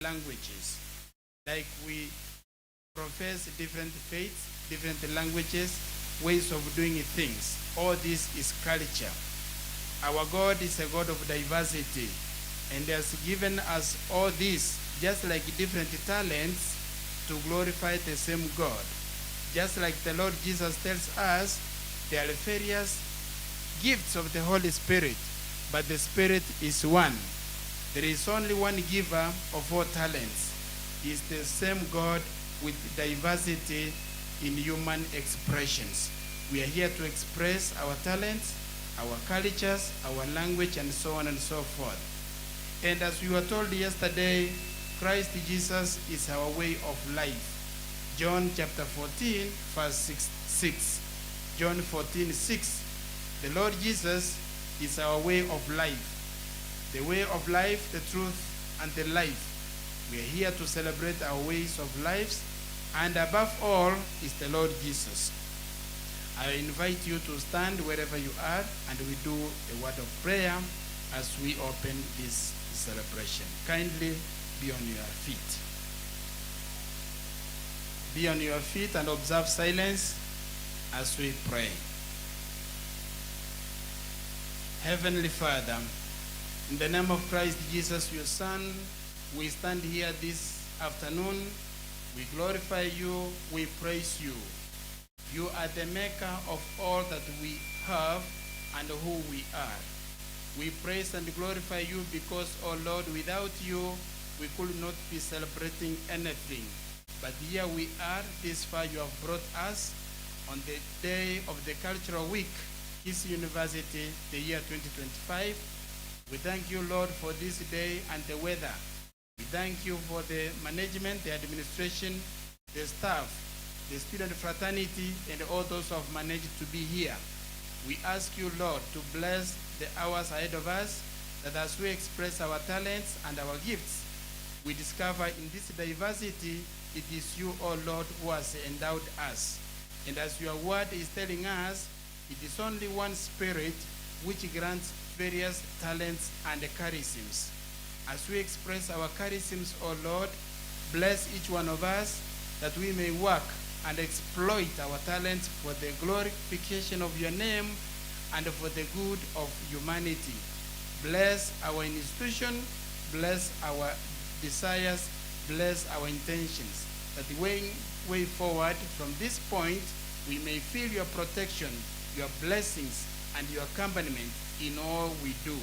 languages. Like we profess different faiths, different languages, ways of doing things. All this is culture. Our God is a God of diversity, and has given us all this, just like different talents, to glorify the same God. Just like the Lord Jesus tells us, there are various gifts of the Holy Spirit, but the Spirit is one. There is only one giver of all talents. He is the same God with diversity in human expressions. We are here to express our talents, our cultures, our language, and so on and so forth. And as we were told yesterday, Christ Jesus is our way of life. John chapter 14, verse 6. John 14:6. The Lord Jesus is our way of life. The way of life, the truth, and the life. We are here to celebrate our ways of lives, and above all is the Lord Jesus. I invite you to stand wherever you are, and we do a word of prayer as we open this celebration. Kindly be on your feet. Be on your feet and observe silence as we pray. Heavenly Father, in the name of Christ Jesus, your Son, we stand here this afternoon. We glorify you, we praise you. You are the maker of all that we have and who we are. We praise and glorify you because, oh Lord, without you, we could not be celebrating anything. But here we are, this far you have brought us on the day of the Cultural Week, Kisii University, the year 2025. We thank you, Lord, for this day and the weather. We thank you for the management, the administration, the staff, the student fraternity, and all those who have managed to be here. We ask you, Lord, to bless the hours ahead of us, that as we express our talents and our gifts, we discover in this diversity, it is you, O Lord, who has endowed us. And as your word is telling us, it is only one Spirit which grants various talents and charisms. As we express our charisms, O Lord, bless each one of us that we may work and exploit our talents for the glorification of your name and for the good of humanity. Bless our institution, bless our desires, bless our intentions, that the way forward from this point, we may feel your protection, your blessings, and your accompaniment in all we do,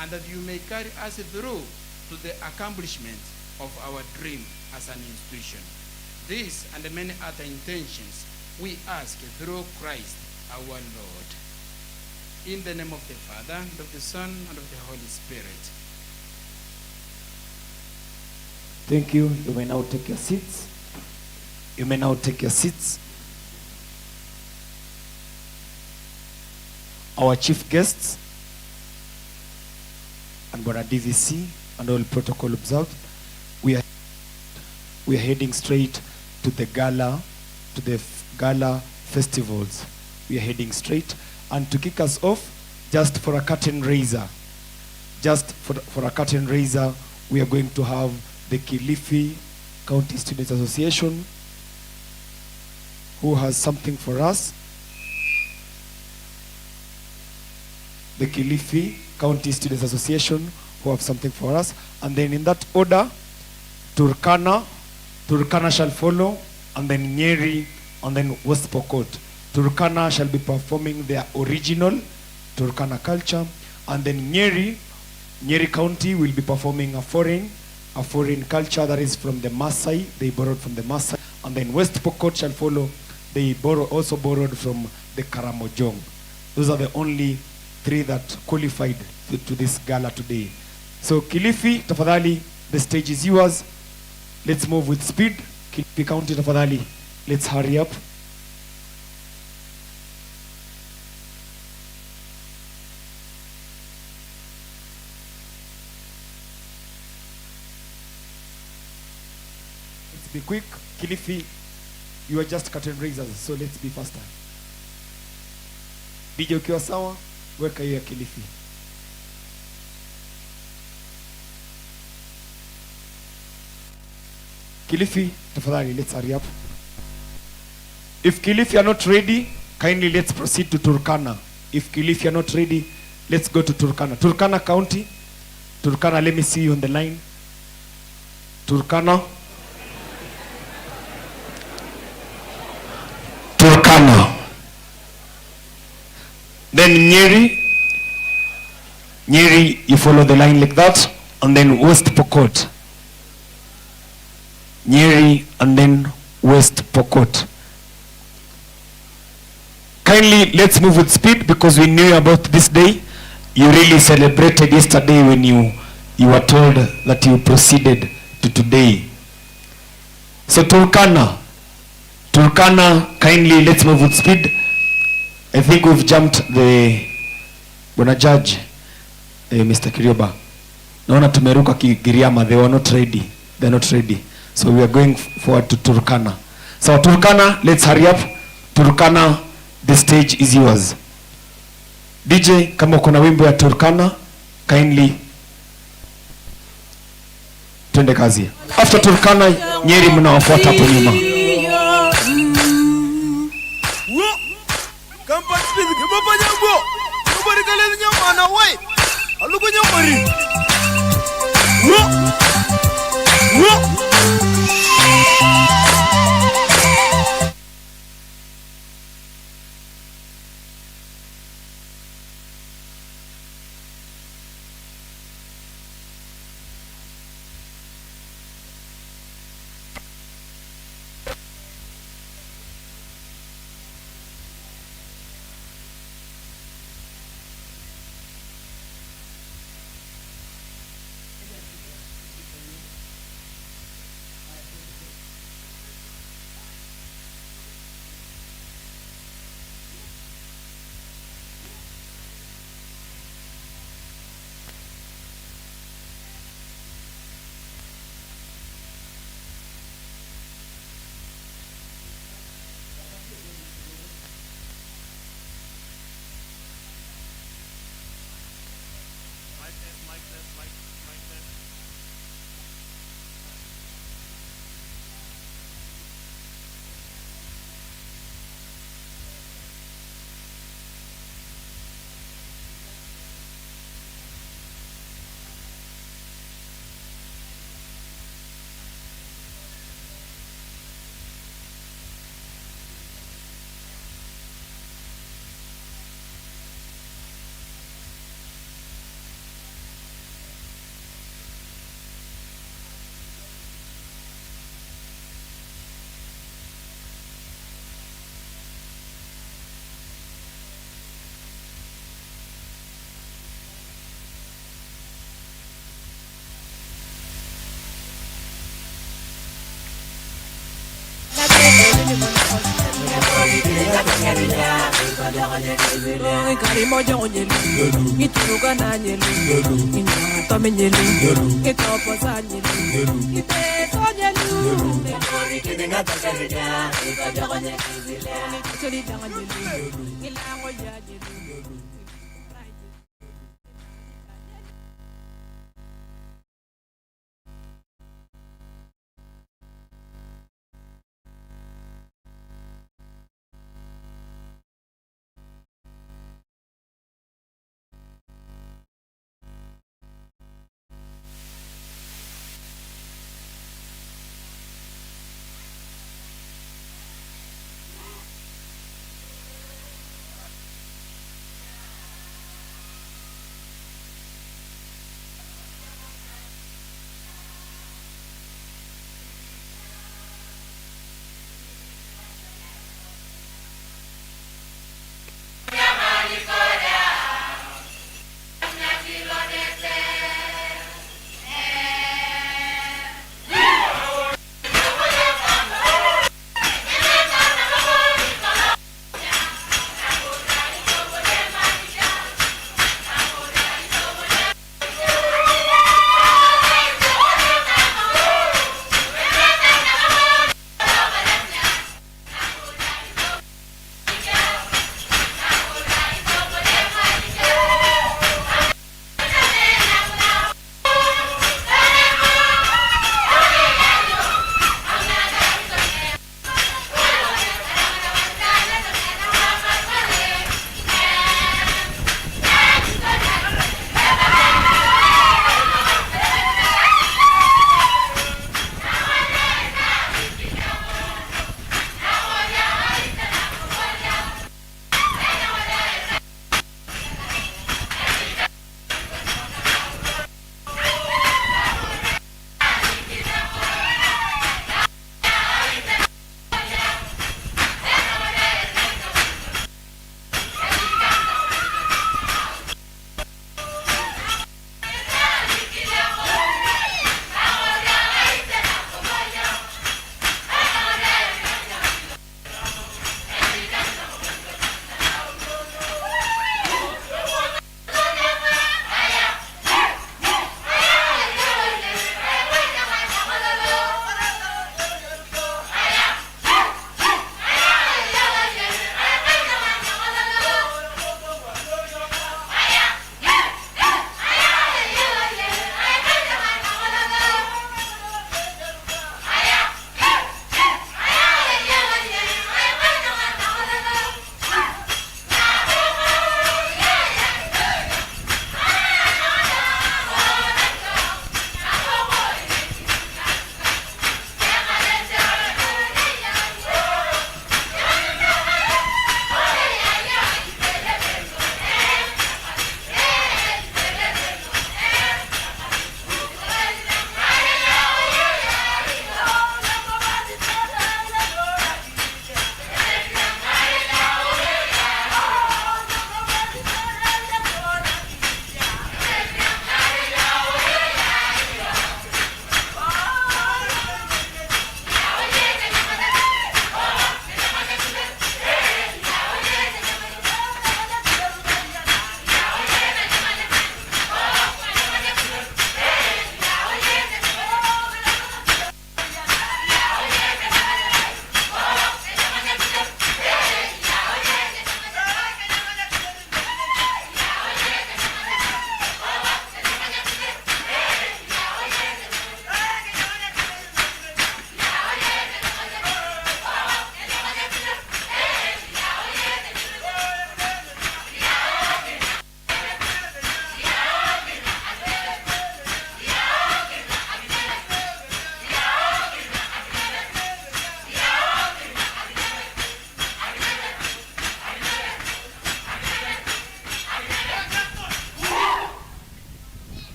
and that you may carry us through to the accomplishment of our dream as an institution. This and many other intentions we ask through Christ our Lord. In the name of the Father, and of the Son, and of the Holy Spirit. Thank you. You may now take your seats. You may now take your seats. Our chief guests and Bwana DVC and all protocol observed, we are heading straight to the gala, to the gala festivals. We are heading straight, and to kick us off, just for a curtain raiser, we are going to have the Kilifi County Students Association, who has something for us. The Kilifi County Students Association, who have something for us. And then in that order, Turkana shall follow, and then Nyeri, and then West Pokot. Turkana shall be performing their original Turkana culture, and then Nyeri County will be performing a foreign culture that is from the Maasai. They borrowed from the Maasai. And then West Pokot shall follow. They also borrowed from the Karamojong. Those are the only three that qualified to this gala today. So Kilifi, tafadhali, the stage is yours. Let's move with speed. Kilifi County, tafadhali, let's hurry up. Let's be quick. Kilifi, you are just curtain raisers, so let's be faster. DJ ukiwa sawa, weka hiyo ya Kilifi. Kilifi, tafadhali, let's hurry up. If Kilifi are not ready, kindly let's proceed to Turkana. If Kilifi are not ready, let's go to Turkana. Turkana County. Turkana, let me see you on the line. Turkana. Turkana. Then Nyeri. Nyeri, you follow the line like that. And then West Pokot. Nyeri and then West Pokot. Kindly, let's move with speed because we knew about this day. You really celebrated yesterday when you were told that you proceeded to today. So Turkana, kindly let's move with speed. I think we've jumped the Bwana Judge, Mr. Kirioba. Naona tumeruka Giriama, they were not ready. They're not ready. So we are going forward to Turkana. So Turkana, let's hurry up. Turkana, the stage is yours. DJ, kama kuna wimbo ya Turkana, kindly twende kazi. After Turkana, Nyeri mnawafuata hapo nyuma.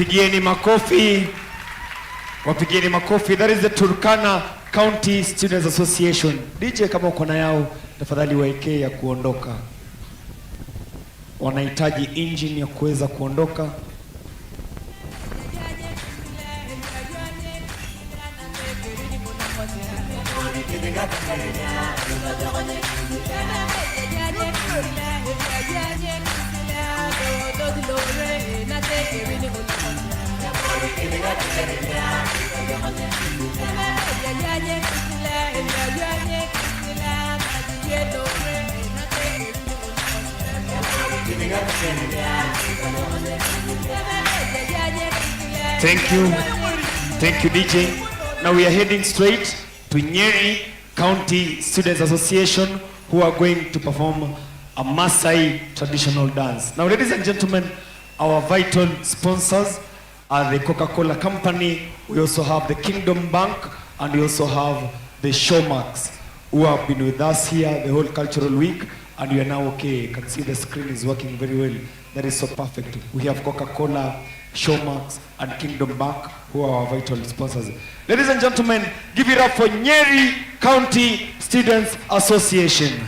Pigieni makofi. Wapigieni makofi. That is the Turkana County Students Association. DJ kama uko na yao tafadhali waekee ya kuondoka. Wanahitaji engine ya kuweza kuondoka. Thank you DJ. Now we are heading straight to Nyeri County Students Association, who are going to perform a Maasai traditional dance. Now ladies and gentlemen, our vital sponsors are the Coca-Cola Company. We also have the Kingdom Bank, and we also have the Showmax, who have been with us here the whole cultural week, and we are now okay. You can see the screen is working very well. That is so perfect. We have Coca-Cola, Showmax, and Kingdom Bank, who are our vital sponsors. Ladies and gentlemen, give it up for Nyeri County Students Association.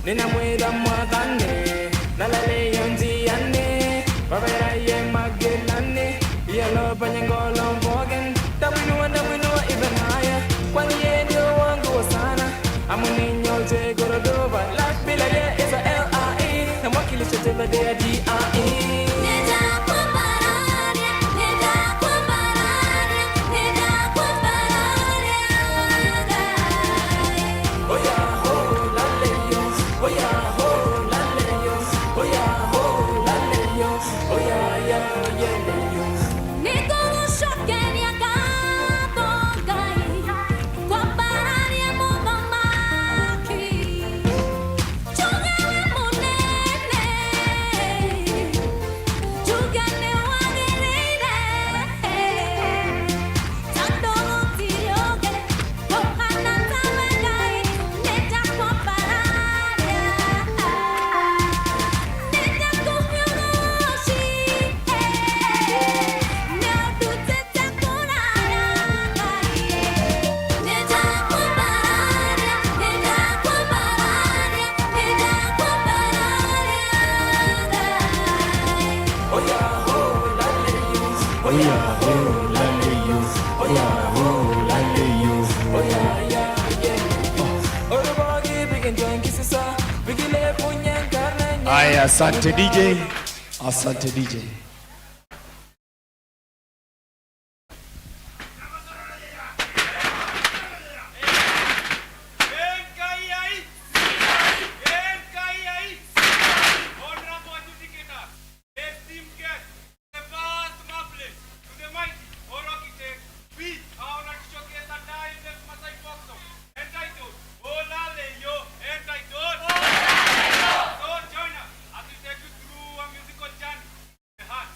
Nina mweda mwagane, nalale yonzi ane, babera ye magelane, yalo panyangolo mbogen, daminua even higher, kwani ye ndio wangu wa sana, amuni nyote gorodoba, life bila ye is a L-I-E, na mwakilisha teba de ya D-I-E. Aya, asante DJ. Asante DJ. Join us as we take you through a musical journey. The heart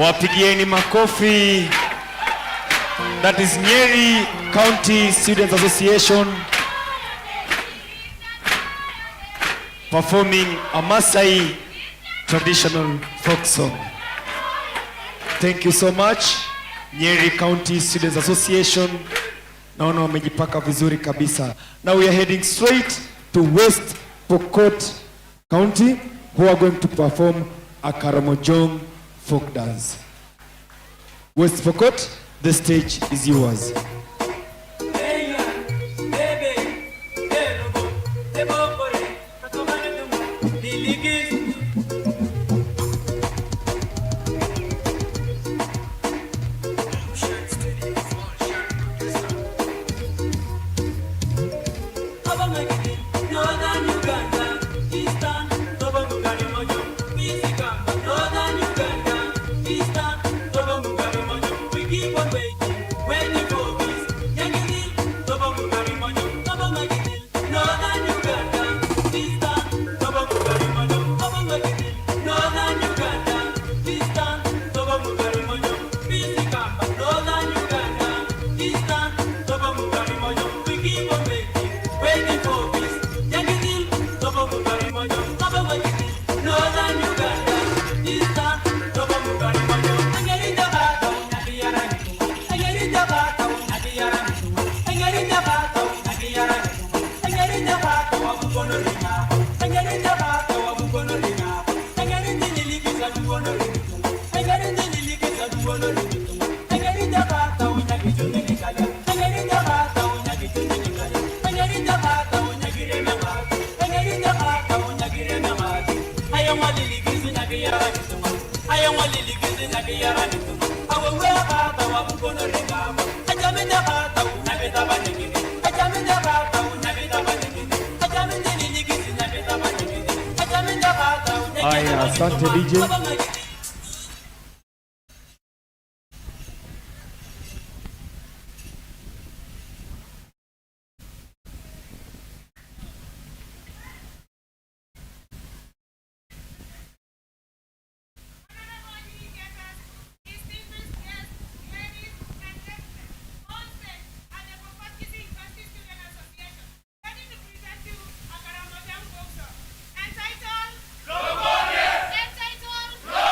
Wapigieni makofi. That is Nyeri County Students Association performing a Maasai traditional folk song. Thank you so much, Nyeri County Students Association. Naona wamejipaka vizuri kabisa. Now we are heading straight to West Pokot County, who are going to perform a Karamojong folk dance. West Pokot, the stage is yours. Aya, asante DJ. Entitled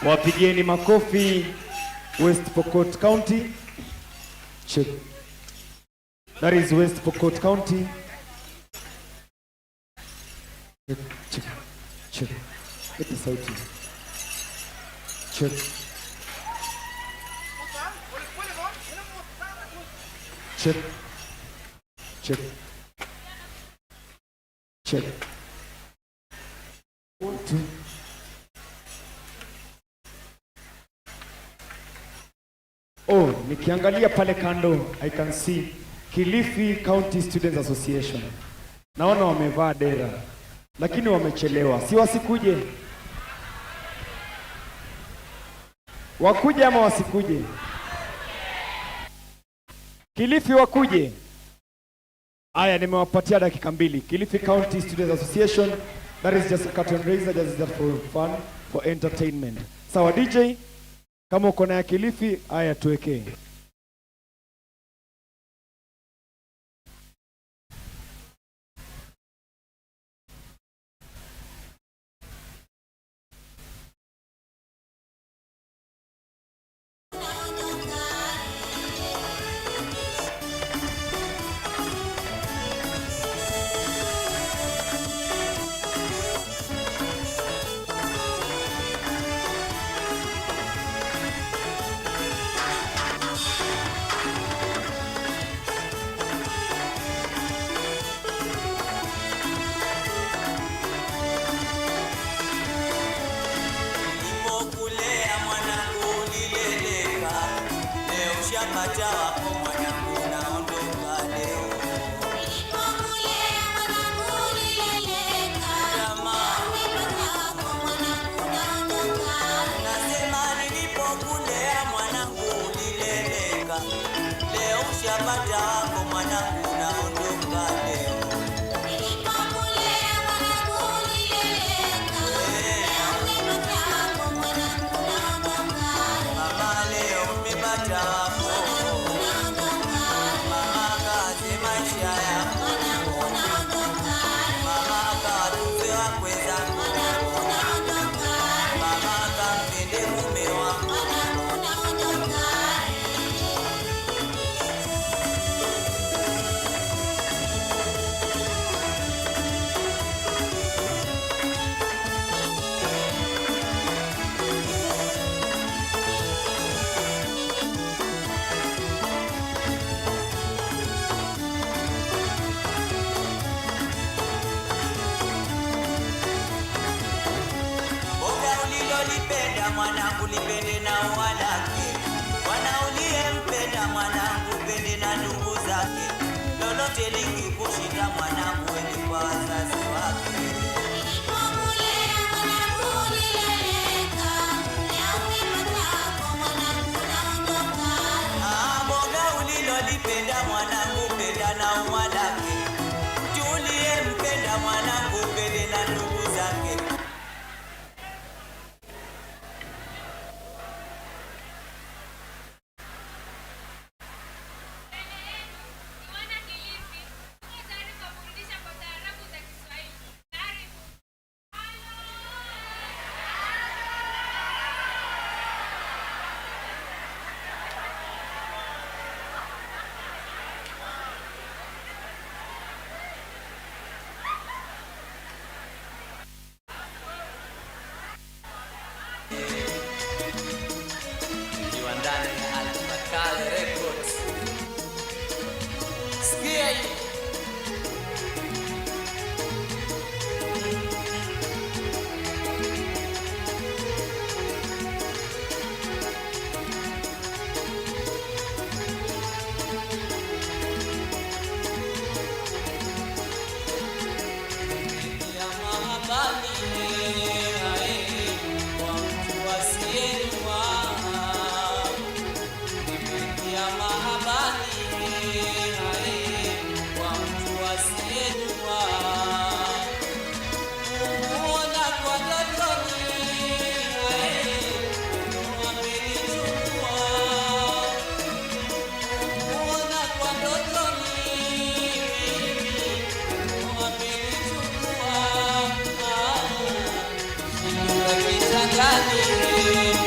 Wapigieni makofi West Pokot County. Check. That is West Pokot County. Check, check, check. Get this out here. Check. Check. Check. Check. 1, 2. Oh, nikiangalia pale kando, I can see Kilifi County Students Association. Naona wamevaa dera, lakini wamechelewa. Si wasikuje? Wakuje ama wasikuje? Kilifi wakuje? Aya, nimewapatia dakika 2. Kilifi County Students Association, that is just a curtain raiser, just for fun, for entertainment. Sawa DJ, kama uko na ya Kilifi, aya tuwekee. Mwanangu nipende na walake, wanaoniempenda mwanangu pende na ndugu zake, lolote likikushinda mwanangu ende kwa wazazi wake. Boga ulilolipenda mwanangu penda na walake, tuliempenda mwanangu pende na ndugu zake. Kisii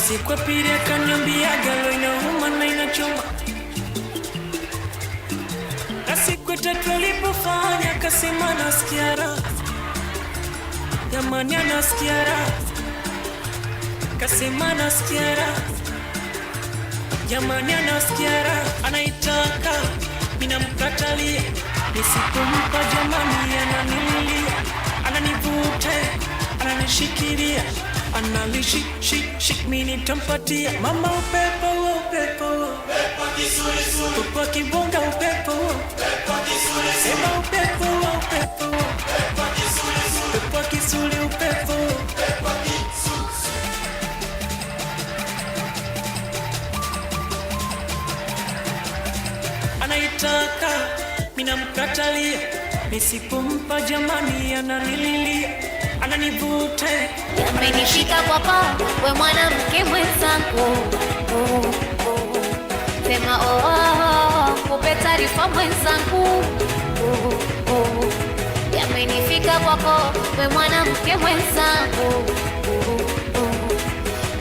siku ya pili akaniambia galo inauma na inachoma. Na siku ya tatu alipofanya akasema nasikia raha. Jamani anasikia raha. Kasema nasikia raha. Jamani anasikia raha. Anaitaka mina mkatalia. Nisipompa jamani ananililia. Ananivuta, ananishikilia. Ananishik mini tampatia. Mama upepo, upepo, upepo kisulisuli. Upepo kibonga upepo, upepo kisulisuli. Sema upepo, upepo, upepo kisulisuli. Upepo kisuli upepo, upepo kisulisuli. Anaitaka, mina mkatalia. Nisipompa jamani ananililia. Ananivuta, amenishika kwa paa, we mwanamke mwenzangu. Sema kupe taarifa mwenzangu. Yamenifika kwako, we mwanamke mwenzangu.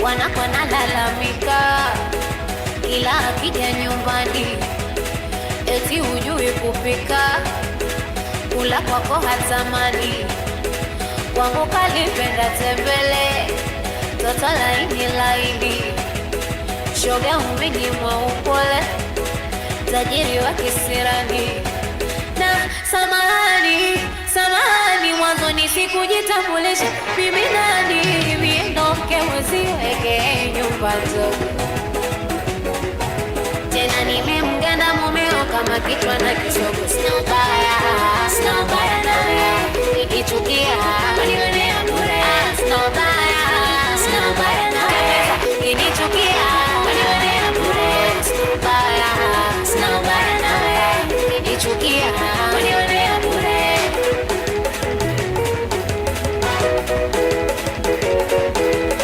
Wanako nalalamika ila akija nyumbani eti hujui kupika, kula kwako hatamani. Wangu kalipenda tembele, toto laini laini. Shoga umenyimwa upole, tajiri wa kisirani. Na samahani, samahani, mwanzoni sikujitambulisha mimi nani. Mimi ndo mke mwenzio aka nyumba ndogo. Tena nimemganda mumeo kama kichwa na kisogo. Sina ubaya nawe, nikichukia unionea bure. Sina ubaya nawe, nikichukia unionea bure. Sina ubaya nawe, nikichukia unionea bure.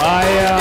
Haya.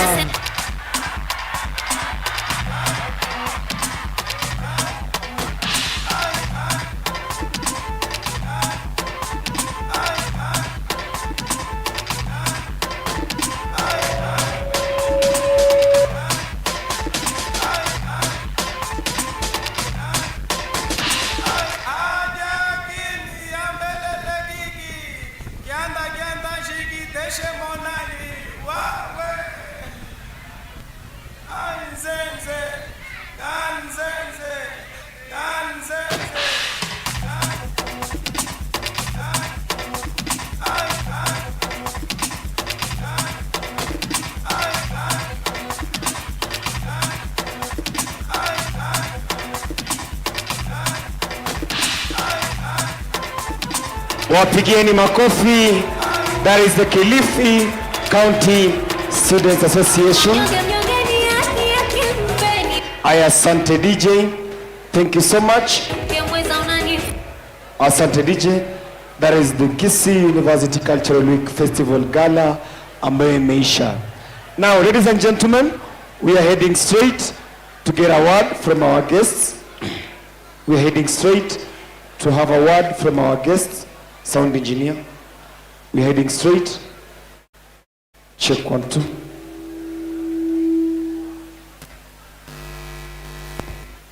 Wapigieni makofi. That is the Kilifi County Students Association. Aya, asante DJ. Thank you so much. Asante DJ. That is the Kisii University Cultural Week Festival Gala ambayo imeisha. Now, ladies and gentlemen, we are heading straight to get a word from our guests. We are heading straight to have a word from our guests. Sound engineer. We're heading straight. Check 1, 2.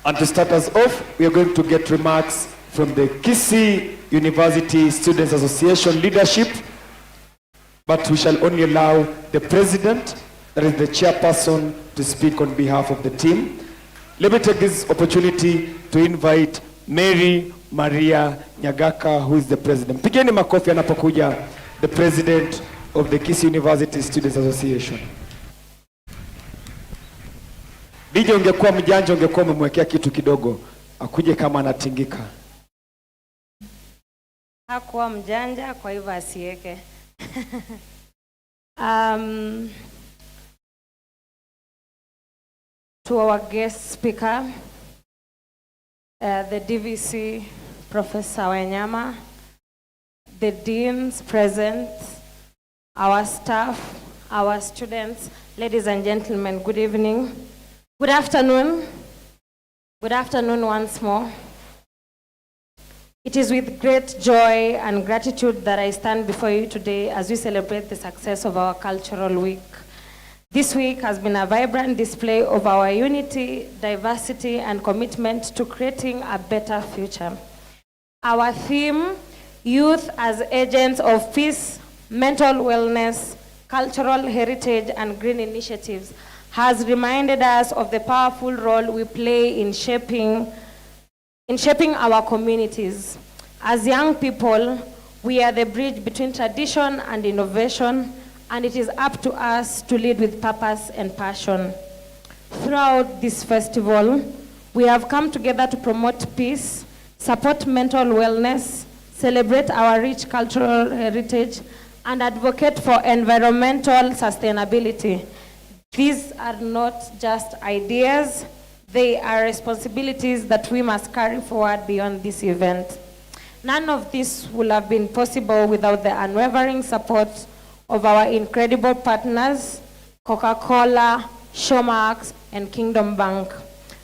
And to start us off, we are going to get remarks from the Kisii University Students Association leadership, but we shall only allow the president, that is the chairperson, to speak on behalf of the team. Let me take this opportunity to invite Mary Maria Nyagaka, who is the president. Pigeni makofi anapokuja the president of the Kisii University Students Association. DJ, ungekuwa mjanja ungekuwa umemwekea kitu kidogo akuje kama anatingika. Hakuwa mjanja kwa hivyo asiweke. To our guest speaker, the DVC Professor Wanyama, the deans present, our staff, our students, ladies and gentlemen, good evening. Good afternoon. Good afternoon once more. It is with great joy and gratitude that I stand before you today as we celebrate the success of our cultural week. This week has been a vibrant display of our unity, diversity, and commitment to creating a better future. Our theme, Youth as Agents of Peace, Mental Wellness, Cultural Heritage, and Green Initiatives, has reminded us of the powerful role we play in shaping our communities. As young people, we are the bridge between tradition and innovation, and it is up to us to lead with purpose and passion. Throughout this festival, we have come together to promote peace, support mental wellness, celebrate our rich cultural heritage, and advocate for environmental sustainability. These are not just ideas, they are responsibilities that we must carry forward beyond this event. None of this would have been possible without the unwavering support of our incredible partners, Coca-Cola, Showmax, and Kingdom Bank.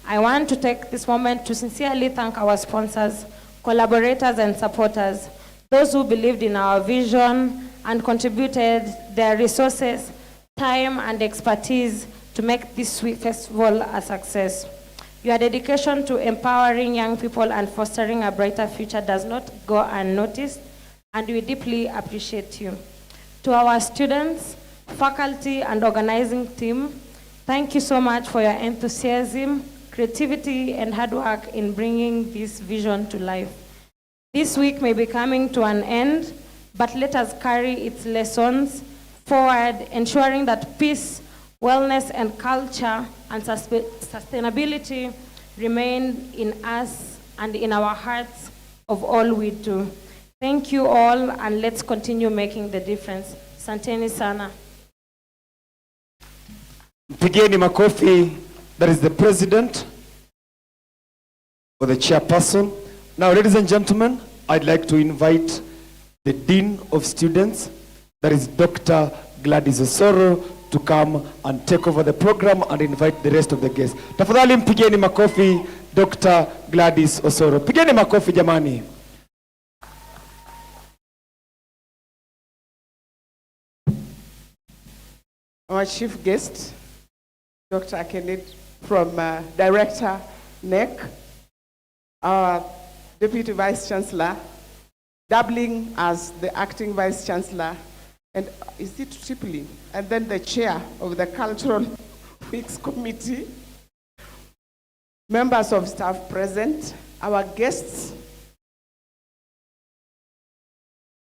I want to take this moment to sincerely thank our sponsors, collaborators, and supporters, those who believed in our vision and contributed their resources, time, and expertise to make this sweet festival a success. Your dedication to empowering young people and fostering a brighter future does not go unnoticed, and we deeply appreciate you. To our students, faculty, and organizing team, thank you so much for your enthusiasm, creativity, and hard work in bringing this vision to life. This week may be coming to an end, but let us carry its lessons forward, ensuring that peace, wellness, and culture and sustainability remain in us and in our hearts of all we do. Thank you all, and let's continue making the difference. Santeni sana. Pigeni makofi. That is the president or the chairperson. Now, ladies and gentlemen, I'd like to invite the Dean of Students, that is Dr. Gladys Osoro, to come and take over the program and invite the rest of the guests. Tafadhali mpigeni makofi Dr. Gladys Osoro. Pigeni makofi jamani. Our chief guest, Dr. Kenneth from Director NEC, our Deputy Vice Chancellor, doubling as the Acting Vice Chancellor, and is it triply? And then the Chair of the Cultural Weeks Committee, members of staff present, our guests,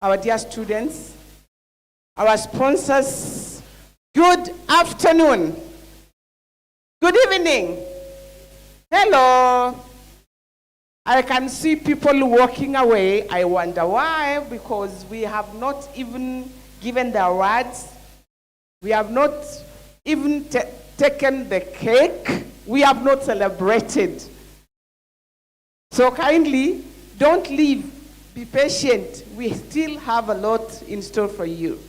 our dear students, our sponsors. Good afternoon. Good evening. Hello. I can see people walking away. I wonder why, because we have not even given the awards. We have not even taken the cake. We have not celebrated. So kindly, don't leave. Be patient. We still have a lot in store for you.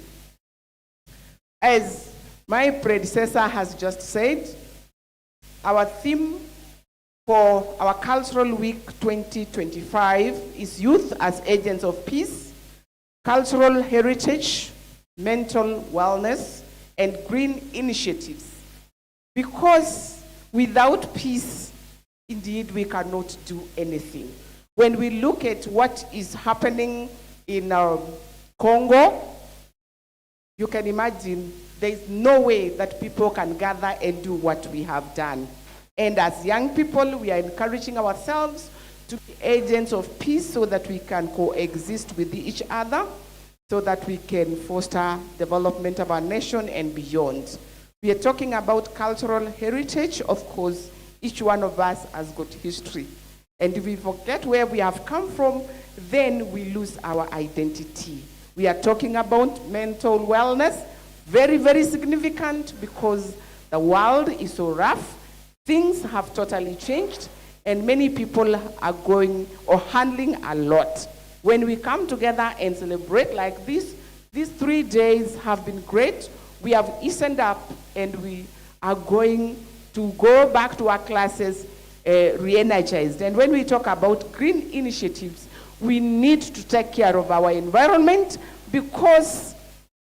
As my predecessor has just said, our theme for our Cultural Week 2025 is Youth as Agents of Peace, Cultural Heritage, Mental Wellness, and Green Initiatives. Because without peace, indeed, we cannot do anything. When we look at what is happening in Congo, you can imagine there is no way that people can gather and do what we have done. And as young people, we are encouraging ourselves to be agents of peace so that we can coexist with each other, so that we can foster development of our nation and beyond. We are talking about cultural heritage. Of course, each one of us has got history. And if we forget where we have come from, then we lose our identity. We are talking about mental wellness, very, very significant, because the world is so rough. Things have totally changed, and many people are going or handling a lot. When we come together and celebrate like this, these 3 days have been great. We have eased up, and we are going to go back to our classes re-energized. And when we talk about green initiatives, we need to take care of our environment, because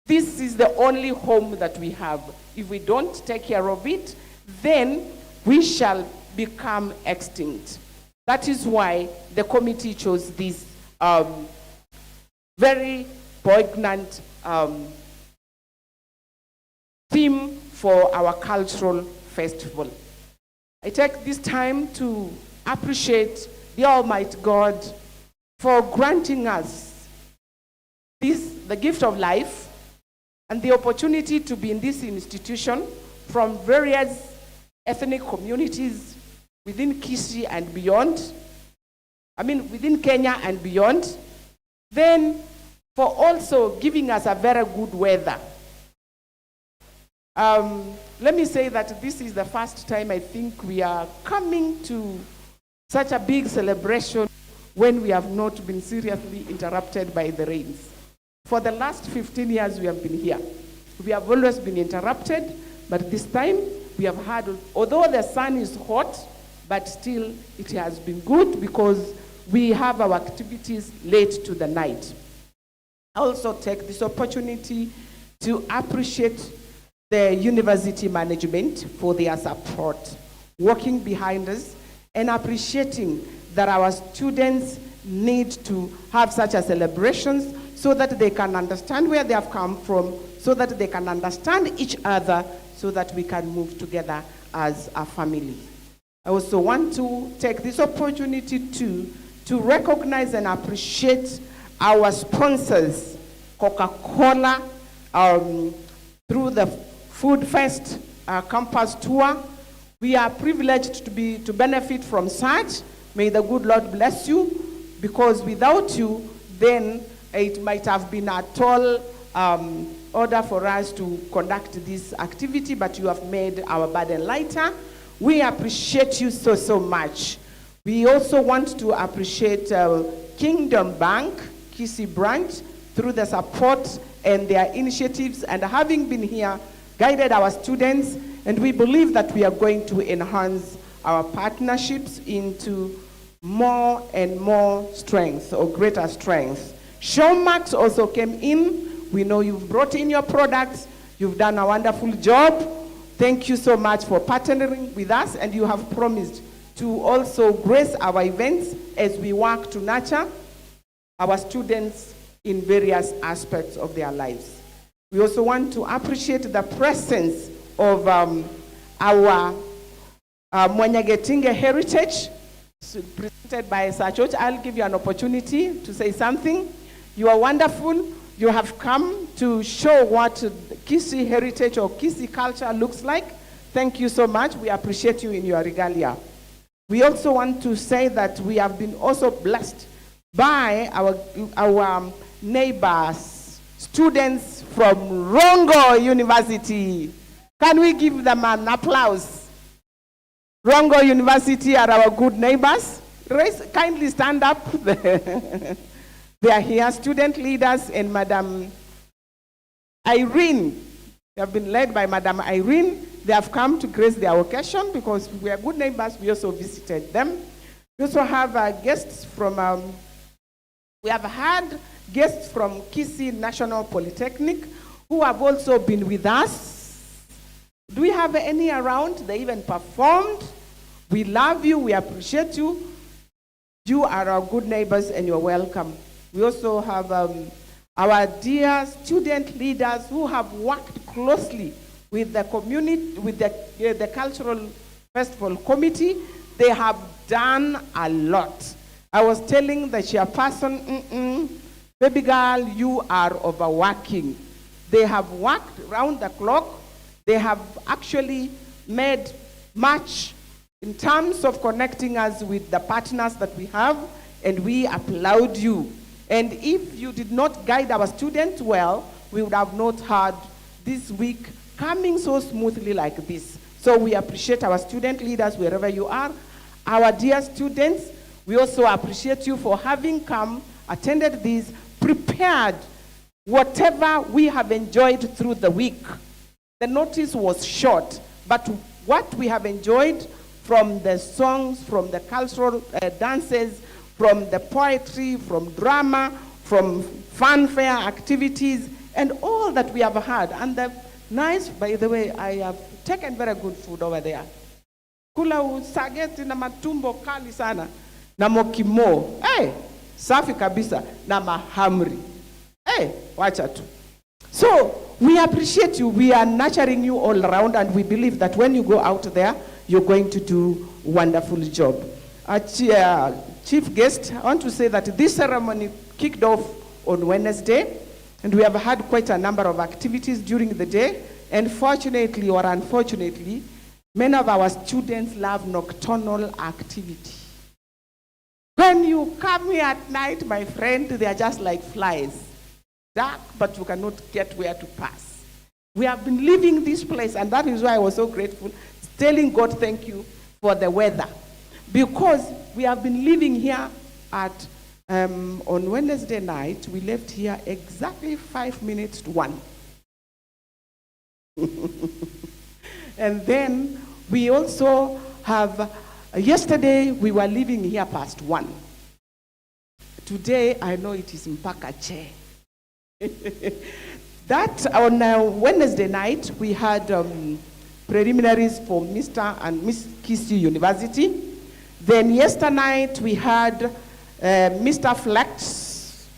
This is the only home that we have. If we don't take care of it, then we shall become extinct. That is why the committee chose this very poignant theme for our cultural festival. I take this time to appreciate the Almighty God for granting us the gift of life and the opportunity to be in this institution from various ethnic communities within Kisii and beyond, within Kenya and beyond, then for also giving us a very good weather. Let me say that this is the first time I think we are coming to such a big celebration when we have not been seriously interrupted by the rains. For the last 15 years we have been here. We have always been interrupted, but this time we have had, although the sun is hot, but still it has been good because we have our activities late to the night. I also take this opportunity to appreciate the university management for their support, working behind us and appreciating that our students need to have such a celebrations so that they can understand where they have come from, so that they can understand each other, so that we can move together as a family. I also want to take this opportunity to recognize and appreciate our sponsors, Coca-Cola, through the Food Fest campus tour. We are privileged to benefit from such. May the good Lord bless you, because without you, then it might have been a tall order for us to conduct this activity, but you have made our burden lighter. We appreciate you so much. We also want to appreciate Kingdom Bank, Kisii branch, through the support and their initiatives, and having been here, guided our students, and we believe that we are going to enhance our partnerships into more and more strength, or greater strength. Showmax also came in. We know you've brought in your products. You've done a wonderful job. Thank you so much for partnering with us, and you have promised to also grace our events as we work to nurture our students in various aspects of their lives. We also want to appreciate the presence of our Mwanyagetinge heritage, presented by Sir George. I'll give you an opportunity to say something. You are wonderful. You have come to show what Kisii heritage or Kisii culture looks like. Thank you so much. We appreciate you in your regalia. We also want to say that we have been also blessed by our neighbors, students from Rongo University. Can we give them an applause? Rongo University are our good neighbors. Kindly stand up. They are here, student leaders, and Madam Irene. They have been led by Madam Irene. They have come to grace their occasion because we are good neighbors. We also visited them. We also have guests from, we have had guests from Kisii National Polytechnic who have also been with us. Do we have any around? They even performed. We love you. We appreciate you. You are our good neighbors and you're welcome. We also have our dear student leaders who have worked closely with the community, with the Cultural Festival Committee. They have done a lot. I was telling the chairperson, baby girl, you are overworking. They have worked round the clock. They have actually made much in terms of connecting us with the partners that we have, and we applaud you. And if you did not guide our students well, we would have not had this week coming so smoothly like this. So we appreciate our student leaders wherever you are. Our dear students, we also appreciate you for having come, attended this, prepared whatever we have enjoyed through the week. The notice was short, but what we have enjoyed from the songs, from the cultural dances, from the poetry, from drama, from fanfare activities, and all that we have had. And the nice, by the way, I have taken very good food over there. Kula usageti na matumbo kali sana, na mokimo, safi kabisa, na mahamri. Wacha tu. So, we appreciate you. We are nurturing you all around, and we believe that when you go out there, you're going to do a wonderful job. Chief guest, I want to say that this ceremony kicked off on Wednesday, and we have had quite a number of activities during the day, and fortunately or unfortunately, many of our students love nocturnal activity. When you come here at night, my friend, they are just like flies. Dark, but you cannot get where to pass. We have been leaving this place, and that is why I was so grateful, telling God thank you for the weather. Because we have been living here at, on Wednesday night, we left here exactly 5 minutes to 1. And then we also have, yesterday we were leaving here past 1. Today, I know it is mpaka che. That on Wednesday night, we had preliminaries for Mr. and Miss Kisii University. Then yesterday night, we had Mr. Flex,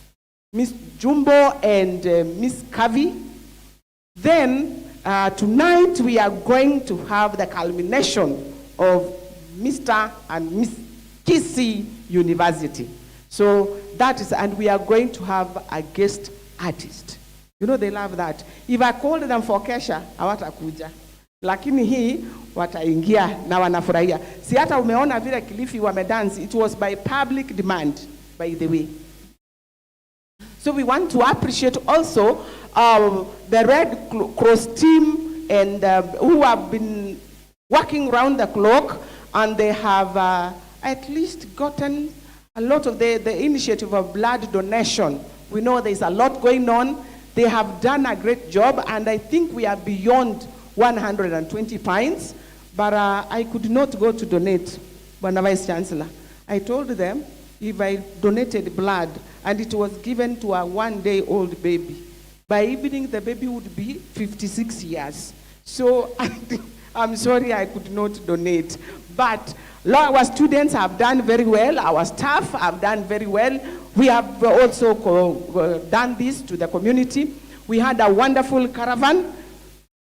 Miss Jumbo, and Miss Kavi. Then tonight, we are going to have the culmination of Mr. and Miss Kisii University. So that is, and we are going to have a guest artist. You know, they love that. If I called them for kesha, hawatakuja. Lakini hii wataingia na wanafurahia. Si hata umeona vile Kilifi wamedance, it was by public demand, by the way. So we want to appreciate also the Red Cross team and who have been working round the clock, and they have at least gotten a lot of the initiative of blood donation. We know there's a lot going on. They have done a great job, and I think we are beyond 120 pints, but I could not go to donate, Vice Chancellor. I told them if I donated blood and it was given to a 1-day-old baby, by evening the baby would be 56 years. So I'm sorry I could not donate. But our students have done very well. Our staff have done very well. We have also done this to the community. We had a wonderful caravan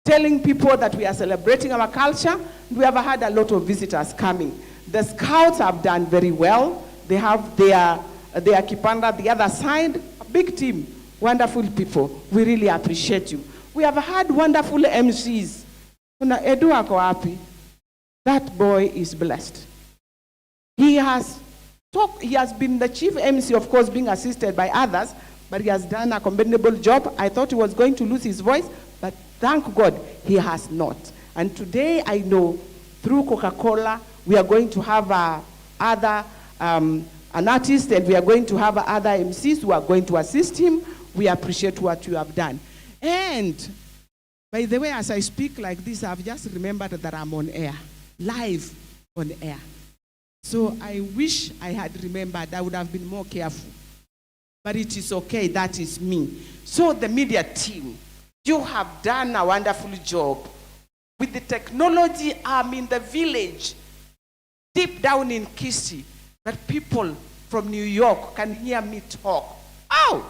telling people that we are celebrating our culture. We have had a lot of visitors coming. The scouts have done very well. They have their kipanda the other side. A big team, wonderful people. We really appreciate you. We have had wonderful MCs. Kuna Edu ako wapi? That boy is blessed. He has been the chief MC, of course, being assisted by others, but he has done a commendable job. I thought he was going to lose his voice, but thank God he has not. And today I know through Coca-Cola, we are going to have an artist, and we are going to have other MCs who are going to assist him. We appreciate what you have done. And by the way, as I speak like this, I've just remembered that I'm on air, live on air. So I wish I had remembered. I would have been more careful. But it is okay, that is me. So the media team, you have done a wonderful job. With the technology, I'm in the village, deep down in Kisii, that people from New York can hear me talk. Oh,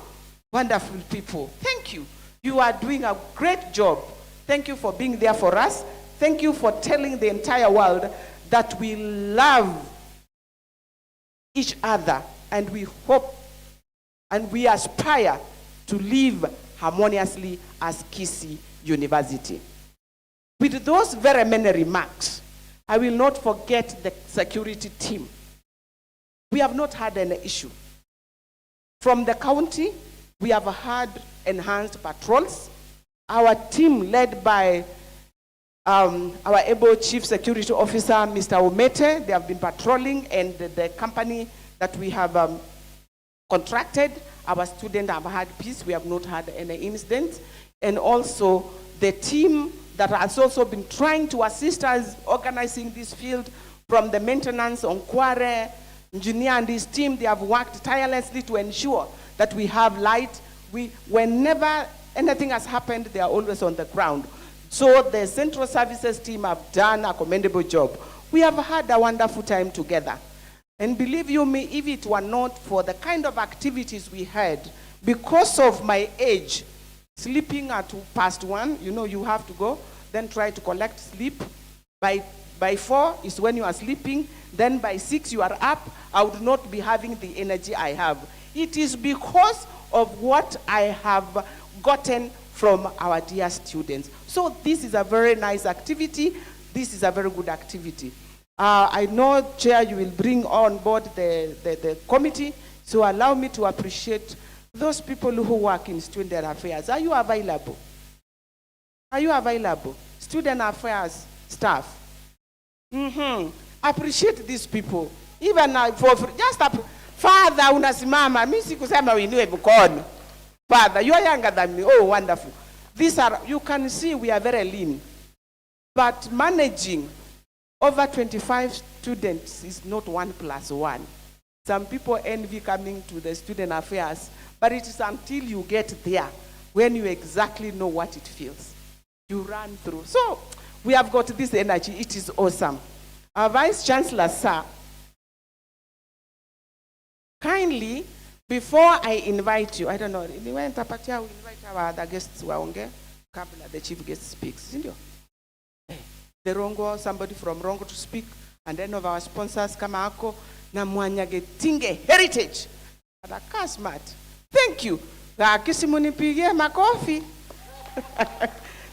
wonderful people. Thank you. You are doing a great job. Thank you for being there for us. Thank you for telling the entire world that we love each other, and we hope and we aspire to live harmoniously as Kisii University. With those very many remarks, I will not forget the security team. We have not had any issue. From the county, we have had enhanced patrols. Our team, led by our able Chief Security Officer, Mr. Omete, they have been patrolling, and the company that we have contracted, our students have had peace. We have not had any incidents. And also the team that has also been trying to assist us organizing this field, from the maintenance on Kware, engineer and his team, they have worked tirelessly to ensure that we have light. Whenever anything has happened, they are always on the ground. So the Central Services team have done a commendable job. We have had a wonderful time together. And believe you me, if it were not for the kind of activities we had, because of my age, sleeping at 1:30, you have to go, then try to collect sleep. By 4 is when you are sleeping, then by 6 you are up, I would not be having the energy I have. It is because of what I have gotten from our dear students. So this is a very nice activity. This is a very good activity. I know, Chair, you will bring on board the committee, so allow me to appreciate those people who work in student affairs. Are you available? Are you available? Student affairs staff. Appreciate these people. Even for just Father, unasimama, mimi sikusema uinue mkono. Father, you are younger than me. Oh, wonderful. These are, you can see we are very lean. But managing over 25 students is not 1+1. Some people envy coming to the student affairs, but it is until you get there when you exactly know what it feels. You run through. So we have got this energy. It is awesome. Our Vice Chancellor, sir, kindly, before I invite you, I don't know, we invite our other guests, the chief guest speaks. The Rongo, somebody from Rongo to speak, and then of our sponsors, Kamako, na Mwanyagetinge Heritage. Smart. Thank you. Kisii munipigie makofi.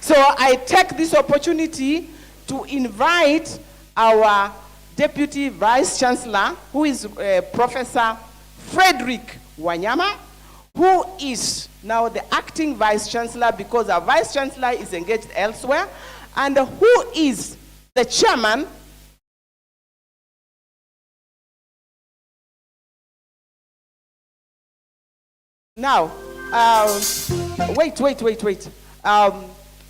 So I take this opportunity to invite our Deputy Vice Chancellor, who is Professor Fredrick Wanyama, who is now the acting Vice Chancellor because our Vice Chancellor is engaged elsewhere, and who is the chairman now. Wait.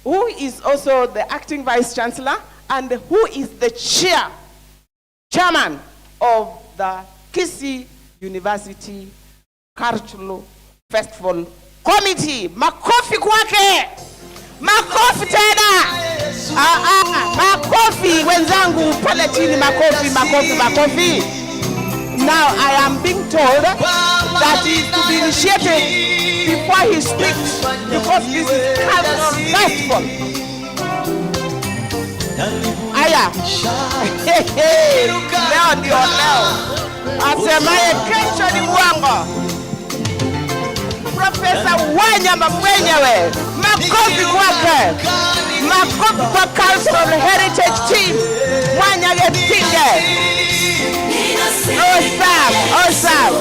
Who is also the acting Vice Chancellor and who is the chairman of the Kisii University Cultural Festival Committee. Makofi kwake. Makofi tena. Makofi wenzangu pale chini, makofi. Now I am being told that he is to be initiated before he speaks because this is cultural festival. Aya. Leo ndio leo. Asemaye kesho ni mwanga. Professor Wanyama mwenyewe. Makofi kwake. Makofi kwa Cultural Heritage Team. Wanyagetinge. Awesome.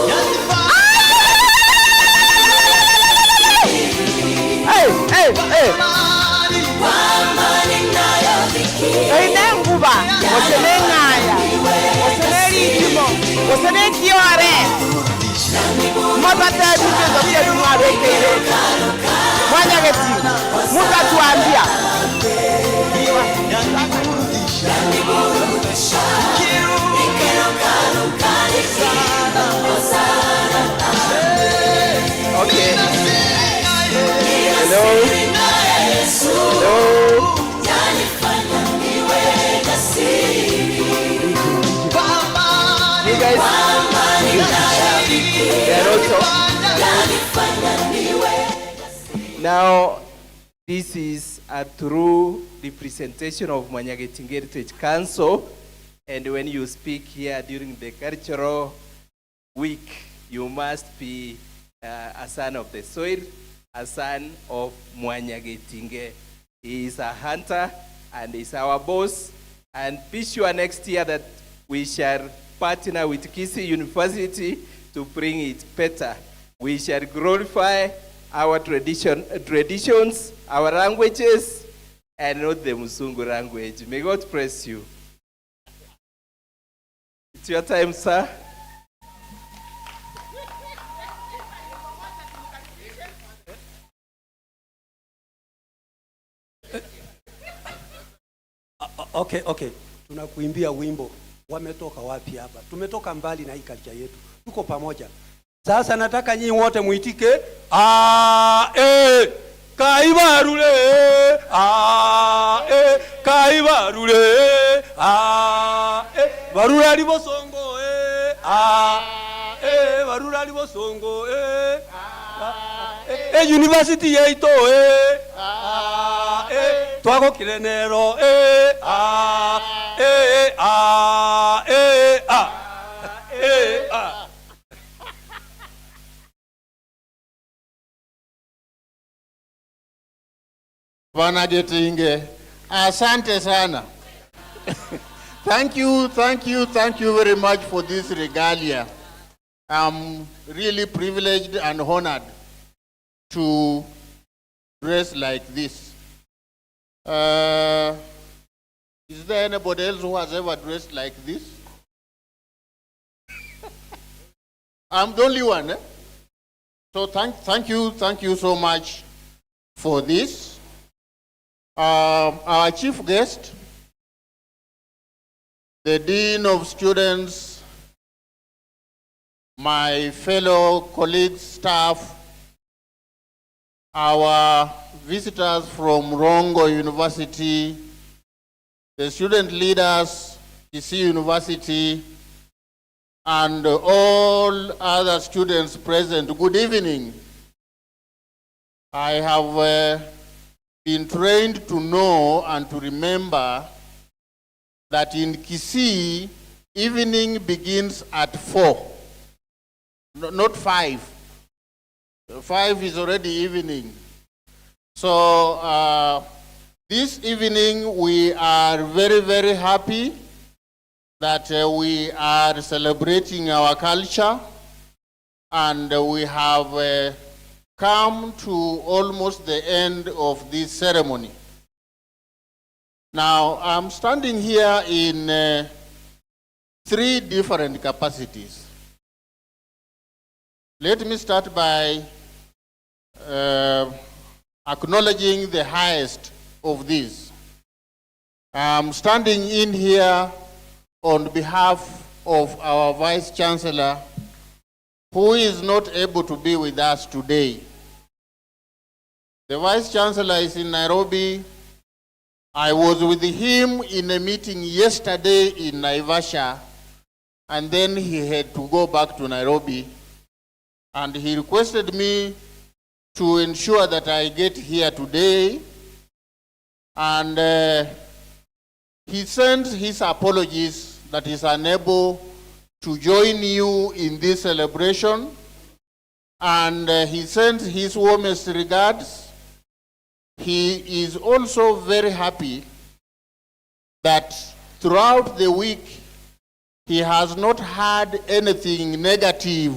Hey. Nenguba, osenengaya, osenelitimo, osenekiore. Motata tuzo pia tumareke. Wanyageti, muta tuambia. Okay. Hello. You guys. Now, this is a true representation of Mwanyagetinge Heritage Council, and when you speak here during the cultural week, you must be a son of the soil, a son of Mwanyagetinge. He is a hunter and is our boss, and be sure next year that we shall partner with Kisii University to bring it better. We shall glorify our traditions, our languages, and not the Musungu language. May God bless you. It's your time, sir. Okay. Tunakuimbia wimbo. Wametoka wapi hapa? Tumetoka mbali na hii culture yetu. Tuko pamoja. Sasa nataka nyinyi wote muitike kaibarule, kaibarule, barura libosongo, barura libosongo, university yeito, twako kilenero, Wanagetinge, asante sana. Thank you very much for this regalia. I'm really privileged and honored to dress like this. Is there anybody else who has ever dressed like this? I'm the only one. So thank you so much for this. Our chief guest, the Dean of Students, my fellow colleagues, staff, our visitors from Rongo University, the student leaders, Kisii University, and all other students present, good evening. I have been trained to know and to remember that in Kisii, evening begins at 4, not 5. 5 is already evening. So this evening we are very, very happy that we are celebrating our culture, and we have come to almost the end of this ceremony. Now, I'm standing here in 3 different capacities. Let me start by acknowledging the highest of these. I'm standing in here on behalf of our Vice Chancellor, who is not able to be with us today. The Vice Chancellor is in Nairobi. I was with him in a meeting yesterday in Naivasha, and then he had to go back to Nairobi. And he requested me to ensure that I get here today. And he sent his apologies that he's unable to join you in this celebration. And he sent his warmest regards. He is also very happy that throughout the week he has not had anything negative.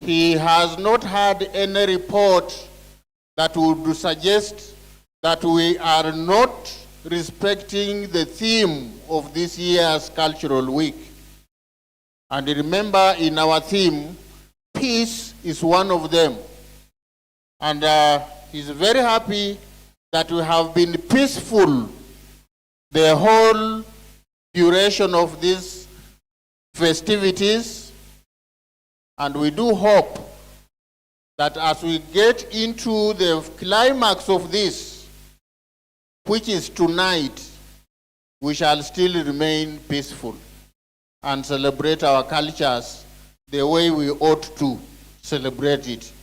He has not had any report that would suggest that we are not respecting the theme of this year's Cultural Week. And remember, in our theme, peace is one of them. And he's very happy that we have been peaceful the whole duration of these festivities. And we do hope that as we get into the climax of this, which is tonight, we shall still remain peaceful and celebrate our cultures the way we ought to celebrate it.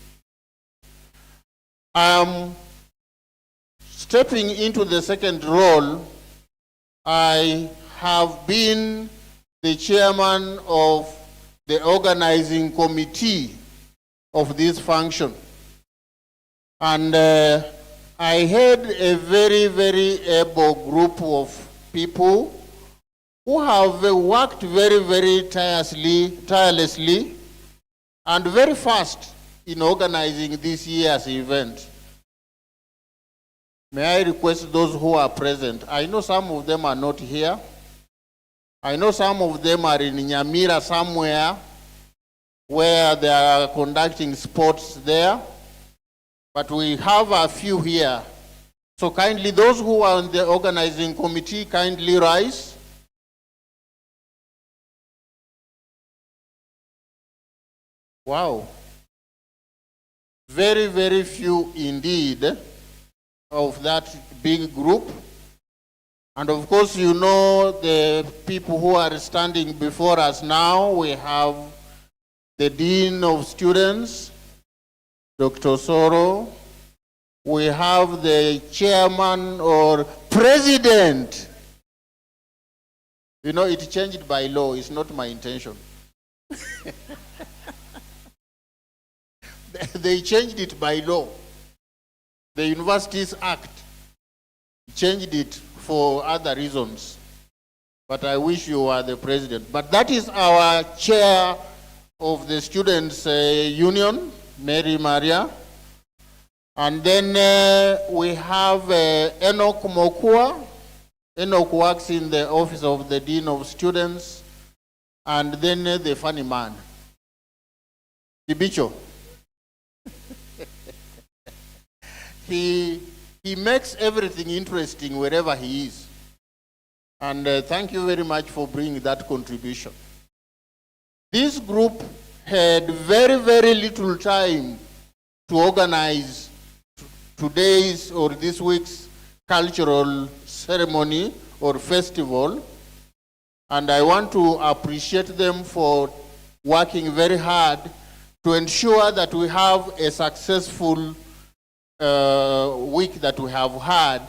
Stepping into the second role, I have been the chairman of the organizing committee of this function. And I had a very, very able group of people who have worked very, very tirelessly and very fast in organizing this year's event. May I request those who are present? I know some of them are not here. I know some of them are in Nyamira somewhere where they are conducting sports there. But we have a few here. So kindly, those who are on the organizing committee, kindly rise. Wow. very, very few indeed of that big group. And of course, you know the people who are standing before us now. We have the Dean of Students, Dr. Soro. We have the chairman or president. You know, it changed by law. It's not my intention. They changed it by law. The Universities Act changed it for other reasons. But I wish you were the president. But that is our chair of the Students' Union, Mary Maria. And then we have Enoch Mokua. Enoch works in the office of the Dean of Students. And then the funny man, Kibicho. He makes everything interesting wherever he is. And thank you very much for bringing that contribution. This group had very, very little time to organize today's or this week's cultural ceremony or festival. And I want to appreciate them for working very hard to ensure that we have a successful week that we have had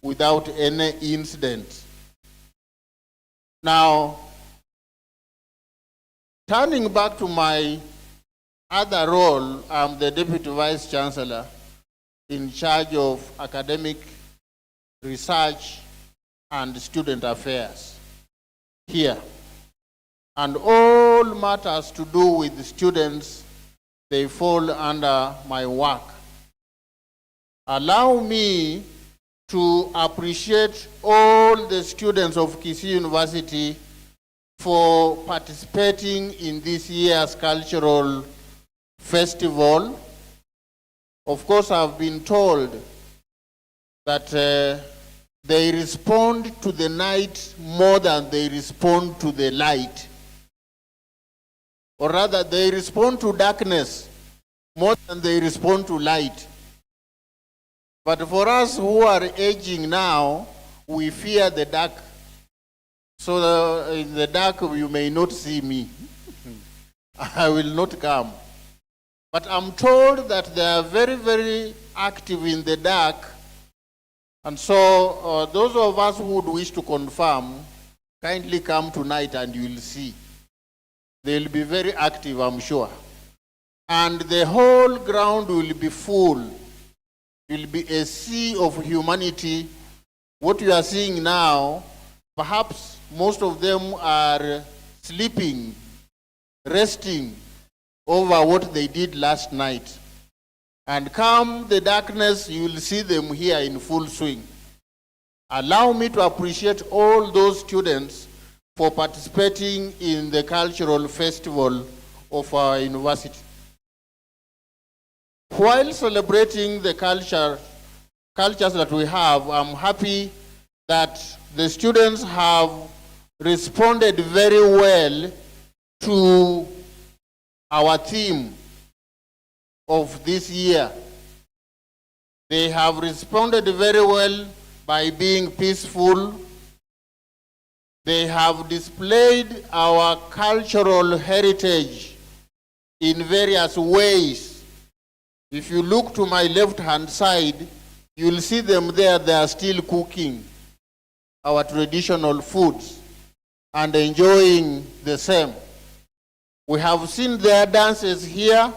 without any incident. Now, turning back to my other role, I'm the Deputy Vice Chancellor in charge of academic research and student affairs here. And all matters to do with the students, they fall under my work. Allow me to appreciate all the students of Kisii University for participating in this year's cultural festival. Of course, I've been told that they respond to the night more than they respond to the light. Or rather, they respond to darkness more than they respond to light. But for us who are aging now, we fear the dark. So in the dark, you may not see me. I will not come. But I'm told that they are very, very active in the dark. And so those of us who would wish to confirm, kindly come tonight and you will see. They'll be very active, I'm sure. And the whole ground will be full. It will be a sea of humanity. What you are seeing now, perhaps most of them are sleeping, resting over what they did last night. And come the darkness, you will see them here in full swing. Allow me to appreciate all those students for participating in the cultural festival of our university. While celebrating the cultures that we have, I'm happy that the students have responded very well to our theme of this year. They have responded very well by being peaceful. They have displayed our cultural heritage in various ways. If you look to my left-hand side, you'll see them there. They are still cooking our traditional foods and enjoying the same. We have seen their dances here,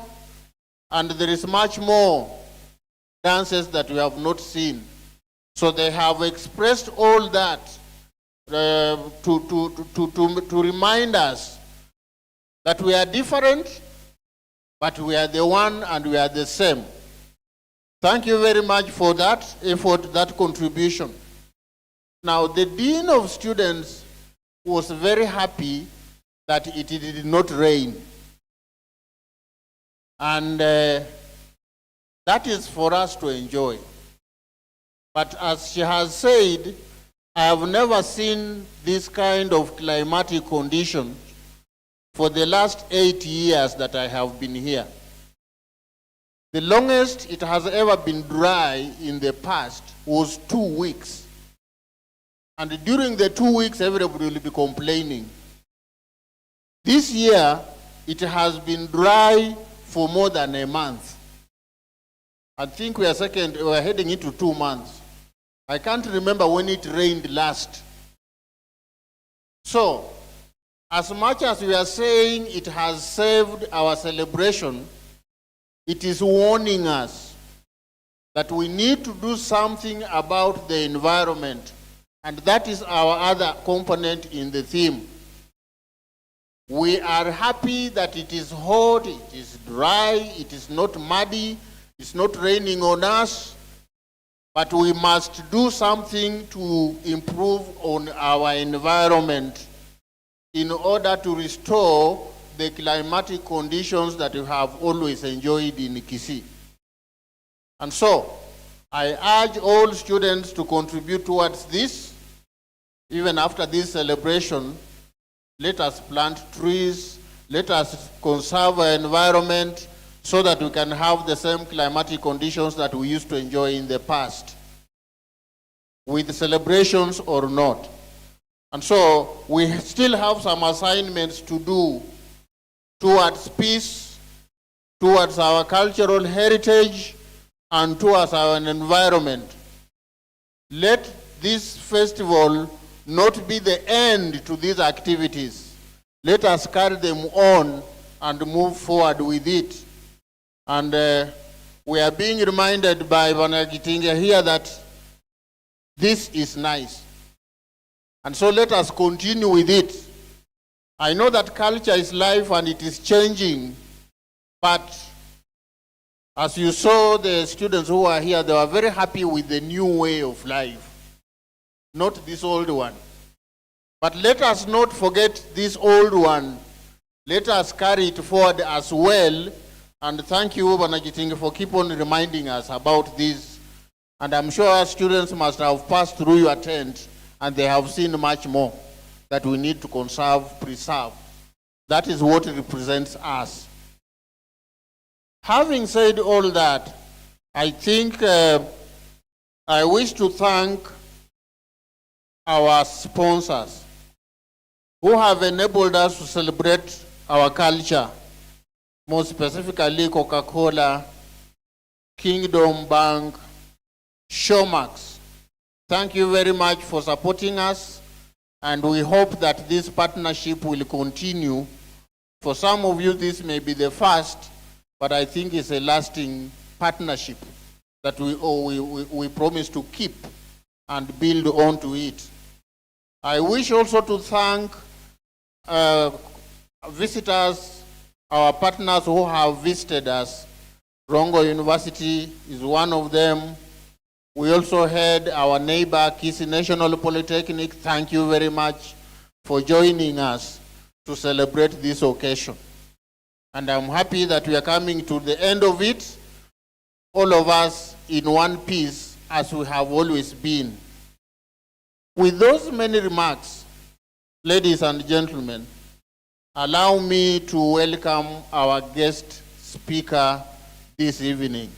and there is much more dances that we have not seen. So they have expressed all that to remind us that we are different, but we are the one and we are the same. Thank you very much for that effort, that contribution. Now, the Dean of Students was very happy that it did not rain. And that is for us to enjoy. But as she has said, I have never seen this kind of climatic condition for the last 8 years that I have been here. The longest it has ever been dry in the past was 2 weeks. And during the 2 weeks, everybody will be complaining. This year, it has been dry for more than a month. I think we are heading into 2 months. I can't remember when it rained last. So, as much as we are saying it has saved our celebration, it is warning us that we need to do something about the environment. And that is our other component in the theme. We are happy that it is hot, it is dry, it is not muddy, it's not raining on us, but we must do something to improve on our environment in order to restore the climatic conditions that we have always enjoyed in Kisii. And so, I urge all students to contribute towards this. Even after this celebration, let us plant trees, let us conserve our environment so that we can have the same climatic conditions that we used to enjoy in the past, with celebrations or not. And so we still have some assignments to do towards peace, towards our cultural heritage, and towards our environment. Let this festival not be the end to these activities. Let us carry them on and move forward with it. And we are being reminded by Wanyama here that this is nice. And so let us continue with it. I know that culture is life and it is changing, but as you saw the students who are here, they were very happy with the new way of life, not this old one. But let us not forget this old one. Let us carry it forward as well. And thank you, Wanyama, for keep on reminding us about this. And I'm sure our students must have passed through your tent and they have seen much more that we need to conserve, preserve. That is what represents us. Having said all that, I think I wish to thank our sponsors who have enabled us to celebrate our culture, more specifically Coca-Cola, Kingdom Bank, Showmax. Thank you very much for supporting us, and we hope that this partnership will continue. For some of you, this may be the first, but I think it's a lasting partnership that we promise to keep and build on to it. I wish also to thank visitors, our partners who have visited us. Rongo University is one of them. We also had our neighbor, Kisii National Polytechnic. Thank you very much for joining us to celebrate this occasion. And I'm happy that we are coming to the end of it, all of us in one piece, as we have always been. With those many remarks, ladies and gentlemen, allow me to welcome our guest speaker this evening.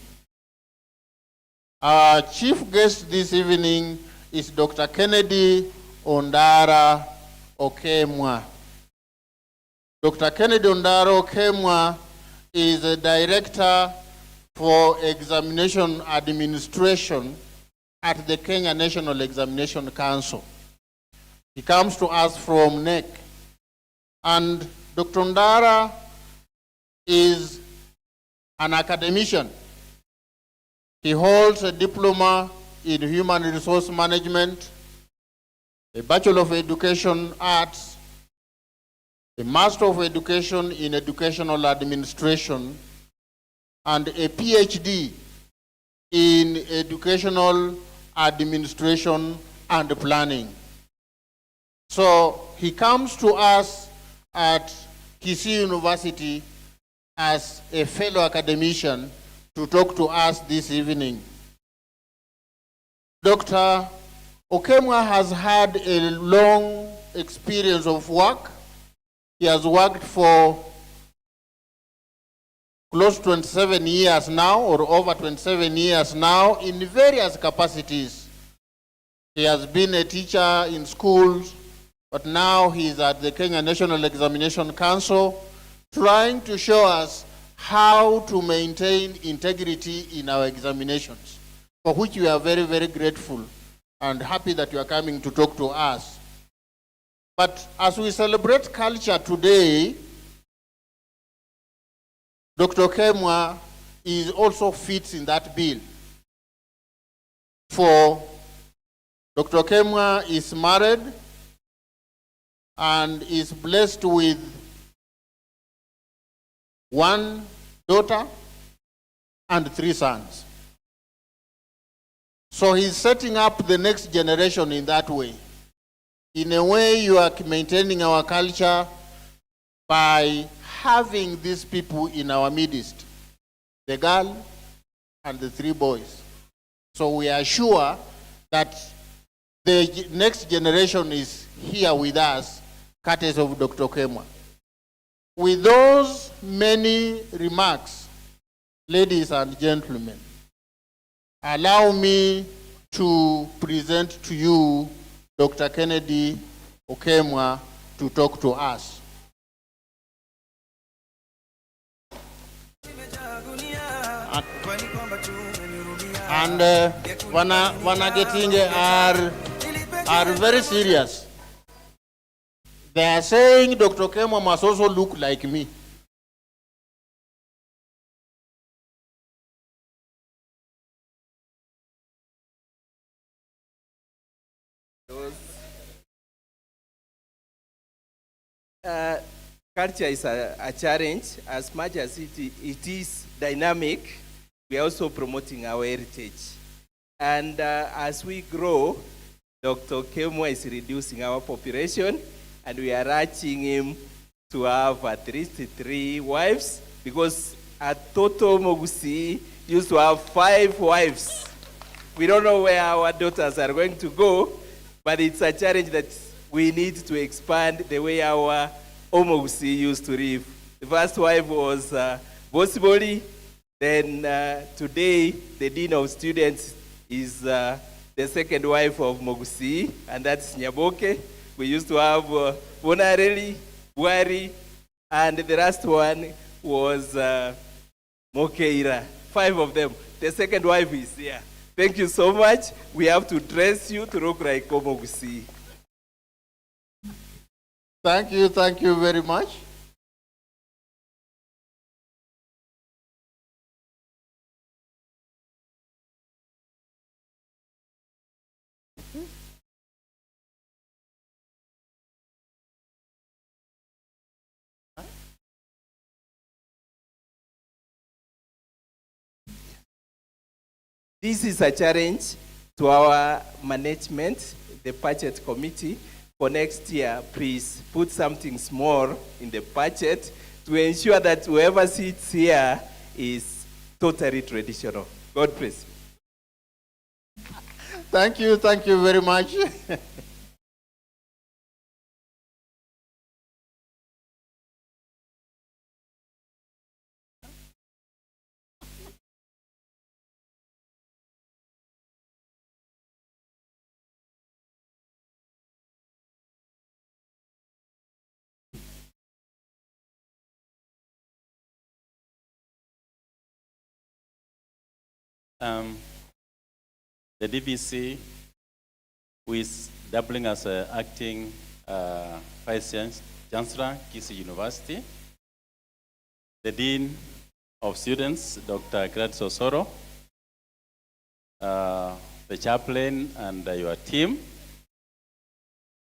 Our chief guest this evening is Dr. Kennedy Ondara Okemwa. Dr. Kennedy Ondara Okemwa is a director for examination administration at the Kenya National Examination Council. He comes to us from NEC. And Dr. Ondara is an academician. He holds a diploma in human resource management, a Bachelor of Education Arts, a Master of Education in Educational Administration, and a PhD in Educational Administration and Planning. So he comes to us at Kisii University as a fellow academician to talk to us this evening. Dr. Okemwa has had a long experience of work. He has worked for close to 27 years now, or over 27 years now, in various capacities. He has been a teacher in schools, but now he's at the Kenya National Examination Council, trying to show us how to maintain integrity in our examinations, for which we are very, very grateful and happy that you are coming to talk to us. But as we celebrate culture today, Dr. Kemwa is also fits in that bill. For Dr. Kemwa is married and is blessed with one daughter and 3 sons. So he's setting up the next generation in that way. In a way, you are maintaining our culture by having these people in our midst, the girl and the 3 boys. So we are sure that the next generation is here with us, courtesy of Dr. Kemwa. With those many remarks, ladies and gentlemen, allow me to present to you Dr. Kennedy Okemwa to talk to us. And Wanagetinge are very serious. They are saying Dr. Kemwa must also look like me. Culture is a challenge. As much as it is dynamic, we are also promoting our heritage. And as we grow, Dr. Kemwa is reducing our population, and we are urging him to have at least 3 wives, because at Toto Mogusi used to have 5 wives. We don't know where our daughters are going to go, but it's a challenge that we need to expand the way our Omogusi used to live. The first wife was Bosiboli. Then today, the Dean of Students is the second wife of Mogusi, and that's Nyaboke. We used to have Bonareli, Buari, and the last one was Mokeira. 5 of them. The second wife is here. Thank you so much. We have to dress you to look like Omogusi. Thank you very much. This is a challenge to our management, the budget committee. For next year, please put something small in the budget to ensure that whoever sits here is totally traditional. God bless. Thank you very much. The DVC, who is doubling as acting Vice Chancellor, Kisii University. The Dean of Students, Dr. Gladys Osoro. The chaplain and your team.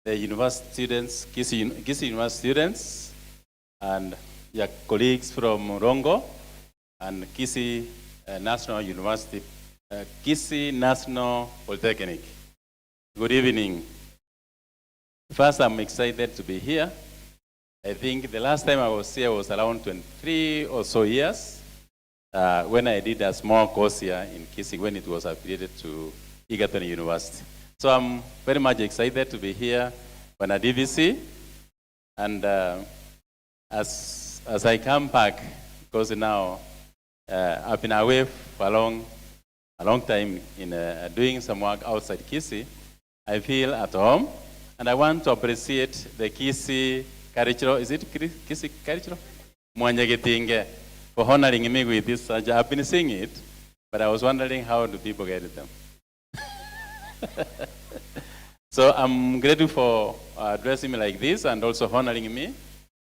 The university students, Kisii University students, and your colleagues from Rongo and Kisii National University, Kisii National Polytechnic. Good evening. First, I'm excited to be here. I think the last time I was here was around 23 or so years when I did a small course here in Kisii when it was affiliated to Egerton University. So I'm very much excited to be here on a DVC. And as I come back, because now I've been away for a long time in doing some work outside Kisii. I feel at home, and I want to appreciate the Kisii cultural, is it Kisii cultural? Mwanyagetinge, for honoring me with this. I've been seeing it, but I was wondering how do people get them. So I'm grateful for addressing me like this and also honoring me.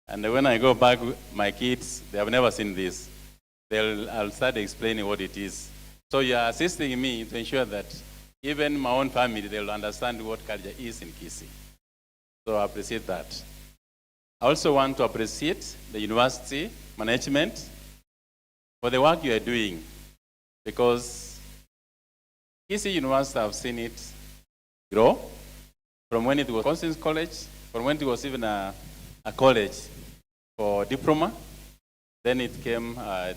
And when I go back, my kids, they have never seen this. I'll start explaining what it is. So you're assisting me to ensure that even my own family, they'll understand what culture is in Kisii. So I appreciate that. I also want to appreciate the university management for the work you are doing, because Kisii University, I've seen it grow from when it was Constance College, from when it was even a college for diploma. Then it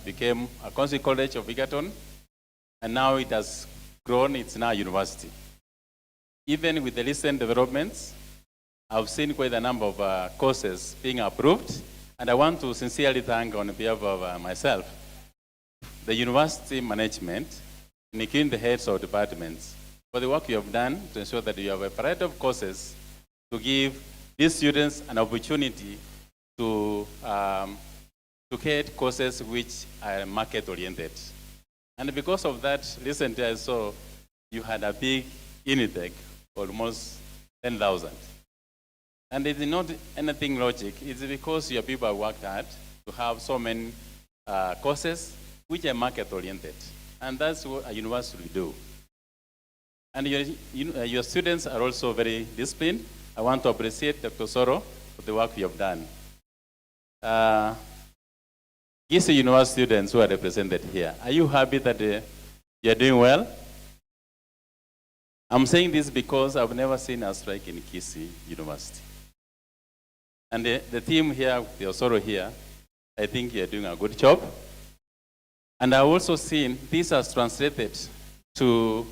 became a Constance College of Egerton, and now it has grown, it's now a university. Even with the recent developments, I've seen quite a number of courses being approved, and I want to sincerely thank on behalf of myself, the university management, including the heads of departments, for the work you have done to ensure that you have a variety of courses to give these students an opportunity to create courses which are market-oriented. And because of that, recently I saw you had a big intake, almost 10,000. And it is not anything logic. It's because your people have worked hard to have so many courses which are market-oriented. And that's what a university will do. And your students are also very disciplined. I want to appreciate Dr. Soro for the work you have done. Kisii University students who are represented here, are you happy that you are doing well? I'm saying this because I've never seen a strike in Kisii University. And the team here, the Osoro here, I think you're doing a good job. And I've also seen this has translated to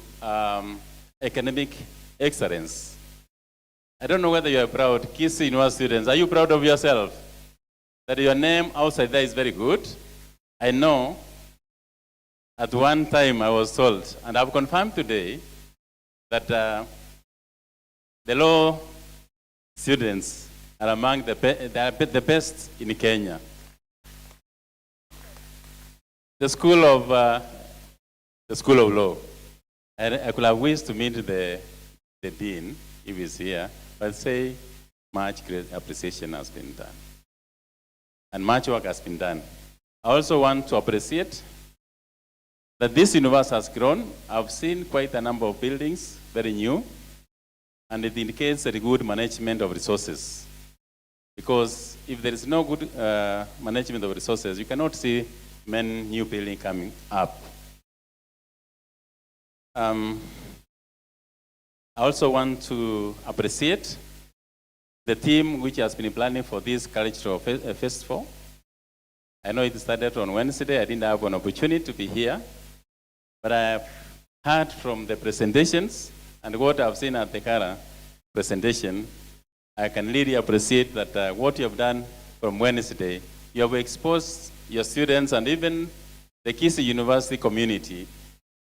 academic excellence. I don't know whether you are proud, Kisii University students, are you proud of yourself? That your name outside there is very good? I know at one time I was told, and I've confirmed today, that the law students are among the best in Kenya. The School of Law. I could have wished to meet the dean if he's here, but say much great appreciation has been done. And much work has been done. I also want to appreciate that this university has grown. I've seen quite a number of buildings, very new, and it indicates a good management of resources. Because if there is no good management of resources, you cannot see many new buildings coming up. I also want to appreciate the team which has been planning for this cultural festival. I know it started on Wednesday. I didn't have an opportunity to be here, but I've heard from the presentations and what I've seen at the Kara presentation. I can really appreciate that what you have done from Wednesday. You have exposed your students and even the Kisii University community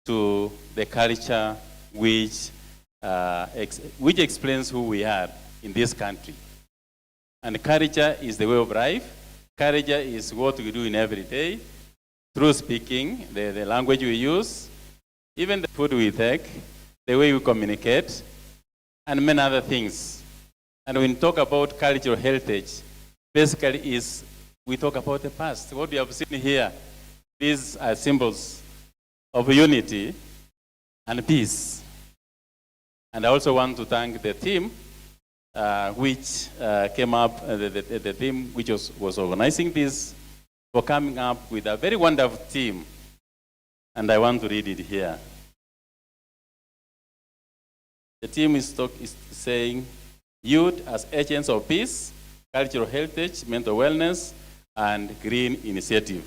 to the culture which explains who we are in this country. And culture is the way of life. Culture is what we do in every day, through speaking, the language we use, even the food we take, the way we communicate, and many other things. And when we talk about cultural heritage, basically is we talk about the past. What we have seen here, these are symbols of unity and peace. And I also want to thank the team which came up, the team which was organizing this, for coming up with a very wonderful team. And I want to read it here. The team is saying, youth as agents of peace, cultural heritage, mental wellness, and green initiative.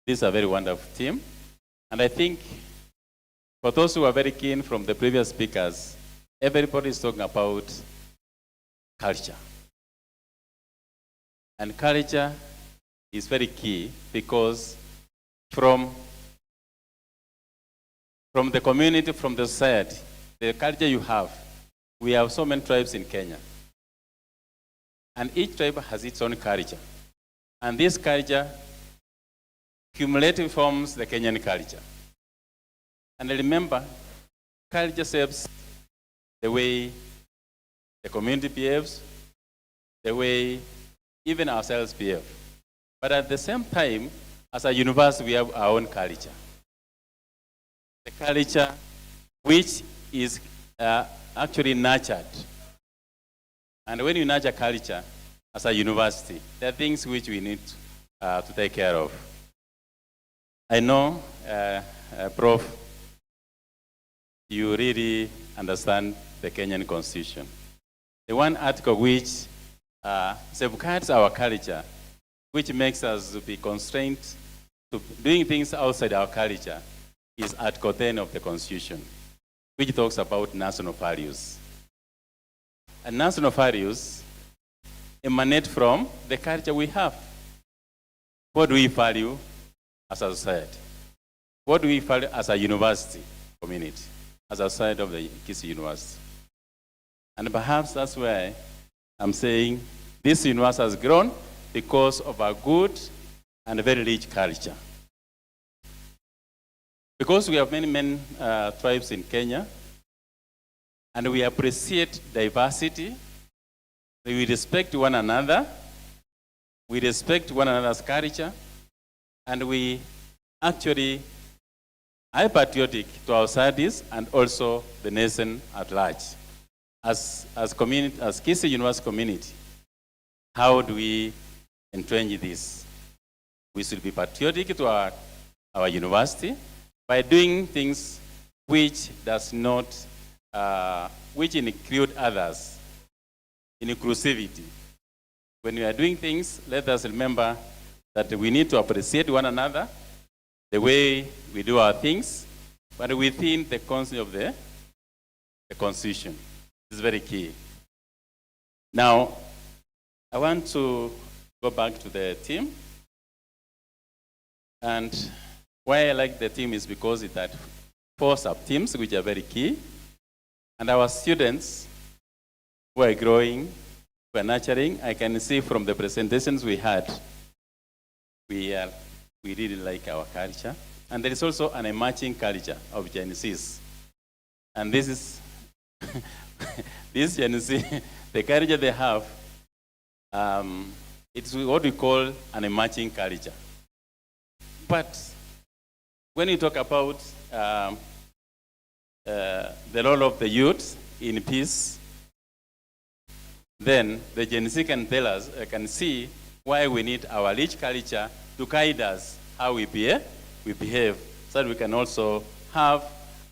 This is a very wonderful team. And I think for those who are very keen from the previous speakers, everybody is talking about culture. And culture is very key, because from the community, from the society, the culture you have, we have so many tribes in Kenya. And each tribe has its own culture. And this culture cumulatively forms the Kenyan culture. And remember, culture shapes the way the community behaves, the way even ourselves behave. But at the same time, as a university, we have our own culture. The culture which is actually nurtured. And when you nurture culture as a university, there are things which we need to take care of. I know, Prof, you really understand the Kenyan Constitution. The one article which safeguards our culture, which makes us be constrained to doing things outside our culture, is Article 10 of the Constitution, which talks about national values. And national values emanate from the culture we have. What do we value as a society? What do we value as a university community, as a side of the Kisii University? And perhaps that's why I'm saying this university has grown because of our good and very rich culture. Because we have many tribes in Kenya, and we appreciate diversity, we respect one another, we respect one another's culture, and we actually are patriotic to our societies and also the nation at large. As community, as Kisii University community, how do we entrench this? We should be patriotic to our university by doing things which does not, which include others, inclusivity. When we are doing things, let us remember that we need to appreciate one another, the way we do our things, but within the concept of the Constitution. This is very key. Now, I want to go back to the team. And why I like the team is because it had 4 sub-teams, which are very key. And our students who are growing, who are nurturing, I can see from the presentations we had, we really like our culture. And there is also an emerging culture of Gen Zs. And this is, this Gen Z, the culture they have, it's what we call an emerging culture. But when you talk about the role of the youth in peace, then the Gen Z can tell us, can see why we need our rich culture to guide us how we behave, so that we can also have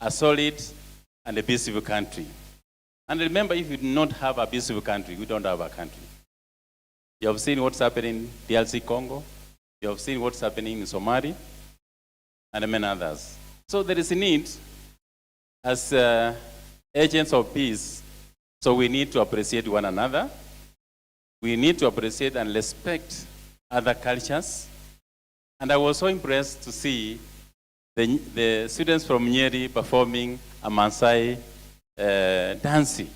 a solid and a peaceful country. And remember, if you do not have a peaceful country, we don't have a country. You have seen what's happening in DRC Congo. You have seen what's happening in Somalia and many others. So there is a need as agents of peace. So we need to appreciate one another. We need to appreciate and respect other cultures. And I was so impressed to see the students from Nyeri performing a Maasai dancing,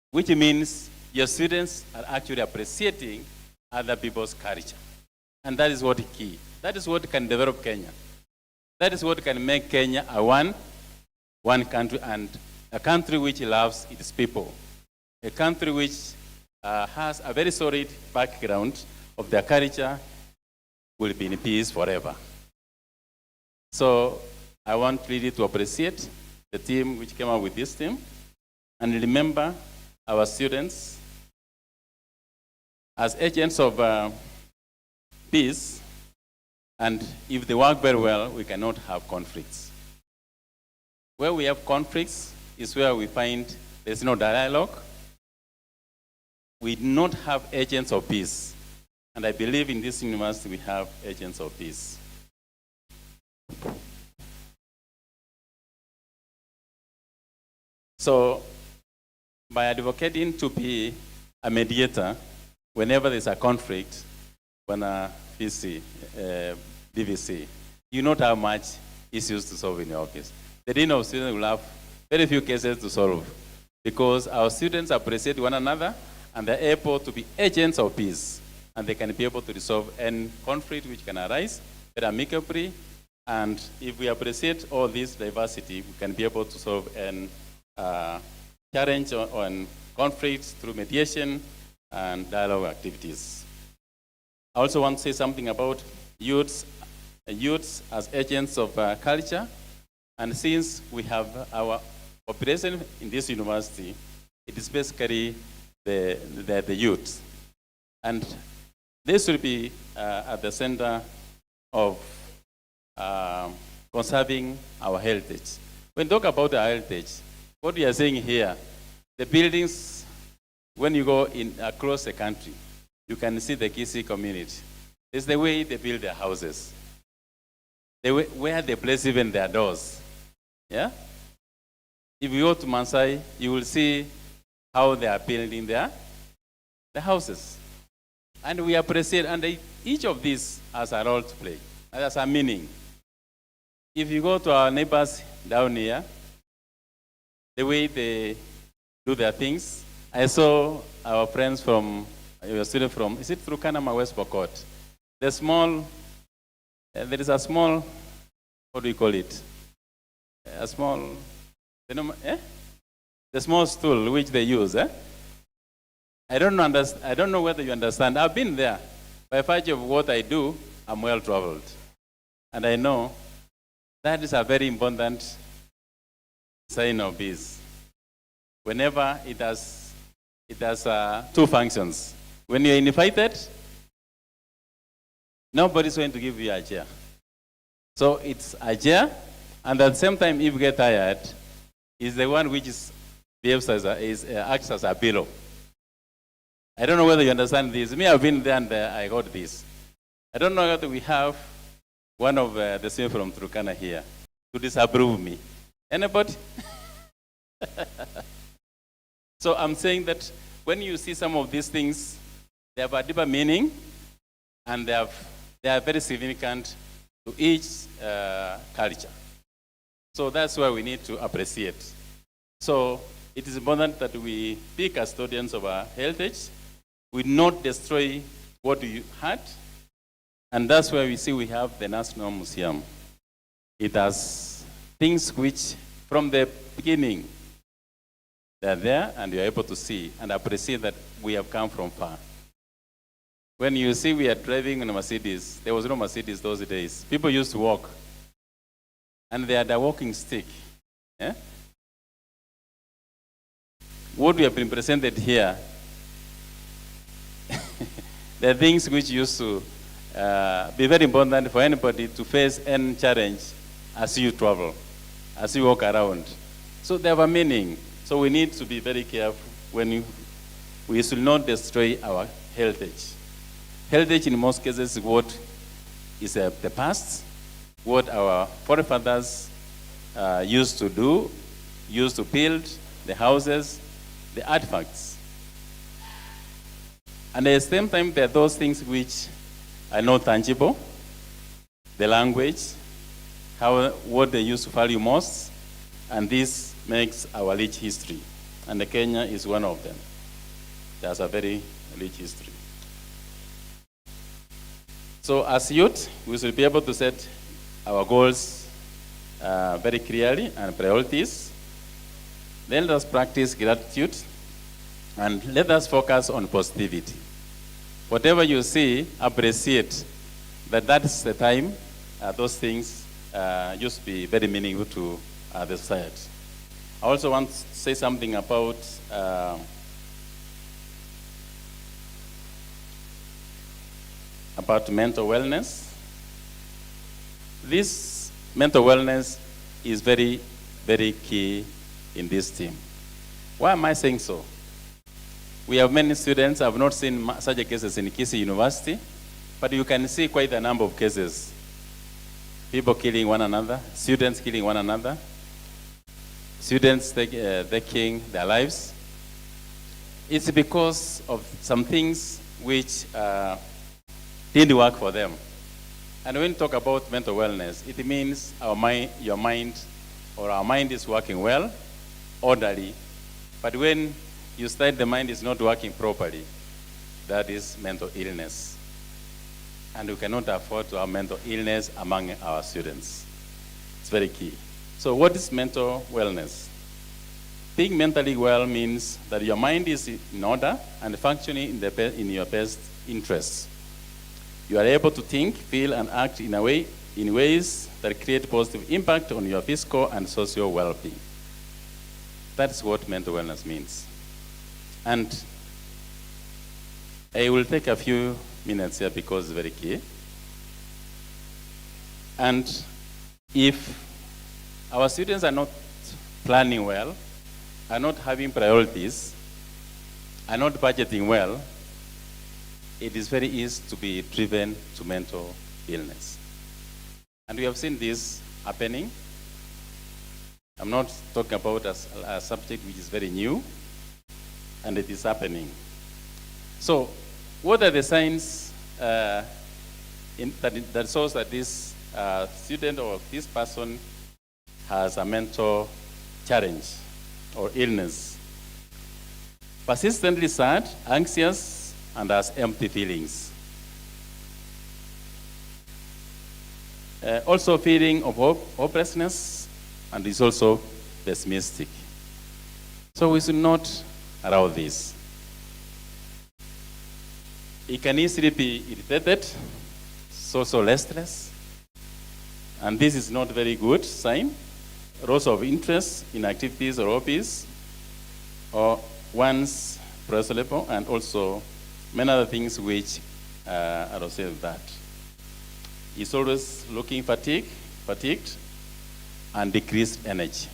which means your students are actually appreciating other people's culture. And that is what is key. That is what can develop Kenya. That is what can make Kenya a one country, and a country which loves its people. A country which has a very solid background of their culture will be in peace forever. So I want really to appreciate the team which came up with this team. And remember our students as agents of peace. And if they work very well, we cannot have conflicts. Where we have conflicts is where we find there's no dialogue. We do not have agents of peace. And I believe in this university we have agents of peace. So by advocating to be a mediator, whenever there's a conflict, PC, DVC, you know how much issues to solve in your office. The Dean of Students will have very few cases to solve because our students appreciate one another and they're able to be agents of peace. And they can be able to resolve any conflict which can arise very amicably. And if we appreciate all this diversity, we can be able to solve any challenge on conflicts through mediation and dialogue activities. I also want to say something about youths as agents of culture. And since we have our population in this university, it is basically the youth. And this will be at the center of conserving our heritage. When we talk about our heritage, what we are saying here, the buildings, when you go across the country, you can see the Kisii community. It's the way they build their houses, where they place even their doors. Yeah? If you go to Maasai, you will see how they are building the houses. And we appreciate, and each of these has a role to play, has a meaning. If you go to our neighbors down here, the way they do their things, I saw our friends from, your student from, is it Turkana, West Pokot? There is a small, what do you call it? A small, the small stool which they use, I don't know whether you understand. I've been there. By virtue of what I do, I'm well traveled. And I know that is a very important sign of peace. Whenever it has two functions. When you're invited, nobody's going to give you a chair. So it's a chair, and at the same time, if you get tired, it's the one which acts as a pillow. I don't know whether you understand this. Me, I've been there and I got this. I don't know whether we have one of the students from Turkana here to disapprove me. Anybody? So I'm saying that when you see some of these things, they have a deeper meaning and they are very significant to each culture. So that's why we need to appreciate. So it is important that we be custodians of our heritage. We not destroy what we had. And that's why we see we have the National Museum. It has things which, from the beginning, they're there and you're able to see and appreciate that we have come from far. When you see we are driving in a Mercedes, there was no Mercedes those days. People used to walk. And they had a walking stick. Yeah? What we have been presented here, the things which used to be very important for anybody to face any challenge as you travel, as you walk around. So they have a meaning. So we need to be very careful when we should not destroy our heritage. Heritage in most cases is what is the past, what our forefathers used to do, used to build, the houses, the artifacts. And at the same time, there are those things which are not tangible, the language, what they used to value most, and this makes our rich history. And Kenya is one of them. There's a very rich history. So as youth, we should be able to set our goals very clearly and priorities. Then let us practice gratitude and let us focus on positivity. Whatever you see, appreciate that's the time those things used to be very meaningful to the society. I also want to say something about mental wellness. This mental wellness is very, very key in this team. Why am I saying so? We have many students. I've not seen such cases in Kisii University, but you can see quite a number of cases. People killing one another, students killing one another, students taking their lives. It's because of some things which didn't work for them. And when you talk about mental wellness, it means our mind, your mind, or our mind is working well, orderly. But when you start the mind is not working properly, that is mental illness. And we cannot afford to have mental illness among our students. It's very key. So what is mental wellness? Being mentally well means that your mind is in order and functioning in your best interests. You are able to think, feel, and act in ways that create positive impact on your physical and social well-being. That's what mental wellness means. And I will take a few minutes here because it's very key. And if our students are not planning well, are not having priorities, are not budgeting well, it is very easy to be driven to mental illness. And we have seen this happening. I'm not talking about a subject which is very new, and it is happening. So, what are the signs that shows that this student or this person has a mental challenge or illness? Persistently sad, anxious, and has empty feelings. Also feeling of hopelessness, and is also pessimistic. So we should not allow this. It can easily be irritated, so restless, and this is not very good sign. Loss of interest in activities or hobbies, or one's press level, and also many other things which are associated with that. He's always looking fatigued, and decreased energy.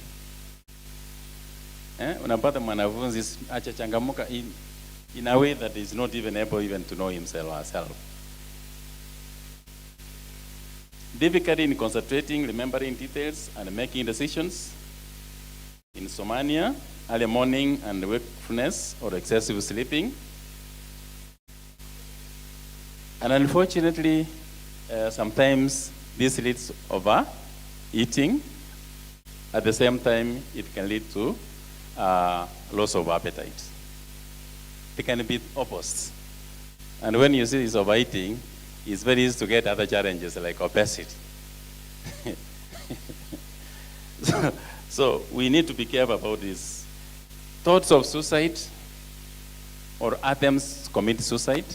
Unapata mwanafunzi achachangamuka in a way that is not even able even to know himself or herself. Difficulty in concentrating, remembering details, and making decisions. Insomnia, early morning and wakefulness, or excessive sleeping. And unfortunately, sometimes this leads over eating. At the same time, it can lead to loss of appetite. It can be opposite. And when you see this overeating, it's very easy to get other challenges like obesity. So we need to be careful about this. Thoughts of suicide or attempts to commit suicide.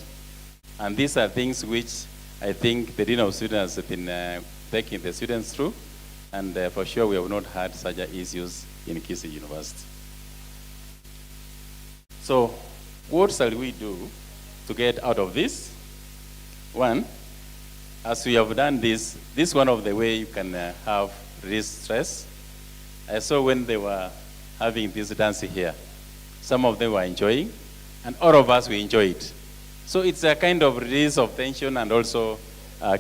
And these are things which I think the Dean of Students has been taking the students through. And for sure, we have not had such issues in Kisii University. So, what shall we do to get out of this? One, as we have done this is one of the ways you can have release stress. I saw when they were having this dance here, some of them were enjoying, and all of us, we enjoy it. So it's a kind of release of tension and also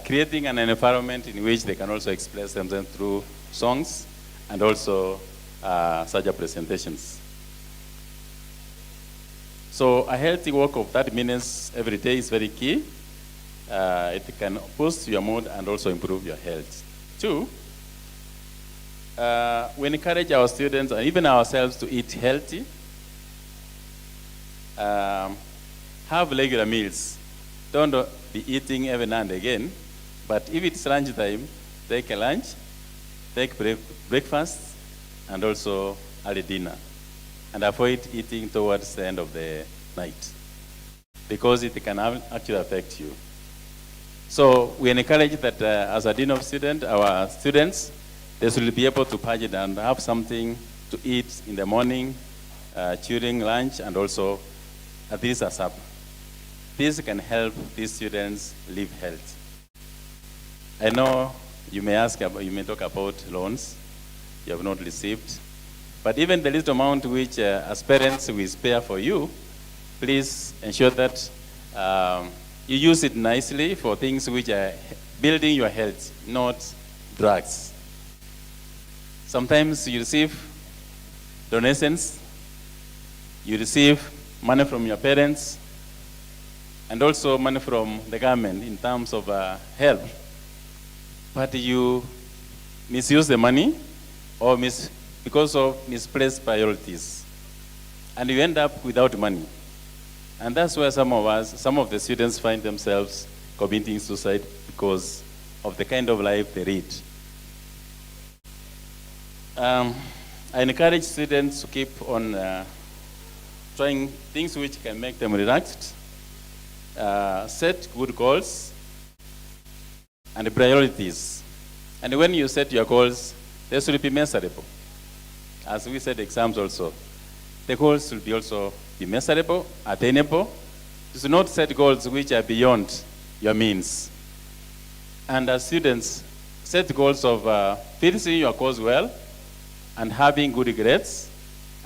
creating an environment in which they can also express themselves through songs and also such presentations. So a healthy walk of 30 minutes every day is very key. It can boost your mood and also improve your health. Two, we encourage our students and even ourselves to eat healthy. Have regular meals. Don't be eating every now and again, but if it's lunchtime, take a lunch, take breakfast, and also early dinner. And avoid eating towards the end of the night, because it can actually affect you. So we encourage that as a Dean of Students, our students, they should be able to budget and have something to eat in the morning, during lunch, and also at least a supper. This can help these students live healthy. I know you may talk about loans you have not received, but even the little amount which as parents we spare for you, please ensure that you use it nicely for things which are building your health, not drugs. Sometimes you receive donations, you receive money from your parents, and also money from the government in terms of help. But you misuse the money or because of misplaced priorities. And you end up without money. And that's where some of the students find themselves committing suicide because of the kind of life they lead. I encourage students to keep on trying things which can make them relaxed, set good goals and priorities. And when you set your goals, they should be measurable. As we said, exams also. The goals should be also be measurable, attainable. You should not set goals which are beyond your means. And as students, set goals of finishing your course well and having good grades.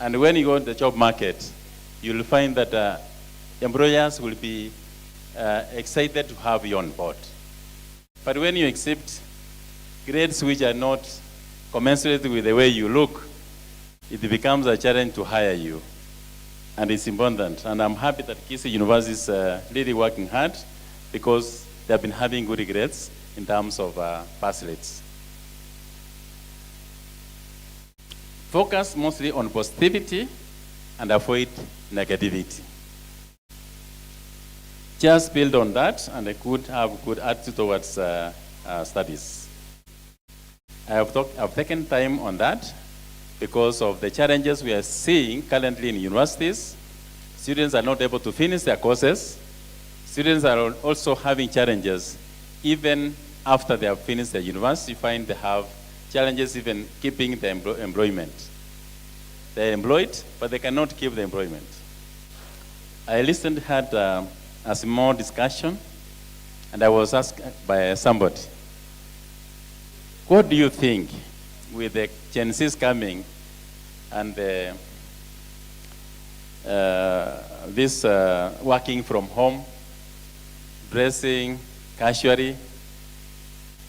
And when you go to the job market, you'll find that employers will be excited to have you on board. But when you accept grades which are not commensurate with the way you look, it becomes a challenge to hire you. And it's important. And I'm happy that Kisii University is really working hard because they have been having good grades in terms of pass rates. Focus mostly on positivity and avoid negativity. Just build on that and have a good attitude towards studies. I've taken time on that because of the challenges we are seeing currently in universities. Students are not able to finish their courses. Students are also having challenges. Even after they have finished their university, you find they have challenges even keeping the employment. They're employed, but they cannot keep the employment. I had a small discussion, and I was asked by somebody, what do you think with the Gen Zs coming and this working from home, dressing casually,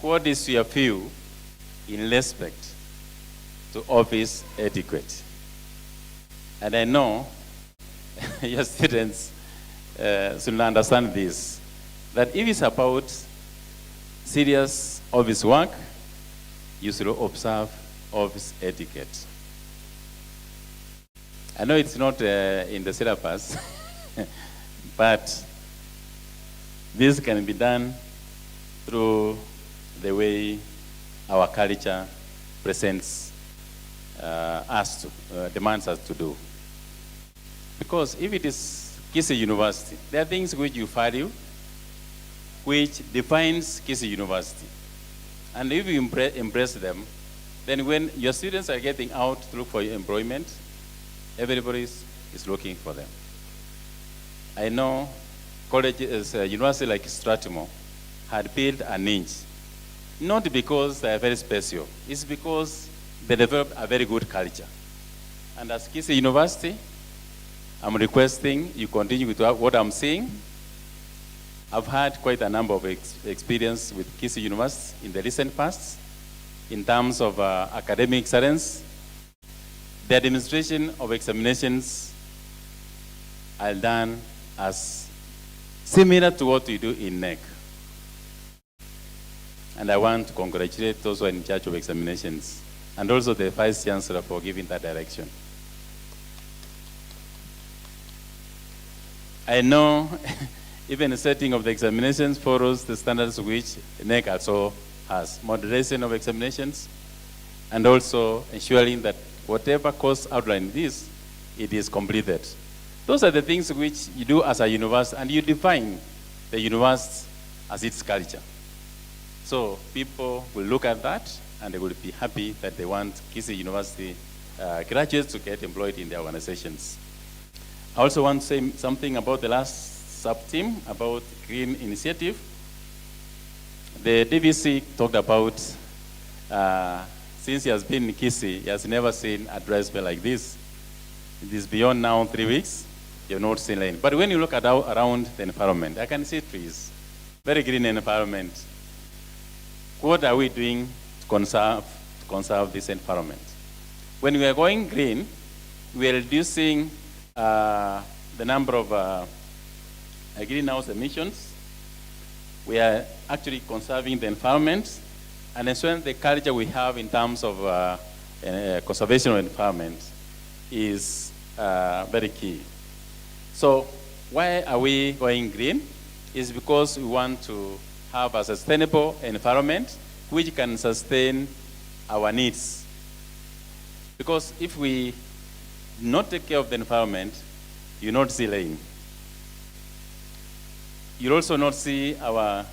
what is your view in respect to office etiquette? And I know your students should understand this, that if it's about serious office work, you should observe office etiquette. I know it's not in the syllabus, but this can be done through the way our culture presents demands us to do. Because if it is Kisii University, there are things which you value, which defines Kisii University. And if you embrace them, then when your students are getting out to look for employment, everybody is looking for them. I know colleges, university like Strathmore had built a niche, not because they are very special, it's because they developed a very good culture. And as Kisii University, I'm requesting you continue with what I'm saying. I've had quite a number of experience with Kisii University in the recent past in terms of academic excellence. The administration of examinations are done as similar to what we do in NEC. And I want to congratulate those who are in charge of examinations and also the Vice Chancellor for giving that direction. I know even the setting of the examinations follows the standards which NEC also has. Moderation of examinations and also ensuring that whatever course outlined this, it is completed. Those are the things which you do as a university, and you define the university as its culture. So people will look at that and they will be happy that they want Kisii University graduates to get employed in their organizations. I also want to say something about the last sub-team, about Green Initiative. The DVC talked about, since he has been in Kisii, he has never seen a dry spell like this. It is beyond now 3 weeks, you've not seen rain. But when you look at around the environment, I can see trees, very green environment. What are we doing to conserve this environment? When we are going green, we are reducing the number of greenhouse emissions. We are actually conserving the environment and ensuring the culture we have in terms of conservation of environment is very key. So why are we going green? It's because we want to have a sustainable environment which can sustain our needs. Because if we not take care of the environment, you not see rain. You'll also not see our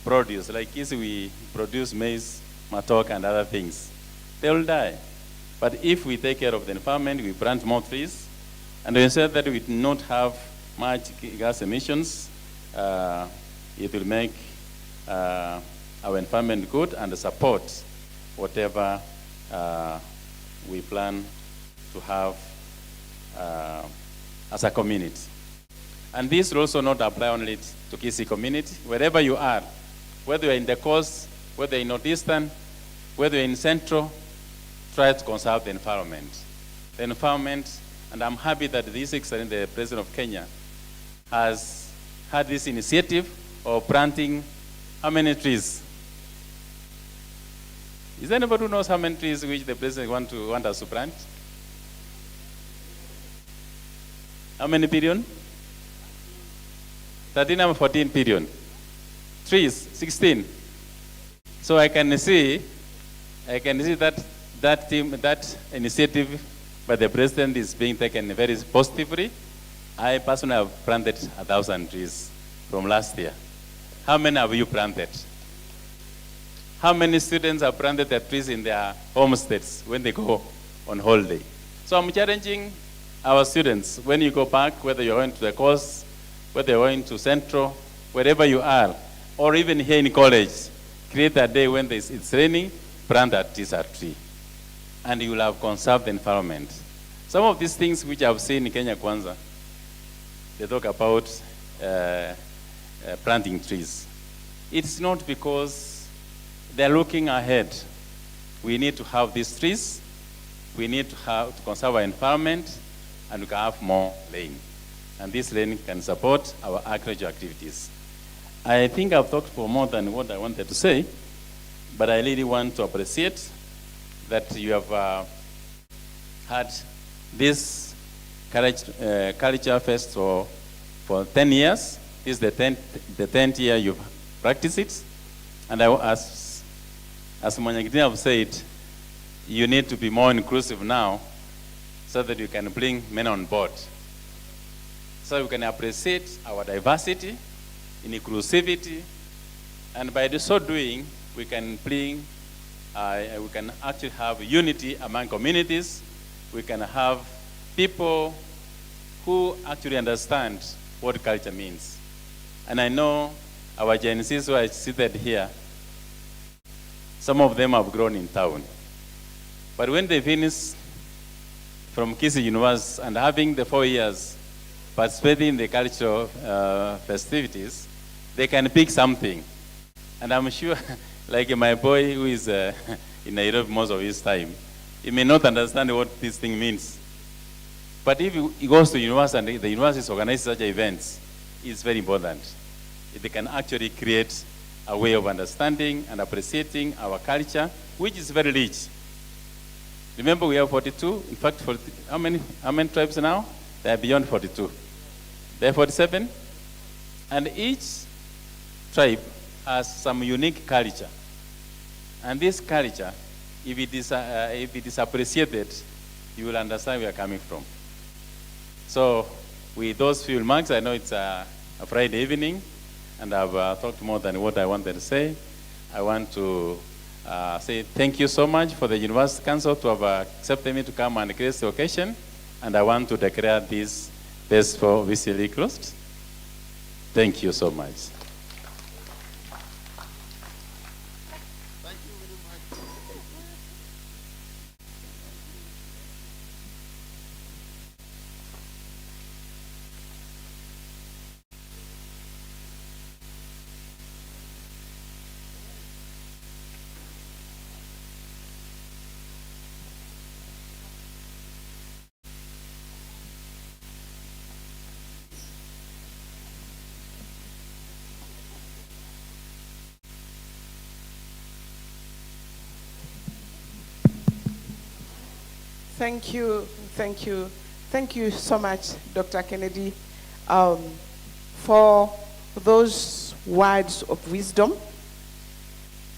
produce. Like Kisii, we produce maize, matok, and other things. They will die. But if we take care of the environment, we plant more trees, and we ensure that we do not have much gas emissions, it will make our environment good and support whatever we plan to have as a community. And this will also not apply only to Kisii community. Wherever you are, whether you're in the coast, whether you're in northeastern, whether you're in central, try to conserve the environment. The environment, and I'm happy that the the President of Kenya, has had this initiative of planting how many trees? Is there anybody who knows how many trees which the President want us to plant? How many billion? 13 or 14 billion. Trees, 16. So I can see that initiative by the President is being taken very positively. I personally have planted 1,000 trees from last year. How many have you planted? How many students have planted their trees in their homesteads when they go on holiday? So I'm challenging our students, when you go back, whether you're going to the coast, whether you're going to Central, wherever you are, or even here in college, create a day when it's raining, plant a tree, and you will have conserved the environment. Some of these things which I've seen in Kenya Kwanza, they talk about planting trees. It's not because they're looking ahead. We need to have these trees, we need to conserve our environment, and we can have more rain. And this rain can support our agricultural activities. I think I've talked for more than what I wanted to say, but I really want to appreciate that you have had this culture fest for 10 years. This is the 10th year you've practiced it. And as Mwenyekiti have said, you need to be more inclusive now so that you can bring men on board. So we can appreciate our diversity, inclusivity, and by so doing, we can bring, we can actually have unity among communities. We can have people who actually understand what culture means. And I know our Gen Zs who are seated here, some of them have grown in town. But when they finish from Kisii University and having the 4 years participating in the cultural festivities, they can pick something. And I'm sure, like my boy who is in Nairobi most of his time, he may not understand what this thing means. But if he goes to university and the university organizes such events, it's very important. They can actually create a way of understanding and appreciating our culture, which is very rich. Remember, we have 42. In fact, how many tribes now? They are beyond 42. They are 47. And each tribe has some unique culture. And this culture, if it is appreciated, you will understand where we are coming from. So with those few remarks, I know it's a Friday evening, and I've talked more than what I wanted to say. I want to say thank you so much for the University Council to have accepted me to come and grace the occasion, and I want to declare this festival officially closed. Thank you so much. Thank you, thank you. Thank you so much, Dr. Kennedy, for those words of wisdom,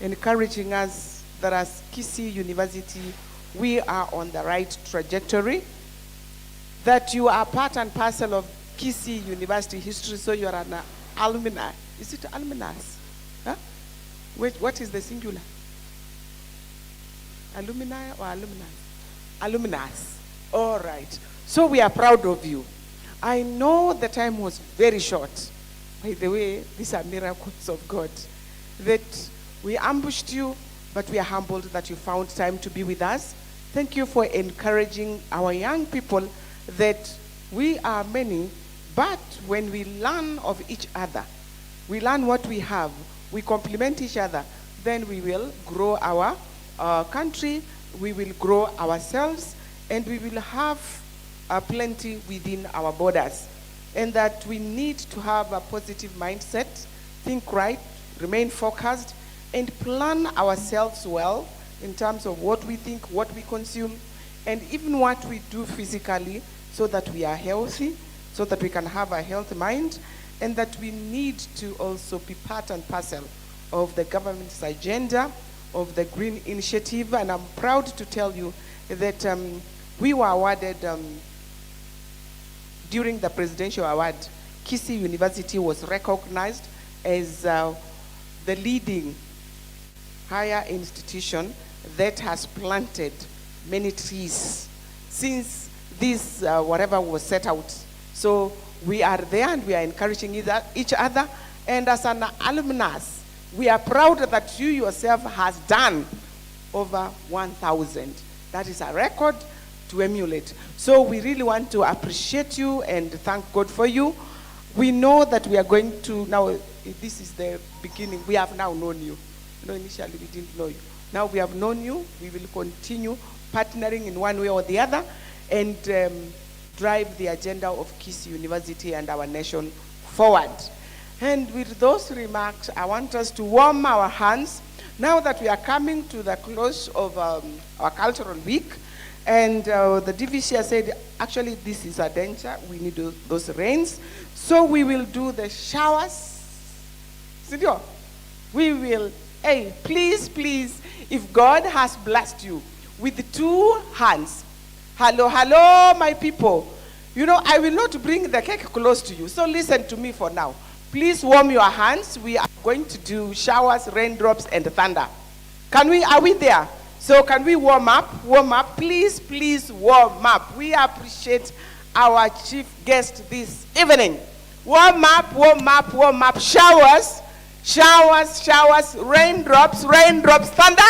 encouraging us that as Kisii University, we are on the right trajectory, that you are part and parcel of Kisii University history, so you are an alumni. Is it alumnus? Huh? Wait, what is the singular? Alumni or alumni? Alumnus. All right. So we are proud of you. I know the time was very short. By the way, these are miracles of God. That we ambushed you, but we are humbled that you found time to be with us. Thank you for encouraging our young people that we are many, but when we learn of each other, we learn what we have, we complement each other, then we will grow our country, we will grow ourselves, and we will have plenty within our borders. And that we need to have a positive mindset, think right, remain focused, and plan ourselves well in terms of what we think, what we consume, and even what we do physically, so that we are healthy, so that we can have a healthy mind, and that we need to also be part and parcel of the government's agenda, of the Green Initiative. And I'm proud to tell you that we were awarded, during the presidential award, Kisii University was recognized as the leading higher institution that has planted many trees since this whatever was set out. So we are there and we are encouraging each other. And as an alumnus, we are proud that you yourself has done over 1,000. That is a record to emulate. So we really want to appreciate you and thank God for you. We know that we are going to, now this is the beginning, we have now known you. You know, initially we didn't know you. Now we have known you, we will continue partnering in one way or the other and drive the agenda of Kisii University and our nation forward. And with those remarks, I want us to warm our hands now that we are coming to the close of our cultural week. And the DVC has said, actually, this is a danger. We need those rains. So we will do the showers. Senor, we will, hey, please, please, if God has blessed you with 2 hands, hello, hello, my people. You know, I will not bring the cake close to you. So listen to me for now. Please warm your hands. We are going to do showers, raindrops, and thunder. Are we there? So can we warm up? Warm up. Please, please warm up. We appreciate our chief guest this evening. Warm up, warm up, warm up. Showers, showers, showers, raindrops, raindrops, thunder.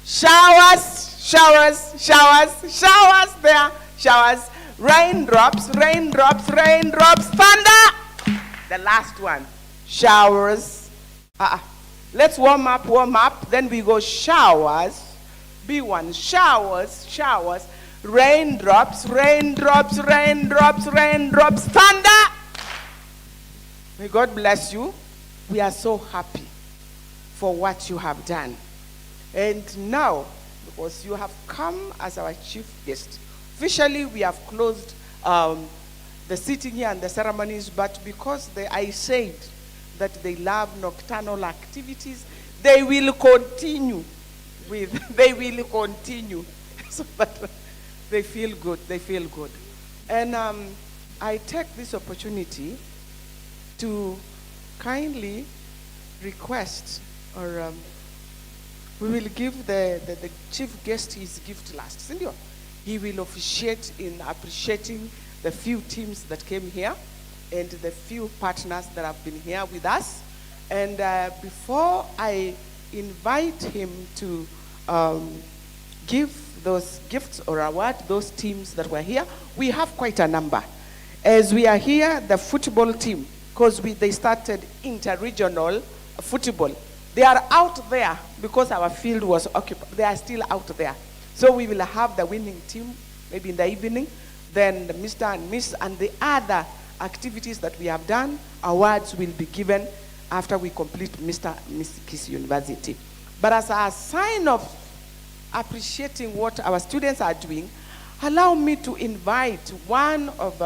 Showers, showers, showers, showers there, showers, raindrops, raindrops, raindrops, thunder. The last one, showers. Let's warm up, then we go showers. B1, showers, showers, raindrops, raindrops, raindrops, raindrops, thunder. May God bless you. We are so happy for what you have done. And now, because you have come as our chief guest, officially we have closed the sitting here and the ceremonies, but because I said that they love nocturnal activities, they will continue so that they feel good. And I take this opportunity to kindly request, or we will give the chief guest his gift last. Senor, he will officiate in appreciating the few teams that came here and the few partners that have been here with us. And before I invite him to give those gifts or award those teams that were here, we have quite a number. As we are here, the football team, because they started inter-regional football. They are out there because our field was occupied. They are still out there. So we will have the winning team maybe in the evening, then the Mr. and Miss and the other activities that we have done, awards will be given after we complete Mr. and Miss Kisii University. But as a sign of appreciating what our students are doing, allow me to invite one of,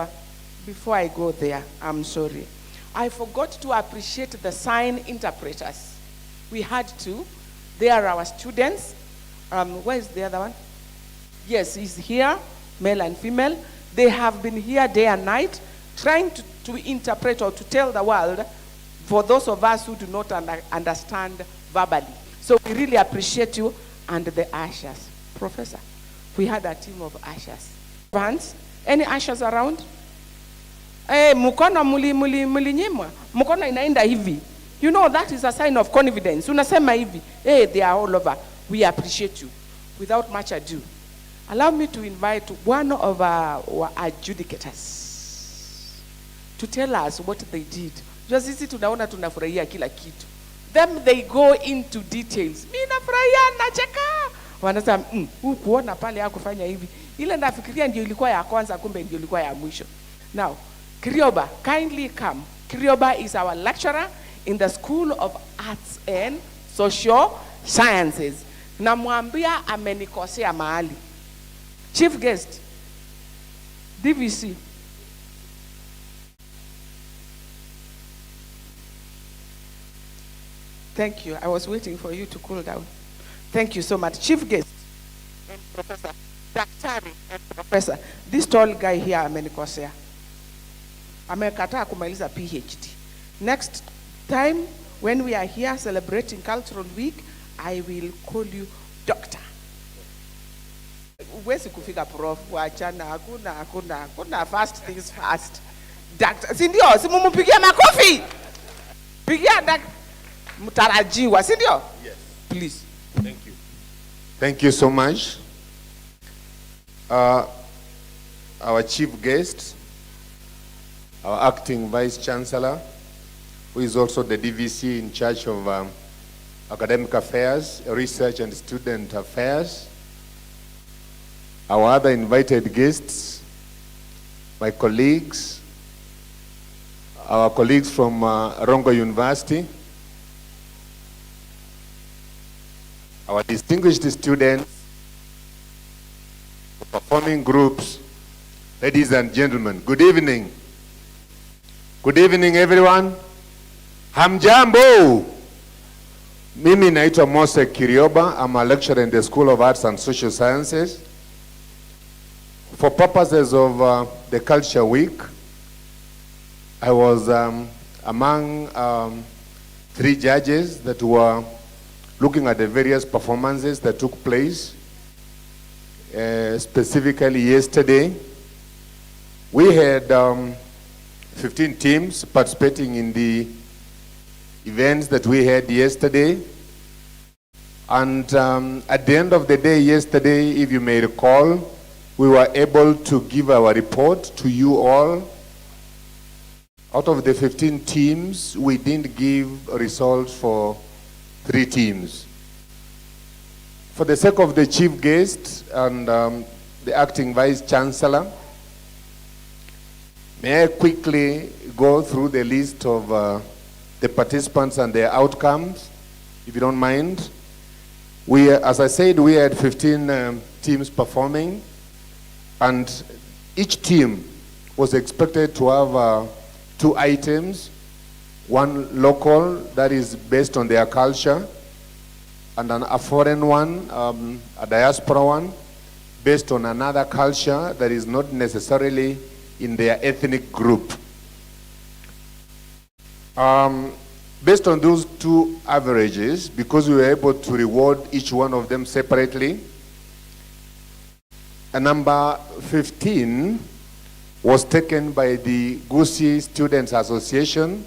before I go there, I'm sorry. I forgot to appreciate the sign interpreters. We had to. They are our students. Where is the other one? Yes, he's here, male and female. They have been here day and night trying to interpret or to tell the world for those of us who do not understand verbally. So we really appreciate you and the ushers. Professor, we had a team of ushers. Vans, any ushers around? Mkono mulinyimwa. Mkono inaenda hivi. You know, that is a sign of confidence. Unasema hivi. They are all over. We appreciate you. Without much ado, allow me to invite one of our adjudicators to tell us what they did. Just sisi tunaona tunafurahia kila kitu. Them they go into details. Mimi nafurahia nacheka. Wanasema kuona pale hakufanya hivi. Ile nafikiria ndio ilikuwa ya kwanza, kumbe ndio ilikuwa ya mwisho. Now, Kirioba, kindly come. Kirioba is our lecturer in the School of Arts and Social Sciences. Namwambia amenikosea mahali. Chief guest, DVC. Thank you. I was waiting for you to cool down. Thank you so much. Chief guest and Professor, Daktari and Professor. This tall guy here amenikosea. Amekataa kumaliza PhD. Next time when we are here celebrating Cultural Week, I will call you doctor. Uwezi kufika prof, wachana, hakuna fast things fast. Doctor, si ndio? Si mumupigia makofi. Pigia mtarajiwa, si ndio? Yes. Please. Thank you. Thank you so much. Our chief guest, our acting Vice Chancellor, who is also the DVC in charge of academic affairs, research and student affairs, our other invited guests, my colleagues, our colleagues from Rongo University, our distinguished students, performing groups, ladies and gentlemen, good evening. Good evening, everyone. Hamjambo. Mimi naitwa Mose Kirioba. I'm a lecturer in the School of Arts and Social Sciences. For purposes of the Culture Week, I was among 3 judges that were looking at the various performances that took place. Specifically yesterday, we had 15 teams participating in the events that we had yesterday. And at the end of the day yesterday, if you may recall, we were able to give our report to you all. Out of the 15 teams, we didn't give results for 3 teams. For the sake of the chief guest and the acting Vice Chancellor, may I quickly go through the list of the participants and their outcomes, if you don't mind. As I said, we had 15 teams performing, and each team was expected to have 2 items, one local that is based on their culture, and a foreign one, a diaspora one, based on another culture that is not necessarily in their ethnic group. Based on those 2 averages, because we were able to reward each one of them separately, a number 15 was taken by the Kisii Students Association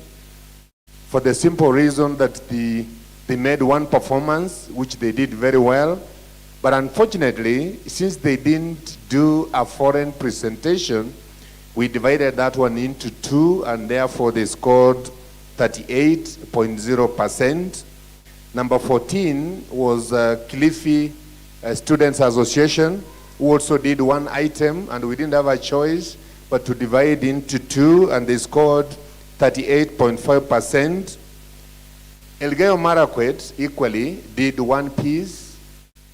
for the simple reason that they made one performance, which they did very well. But unfortunately, since they didn't do a foreign presentation, we divided that one into 2, and therefore they scored 38.0%. Number 14 was Kisii Students Association, who also did one item, and we didn't have a choice but to divide into 2, and they scored 38.5%. Elgeyo Marakwet equally did one piece,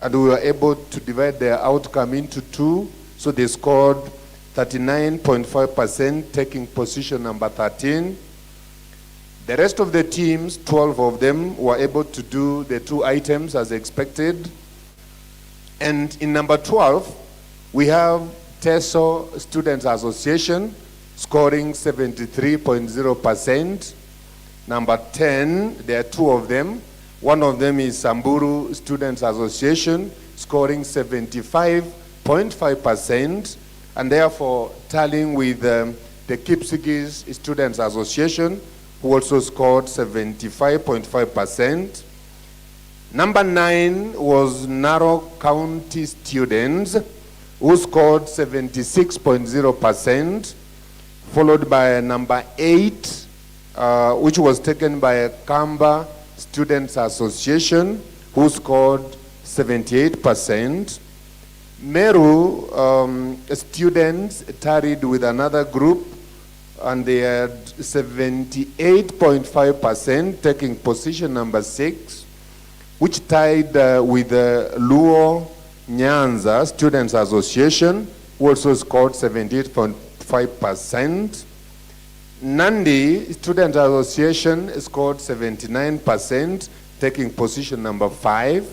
and we were able to divide their outcome into two. So they scored 39.5%, taking position number 13. The rest of the teams, 12 of them, were able to do the two items as expected. And in number 12, we have TESO Students Association scoring 73.0%. Number 10, there are two of them. One of them is Samburu Students Association scoring 75.5%, and therefore tallying with the Kisii Students Association, who also scored 75.5%. Number 9 was Narok County students, who scored 76.0%, followed by number 8, which was taken by Kamba Students Association, who scored 78%. Meru students tarried with another group, and they had 78.5%, taking position number 6, which tied with the Luo Nyanza Students Association, who also scored 78.5%. Nandi Student Association scored 79%, taking position number 5.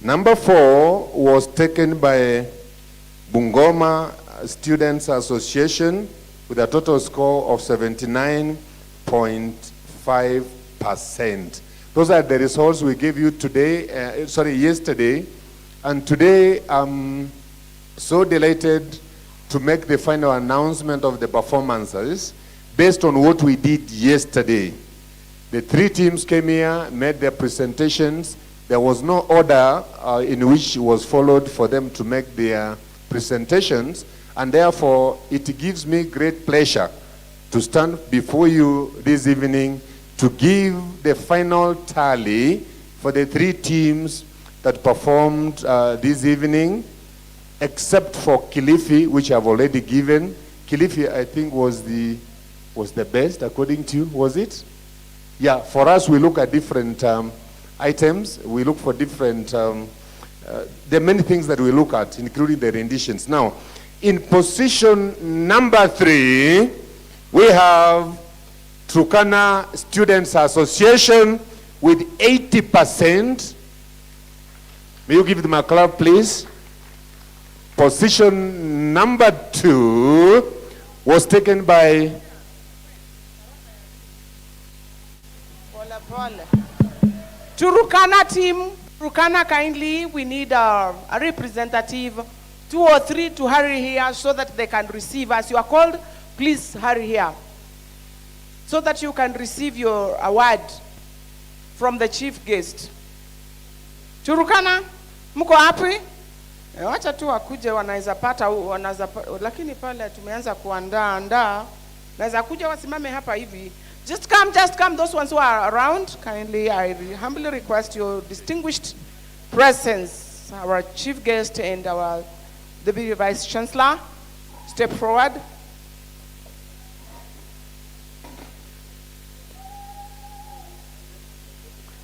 Number 4 was taken by Bungoma Students Association with a total score of 79.5%. Those are the results we gave you today, yesterday. And today, I'm so delighted to make the final announcement of the performances based on what we did yesterday. The 3 teams came here, made their presentations. There was no order in which was followed for them to make their presentations, and therefore it gives me great pleasure to stand before you this evening to give the final tally for the 3 teams that performed this evening, except for Kilifi, which I've already given. Kilifi, I think, was the best, according to you, was it? Yeah, for us, we look at different items. We look for different, there are many things that we look at, including the renditions. Now, in position number 3, we have Turkana Students Association with 80%. May you give them a clap, please? Position number 2 was taken by Turkana team. Turkana, kindly, we need a representative, 2 or 3, to hurry here so that they can receive. As you are called, please hurry here so that you can receive your award from the chief guest. Turkana, mko hapi? Wacha tu wakuje, wanaweza pata, lakini pale tumeanza kuandaa, naweza kuja wasimame hapa hivi. Just come, those ones who are around, kindly, I humbly request your distinguished presence, our chief guest and our Deputy Vice Chancellor, step forward.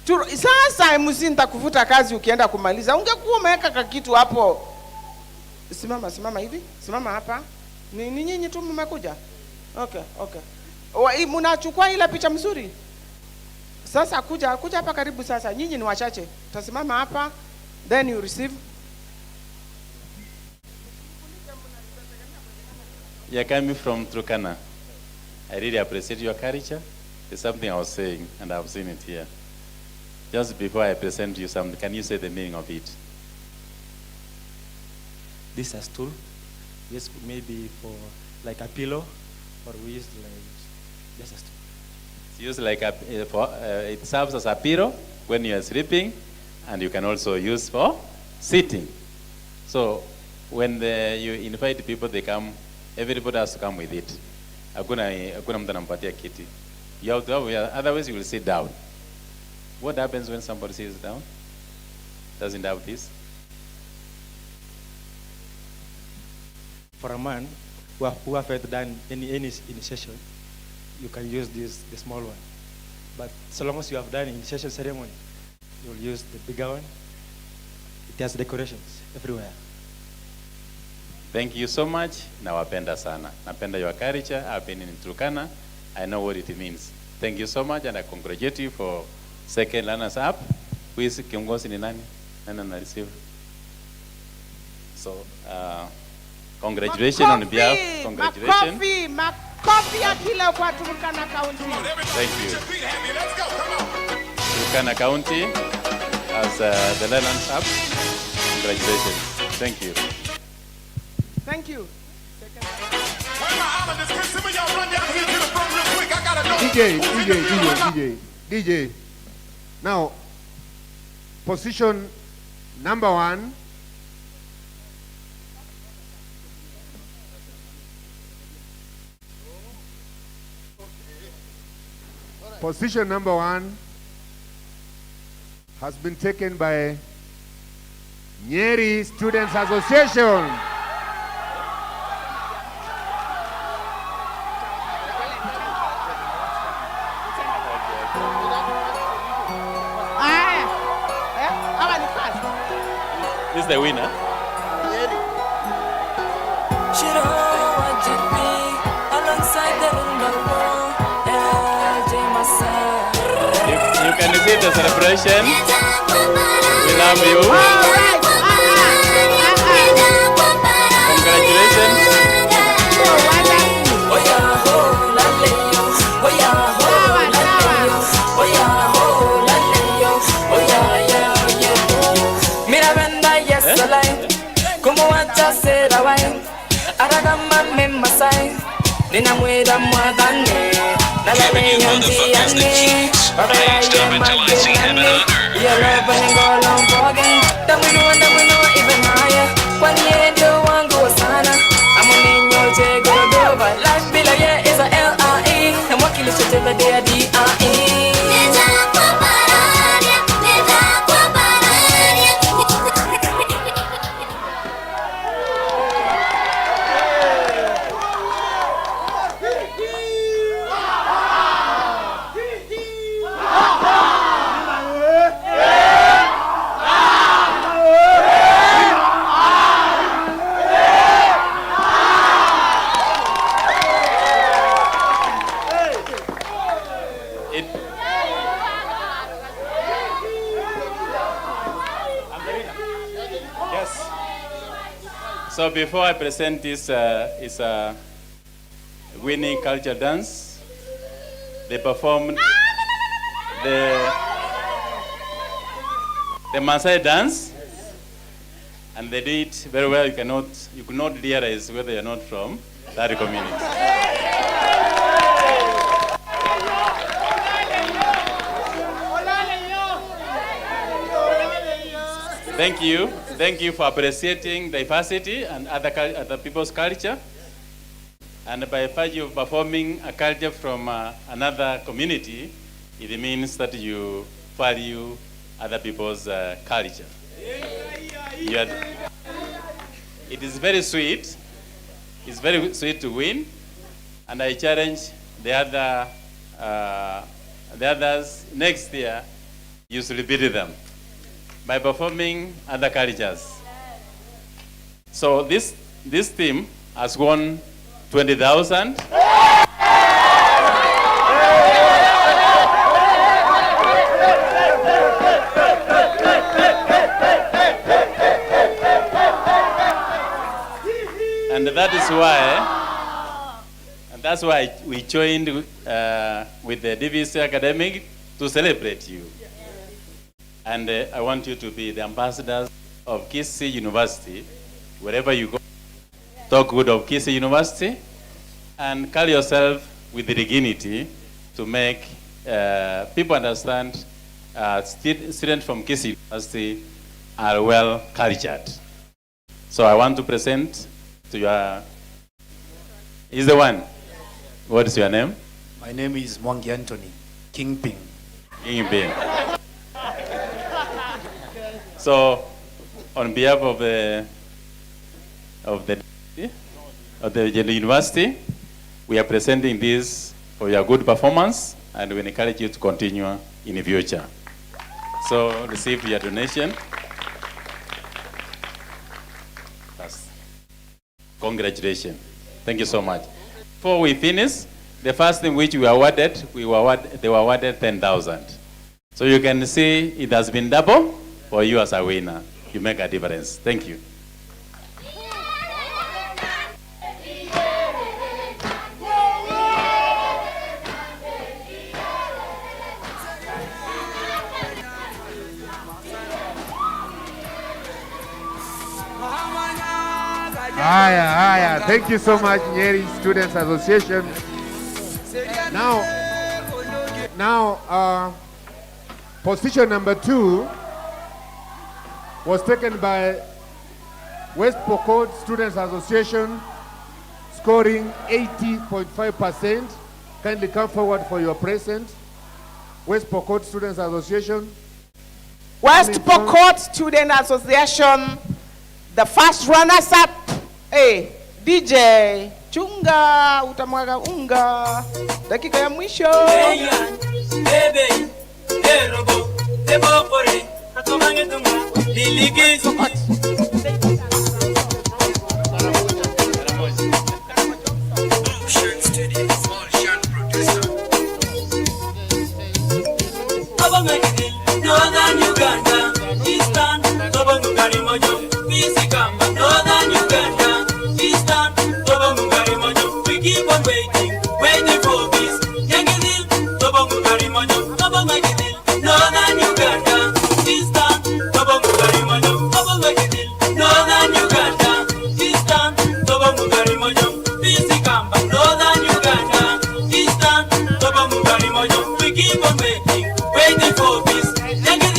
Sasa msi nitakuvuta kazi ukienda kumaliza. Ungekuwa umeweka kakitu hapo. Simama hivi. Simama hapa. Ni nyinyi tu mmekuja? Okay. Mnachukua ile picha mzuri? Sasa kuja hapa karibu sasa. Nyinyi ni wachache. Utasimama hapa, then you receive. You're coming from Turkana. I really appreciate your culture. It's something I was saying, and I've seen it here. Just before I present you something, can you say the meaning of it? This is a stool. Yes, maybe for like a pillow, or we use like just a stool. It's used like it serves as a pillow when you are sleeping, and you can also use for sitting. So when you invite people, they come. Everybody has to come with it. Hakuna mtu anampatia kiti. You have to have, otherwise you will sit down. What happens when somebody sits down? Doesn't have this? For a man who have done any initiation, you can use the small one. But so long as you have done initiation ceremony, you'll use the bigger one. It has decorations everywhere. Thank you so much. Nawapenda sana. Napenda your culture. I've been in Turkana. I know what it means. Thank you so much, and I congratulate you for second runners up. Who is kiongozi ni nani? Nani ana receive? So, congratulations on behalf. Congratulations. Makofi ya kila kwa Turkana County. Thank you. Turkana County as the runners up. Congratulations. Thank you. Thank you. DJ. Now, position number 1. Position number 1 has been taken by Nyeri Students Association. This is the winner. You can receive the celebration. We love you. Congratulations. Nina mweda mwadane Nalale yonti yane Can't stop until I see heaven on earth. Yellow banyangolo mbogen Damuinua even higher Kwani ye ndio wangu wa sana Amuninyo jego doba Life bila ye is a L-I-E Na mwakilisho teba dea D-I-E So before I present this is a winning culture dance, they performed the Maasai dance, and they did it very well. You could not realize whether you're not from that community. Thank you for appreciating diversity and other people's culture. And by virtue of performing a culture from another community, it means that you value other people's culture. It is very sweet. It's very sweet to win. And I challenge the others next year, you should repeat them by performing other cultures. So this team has won 20,000. And that's why we joined with the DVC Academic to celebrate you. And I want you to be the ambassadors of Kisii University. Wherever you go, talk good of Kisii University and carry yourself with the dignity to make people understand students from Kisii University are well cultured. So I want to present to your, he's the one. What is your name? My name is Mwangi Anthony, Kingpin. Kingpin. So, on behalf of the university, we are presenting this for your good performance, and we encourage you to continue in the future. So, receive your donation. Congratulations. Thank you so much. Before we finish, the first thing which we were awarded, they were awarded 10,000. So you can see it has been double for you as a winner. You make a difference. Thank you. Haya. Thank you so much, Nyeri Students Association. Now, position number 2 was taken by West Pokot Students Association, scoring 80.5%. Kindly come forward for your present. West Pokot Students Association. West Pokot Student Association, the first runners-up. Hey, DJ Chunga utamwaga unga, dakika ya mwisho. Northern Uganda, Eastern, Northern Uganda, Eastern, we keep on waiting for peace. Yangidil, Northern Uganda, Eastern, Northern Uganda, Eastern, peace Kamba, Northern Uganda, Eastern, we keep on waiting for peace. Yangidil,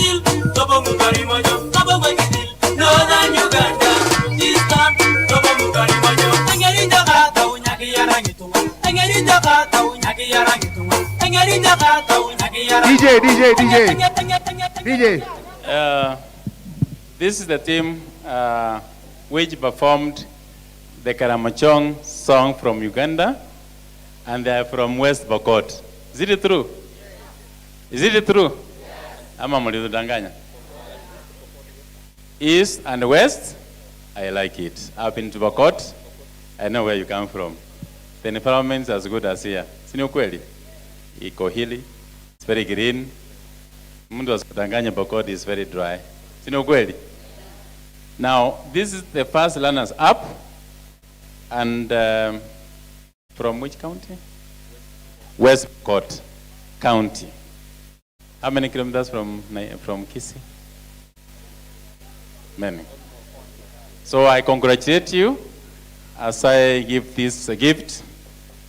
Northern Uganda, Eastern, DJ. This is the team which performed the Karamachong song from Uganda, and they are from West Pokot. Is it true? Is it true? Ama mlidanganya. East and West, I like it. I've been to Pokot. I know where you come from. The environment is as good as here. Sini ukweli? Iko hili. It's very green. Mundu wasikudanganya Pokot is very dry. Sini ukweli? Now, this is the first learners up. And from which county? West Pokot County. How many kilometers from Kisii? Many. So I congratulate you as I give this gift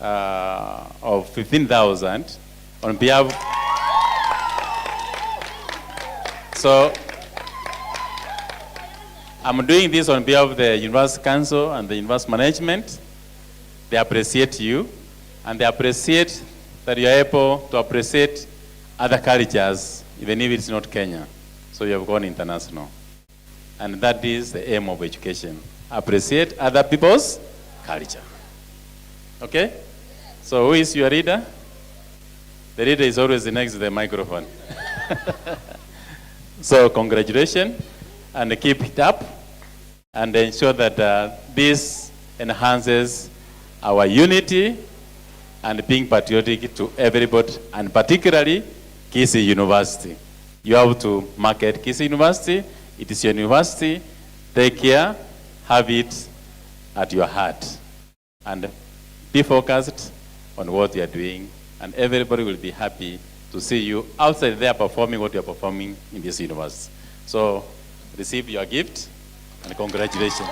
of 15,000 on behalf. So I'm doing this on behalf of the University Council and the University Management. They appreciate you, and they appreciate that you're able to appreciate other cultures, even if it's not Kenya. So you have gone international. And that is the aim of education. Appreciate other people's culture. Okay? So who is your reader? The reader is always next to the microphone. So congratulations, and keep it up, and ensure that this enhances our unity and being patriotic to everybody, and particularly Kisii University. You have to market Kisii University. It is your university. Take care. Have it at your heart. And be focused on what you are doing. And everybody will be happy to see you outside there performing what you are performing in this university. So receive your gift, and congratulations.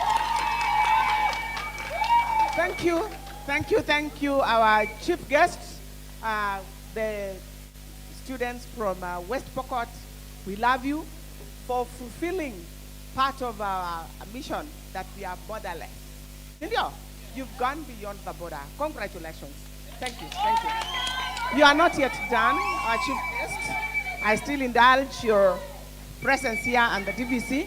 Thank you. Thank you, our chief guests, the students from West Pokot. We love you for fulfilling part of our mission that we are borderless. India, you've gone beyond the border. Congratulations. Thank you. You are not yet done, our chief guest. I still indulge your presence here and the DVC.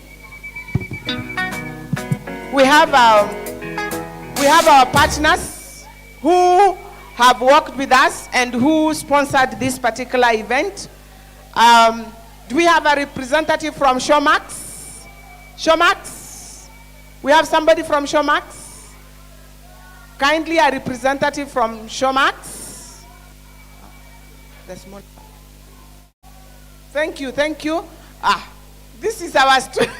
We have our partners who have worked with us and who sponsored this particular event. Do we have a representative from Showmax? Showmax? We have somebody from Showmax? Kindly a representative from Showmax. The small. Thank you, thank you. This is our student.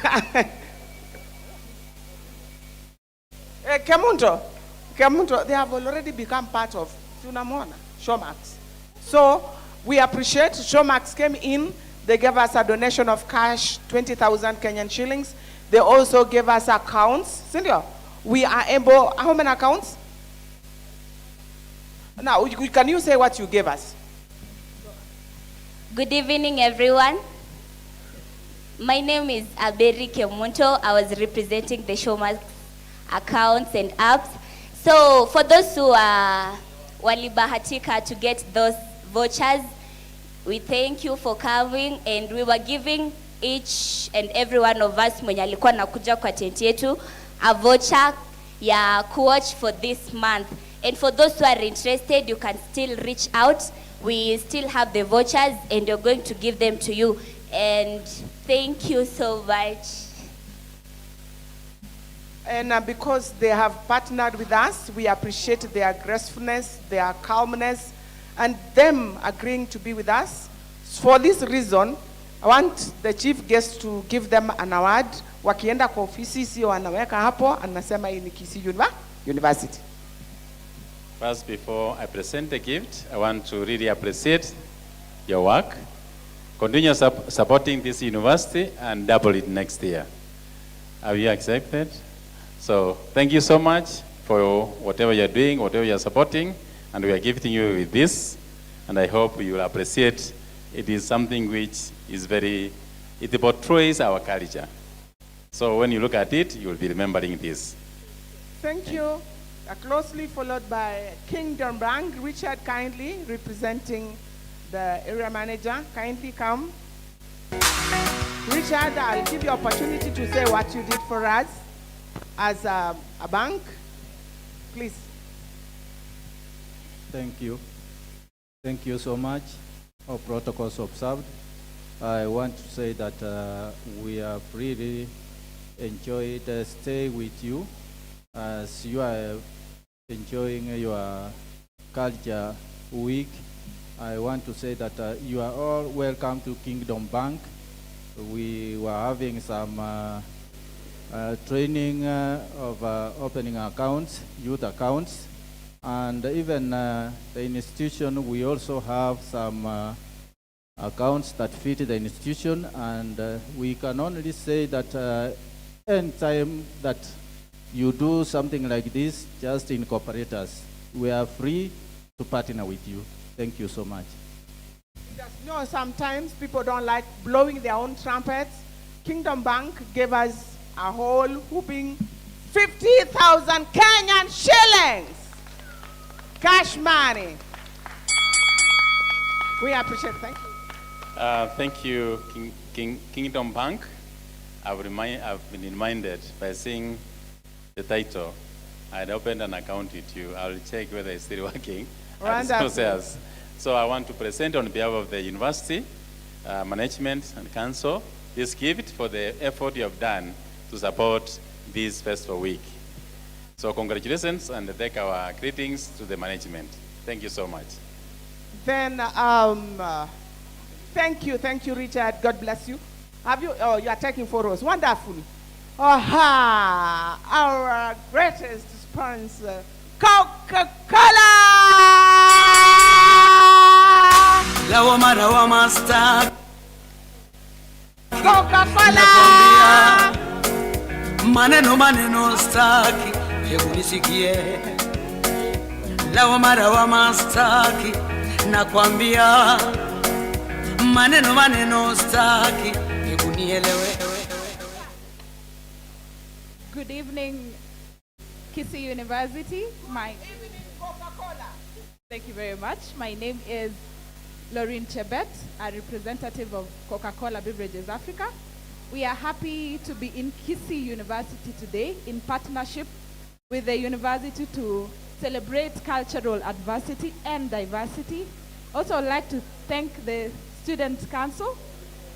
Kemunto, they have already become part of Tunamona, Showmax. So we appreciate Showmax came in. They gave us a donation of cash, 20,000 Kenyan shillings. They also gave us accounts. Cynthia, we are able, how many accounts? Now, can you say what you gave us? Good evening, everyone. My name is Aberi Kemunto. I was representing the Showmax accounts and apps. So for those who are walibahatika to get those vouchers, we thank you for coming, and we were giving each and every one of us mwenye alikuwa nakuja kwa tent yetu a voucher ya kuwatch for this month. And for those who are interested, you can still reach out. We still have the vouchers and we're going to give them to you. And thank you so much. And because they have partnered with us, we appreciate their gracefulness, their calmness, and them agreeing to be with us. For this reason, I want the chief guest to give them an award. Wakienda kwa ofisi sio wanaweka hapo, anasema hii ni Kisii University. First, before I present the gift, I want to really appreciate your work. Continue supporting this university and double it next year. Have you accepted? So thank you so much for whatever you're doing, whatever you're supporting, and we are gifting you with this. And I hope you will appreciate. It is something which is it portrays our culture. So when you look at it, you will be remembering this. Thank you. Closely followed by Kingdom Bank, Richard kindly representing the area manager. Kindly come. Richard, I'll give you opportunity to say what you did for us as a bank. Please. Thank you. Thank you so much. All protocols observed. I want to say that we have really enjoyed stay with you as you are enjoying your culture week. I want to say that you are all welcome to Kingdom Bank. We were having some training of opening accounts, youth accounts, and even the institution, we also have some accounts that fit the institution, and we can only say that anytime that you do something like this, just incorporate us. We are free to partner with you. Thank you so much. You know, sometimes people don't like blowing their own trumpets. Kingdom Bank gave us a whole whooping 50,000 Kenyan shillings. Cash money. We appreciate it. Thank you. Thank you, Kingdom Bank. I've been reminded by seeing the title. I'd opened an account with you. I'll check whether it's still working. So I want to present on behalf of the university, management and council, this gift for the effort you have done to support this festival week. So congratulations and take our greetings to the management. Thank you so much. Then, thank you, Richard. God bless you. You are taking photos. Wonderful. Our greatest sponsor, Coca-Cola. Lawama star. Coca-Cola. Maneno staki, hebu nisikie. Lawama staki, nakwambia. Maneno staki, hebu nielewe. Good evening, Kisii University. Thank you very much. My name is Lauren Chebet, a representative of Coca-Cola Beverages Africa. We are happy to be in Kisii University today in partnership with the university to celebrate cultural adversity and diversity. Also, I'd like to thank the Student Council.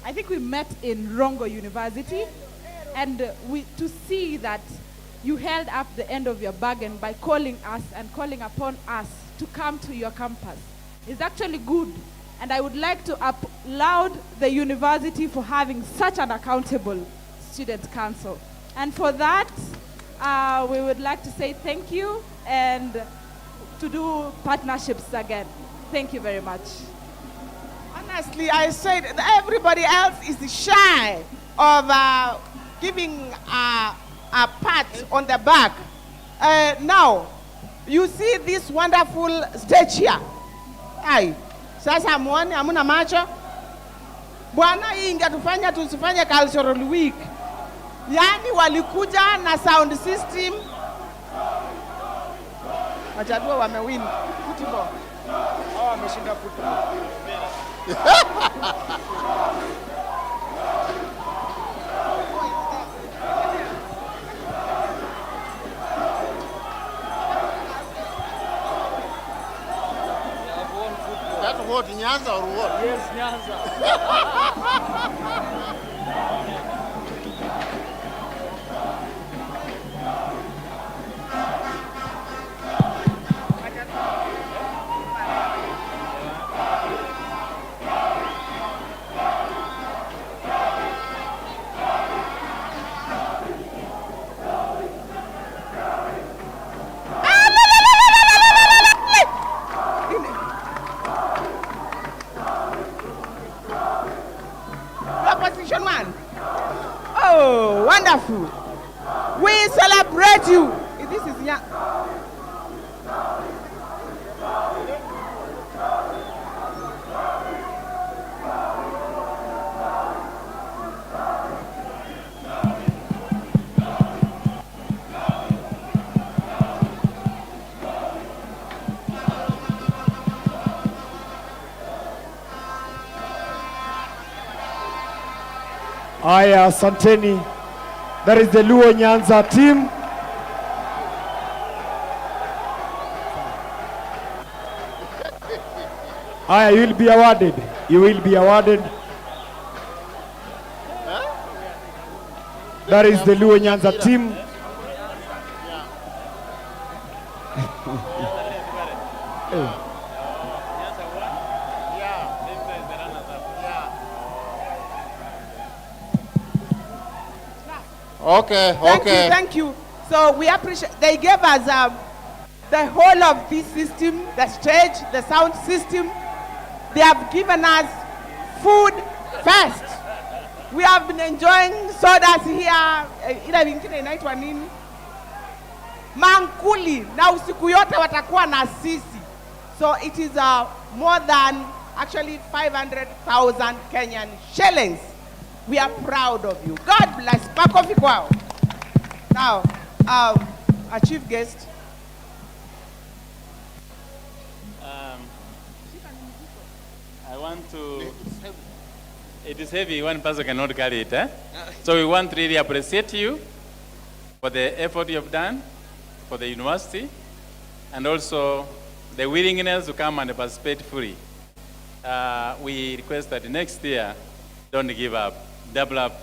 I think we met in Rongo University, and to see that you held up the end of your bargain by calling us and calling upon us to come to your campus. It's actually good, and I would like to applaud the university for having such an accountable student council. And for that, we would like to say thank you and to do partnerships again. Thank you very much. Honestly, I said that everybody else is shy of giving a pat on the back. Now, you see this wonderful stage here. Ai, sasa muone hamuna macho. Bwana, hii ingetufanya tusifanye cultural week. Yani walikuja na sound system. Wajadua wamewin football. Hao wameshinda football. That's what, Nyanza or what? Yes, Nyanza. Position 1. Oh, wonderful. We celebrate you. This is young. Aya, asanteni. That is the Luo Nyanza team. Aya, you will be awarded. You will be awarded. That is the Luo Nyanza team. Hey. Okay, okay. Thank you. So we appreciate, they gave us the whole of this system, the stage, the sound system. They have given us food first. We have been enjoying sodas here, ila vingine inaitwa nini? Mankuli, na usiku yote watakuwa na sisi. So it is more than actually 500,000 Kenyan shillings. We are proud of you. God bless. Makofi kwao. Now, our chief guest. I want to. It is heavy. One person cannot carry it. So we want to really appreciate you for the effort you have done for the university, and also the willingness to come and participate fully. We request that next year, don't give up, double up.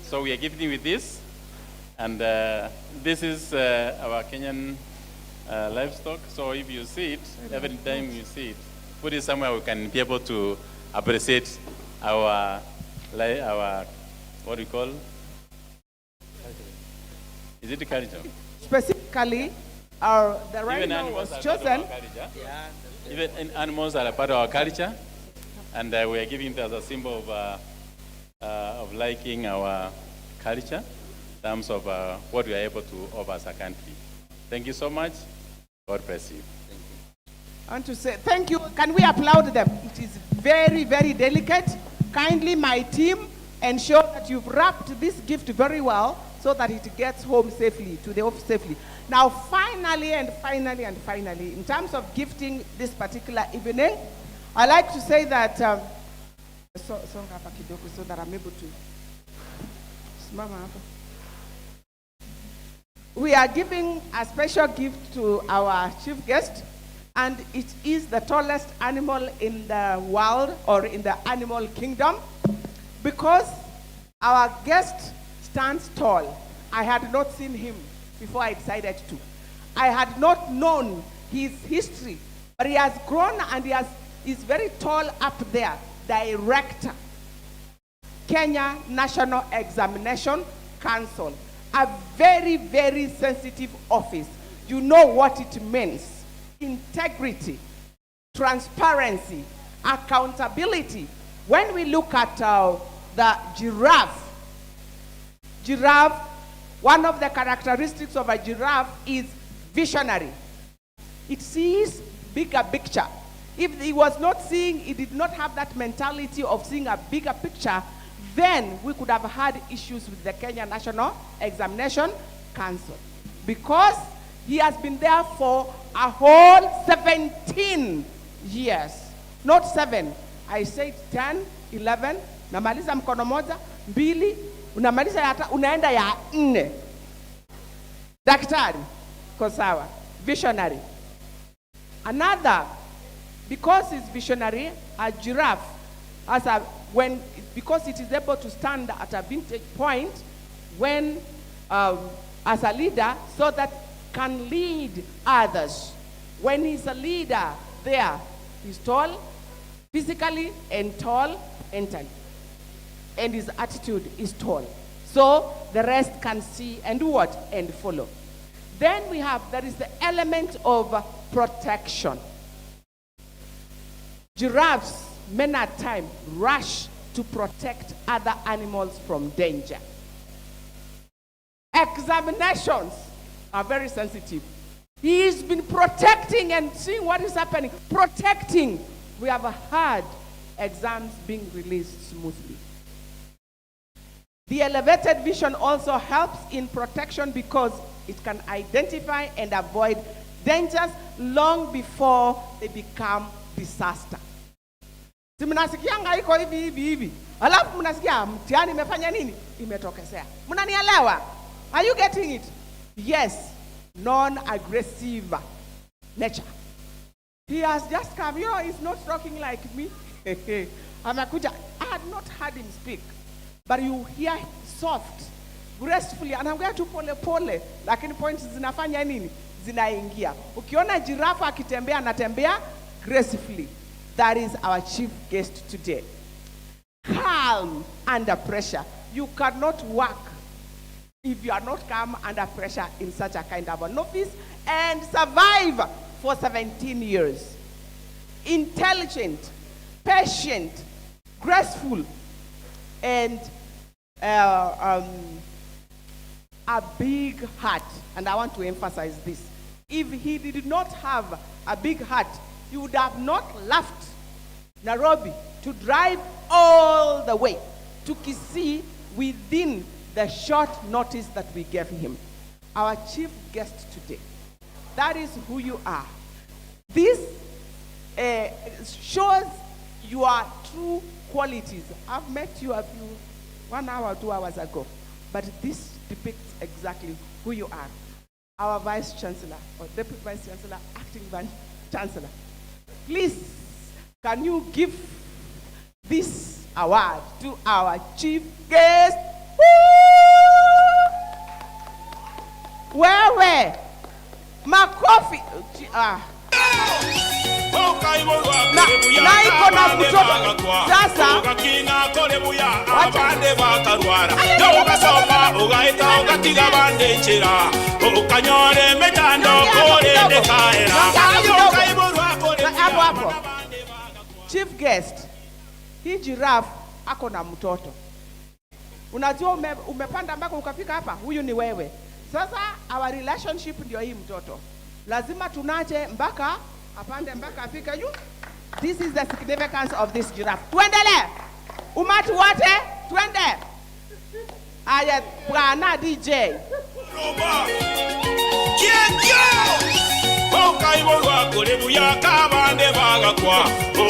So we are giving you with this, and this is our Kenyan livestock. So if you see it, every time you see it, put it somewhere we can be able to appreciate our what do you call? Is it the culture? Specifically, the rhino was chosen. Even animals are a part of our culture, and we are giving it as a symbol of liking our culture in terms of what we are able to offer as a country. Thank you so much. God bless you. I want to say thank you. Can we applaud them? It is very, very delicate. Kindly, my team, ensure that you've wrapped this gift very well so that it gets home safely, to the office safely. Now, finally, in terms of gifting this particular evening, I like to say that, so that I'm able to, we are giving a special gift to our chief guest, and it is the tallest animal in the world or in the animal kingdom, because our guest stands tall. I had not seen him before I decided to. I had not known his history, but he has grown and he's very tall up there, Director, Kenya National Examination Council, a very, very sensitive office. You know what it means. Integrity, transparency, accountability. When we look at the giraffe, one of the characteristics of a giraffe is visionary. It sees bigger picture. If he was not seeing, he did not have that mentality of seeing a bigger picture, then we could have had issues with the Kenya National Examination Council. Because he has been there for a whole 17 years. Not 7. I said 10, 11, namaliza mkono moja, 2, unamaliza ya unaenda ya 4. Daktari, kosawa, visionary. Another, because he's visionary, a giraffe, because it is able to stand at a vintage point when, as a leader, so that can lead others. When he's a leader there, he's tall, physically, and tall mentally. And his attitude is tall. So the rest can see and do what? And follow. Then there is the element of protection. Giraffes, many a time, rush to protect other animals from danger. Examinations are very sensitive. He's been protecting and seeing what is happening. Protecting. We have had exams being released smoothly. The elevated vision also helps in protection because it can identify and avoid dangers long before they become disaster. Si mnasikianga iko hivi. Alafu mnasikia mtihani imefanya nini? Imetokezea. Mnanielewa? Are you getting it? Yes. Non-aggressive nature. He has just come. You know, he's not talking like me. I had not heard him speak. But you hear soft, gracefully, and I'm going to pole. Lakini points zinafanya nini? Zinaingia. Ukiona giraffe akitembea anatembea gracefully. That is our chief guest today. Calm under pressure. You cannot work if you are not calm under pressure in such a kind of an office and survive for 17 years. Intelligent, patient, graceful, and a big heart. And I want to emphasize this. If he did not have a big heart, he would have not left Nairobi to drive all the way to Kisii within the short notice that we gave him. Our chief guest today. That is who you are. This shows your true qualities. I've met you 1 hour, 2 hours ago. But this depicts exactly who you are. Our Vice Chancellor, or Deputy Vice Chancellor, Acting Vice Chancellor. Please, can you give this award to our chief guest? Wewe, makofi. Na iko na mtoto sasa abande bakarwara ugasoma ugaita ugatiga bandekera ukanyore metando korende kaera hapo. Chief guest, hii giraffe ako na mtoto. Unajua umepanda mpaka ukafika hapa, huyu ni wewe. Sasa our relationship ndio hii mtoto. Lazima tunache mpaka apande mpaka afika juu. This is the significance of this giraffe. Tuendelee. Umati wote, twende. Aya, bwana DJ. Okaibolwa kole buya kabande bagakwa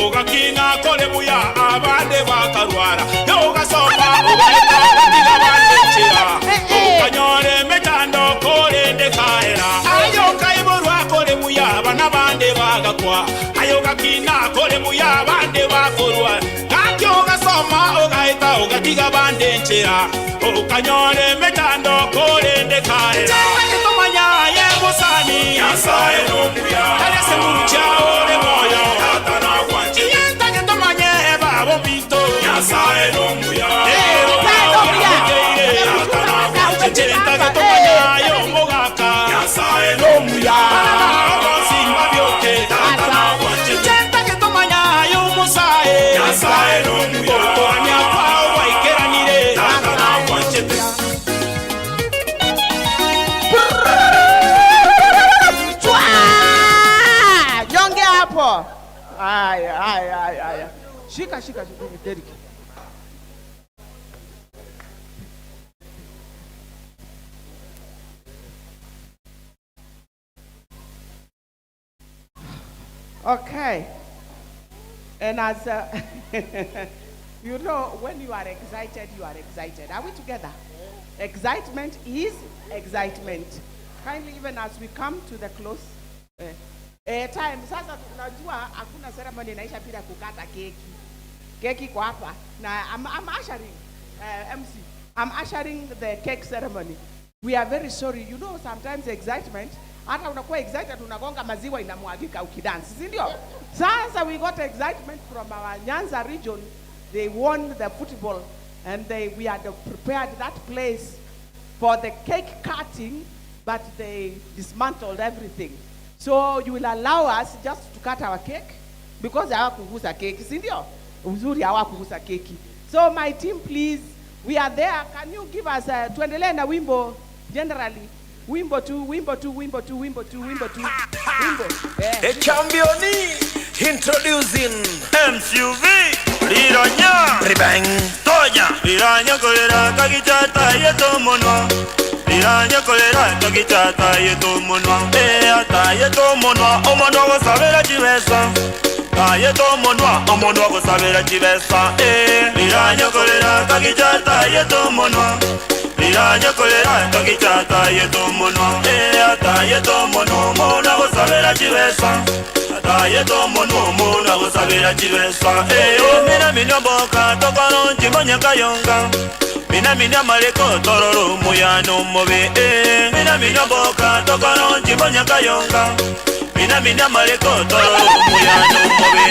ogakinga kole buya abande bakarwara yogasoma ugaita batiga bandekera okanyore metando kole ndekaera ayo kaibolwa kole buya bana bande bagakwa ayo gakinga kole buya bande bakorwa kati ogasoma ugaita ugatiga bandekera okanyore metando kole ndekaera Nyasaye n'omuya Alese muruchao le moyo Atana kwanche Yenta gendo manye babo pito Nyasaye n'omuya Atana kwanche Yenta gendo manye yo mogaka Nyasaye n'omuya Simba byoke Atana kwanche Yenta gendo manye yo musae Nyasaye n'omuya Konya pa waikeranire Atana kwanche Ay. Shika, Derek. Okay. And as you know, when you are excited, you are excited. Are we together? Excitement is excitement. Kindly, even as we come to the close time, sasa tunajua hakuna ceremony inaisha bila kukata keki. Keki kwa hapa. Na I'm ushering MC. I'm ushering the cake ceremony. We are very sorry. You know, sometimes excitement, hata unakuwa excited unagonga maziwa inamwagika ukidance, si ndio? Sasa we got excitement from our Nyanza region. They won the football and we had prepared that place for the cake cutting, but they dismantled everything. So you will allow us just to cut our cake because hawakugusa keki, si ndio? Uzuri hawakugusa keki. So my team, please, we are there. Can you give us tuendelee na wimbo generally? Wimbo two. The champion introducing MCV Liranya Ribang Tonya Liranya kolera kagichata yeto monwa Liranya kolera kagichata yeto monwa ata yeto monwa omono go sabera chivesa yeto monwa omono go sabera chivesa Liranya kolera kagichata yeto monwa Liranya kolera kagichata yeto monwa ata yeto monwa omono go sabera chivesa Yeto mono na gosabira chivesa mina minyoboka tokano nchibonya kayonga mina maleko tororo muyano mobe mina minyoboka tokano nchibonya kayonga mina maleko tororo muyano mobe